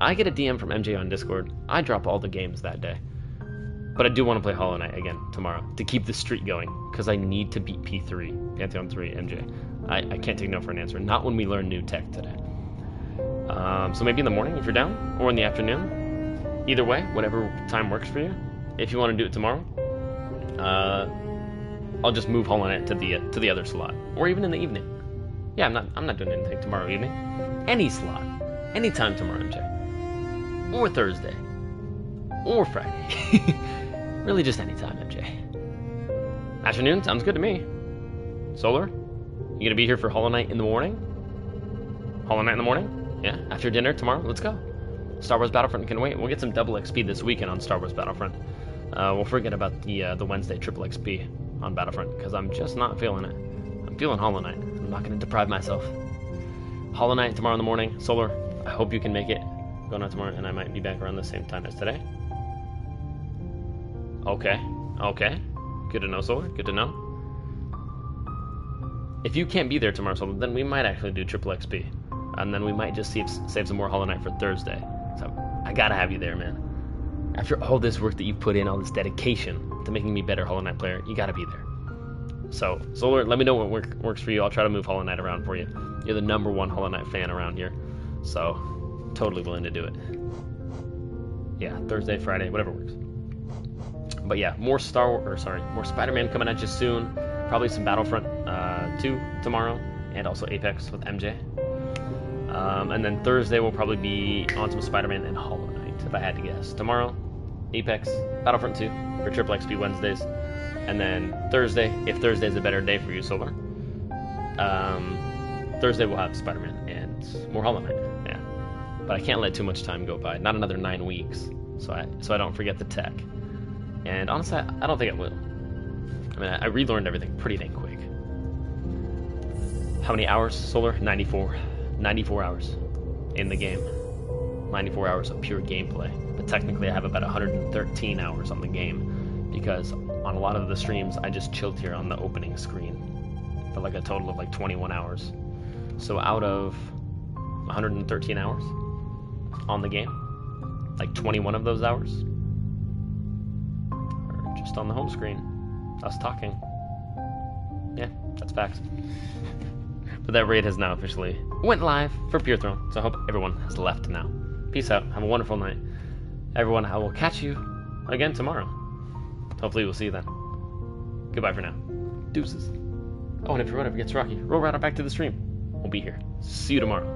I get a DM from MJ on Discord. I drop all the games that day. But I do want to play Hollow Knight again tomorrow to keep the streak going, because I need to beat P3, Pantheon 3, MJ. I can't take no for an answer. Not when we learn new tech today. So maybe in the morning if you're down, or in the afternoon. Either way, whatever time works for you. If you want to do it tomorrow, I'll just move Hollow Knight to the other slot, or even in the evening. Yeah, I'm not doing anything tomorrow evening. Any slot, anytime tomorrow, MJ, or Thursday, or Friday. Really, just anytime, MJ. Afternoon sounds good to me. Solar, you gonna be here for Hollow Knight in the morning? Hollow Knight in the morning? Yeah, after dinner tomorrow. Let's go. Star Wars Battlefront can wait. We'll get some double XP this weekend on Star Wars Battlefront. We'll forget about the Wednesday triple XP on Battlefront, because I'm just not feeling it. I'm feeling Hollow Knight. I'm not going to deprive myself. Hollow Knight tomorrow in the morning. Solar, I hope you can make it. Going out tomorrow, and I might be back around the same time as today. Okay. Good to know, Solar. Good to know. If you can't be there tomorrow, Solar, then we might actually do triple XP. And then we might just save some more Hollow Knight for Thursday. So I gotta have you there, man. After all this work that you've put in, all this dedication to making me a better Hollow Knight player, you gotta be there. So, Solar, let me know what works for you. I'll try to move Hollow Knight around for you. You're the #1 Hollow Knight fan around here. So, totally willing to do it. Yeah, Thursday, Friday, whatever works. But yeah, more Spider-Man coming at you soon. Probably some Battlefront 2 tomorrow, and also Apex with MJ. And then Thursday will probably be on some Spider-Man and Hollow Knight, if I had to guess. Tomorrow, Apex, Battlefront 2 for Triple XP Wednesdays. And then Thursday, if Thursday's a better day for you, Solar, Thursday we'll have Spider-Man and more Hollow Knight. Yeah. But I can't let too much time go by. Not another 9 weeks, so I don't forget the tech. And honestly, I don't think I will. I mean, I relearned everything pretty dang quick. How many hours, Solar? 94. 94 hours in the game. 94 hours of pure gameplay. But technically I have about 113 hours on the game, because on a lot of the streams I just chilled here on the opening screen for like a total of like 21 hours. So out of 113 hours on the game, like 21 of those hours are just on the home screen, us talking. Yeah, that's facts. But that raid has now officially went live for Pure Throne, so I hope everyone has left now. Peace out. Have a wonderful night. Everyone, I will catch you again tomorrow. Hopefully we'll see you then. Goodbye for now. Deuces. Oh, and if your run ever gets rocky, roll right on back to the stream. We'll be here. See you tomorrow.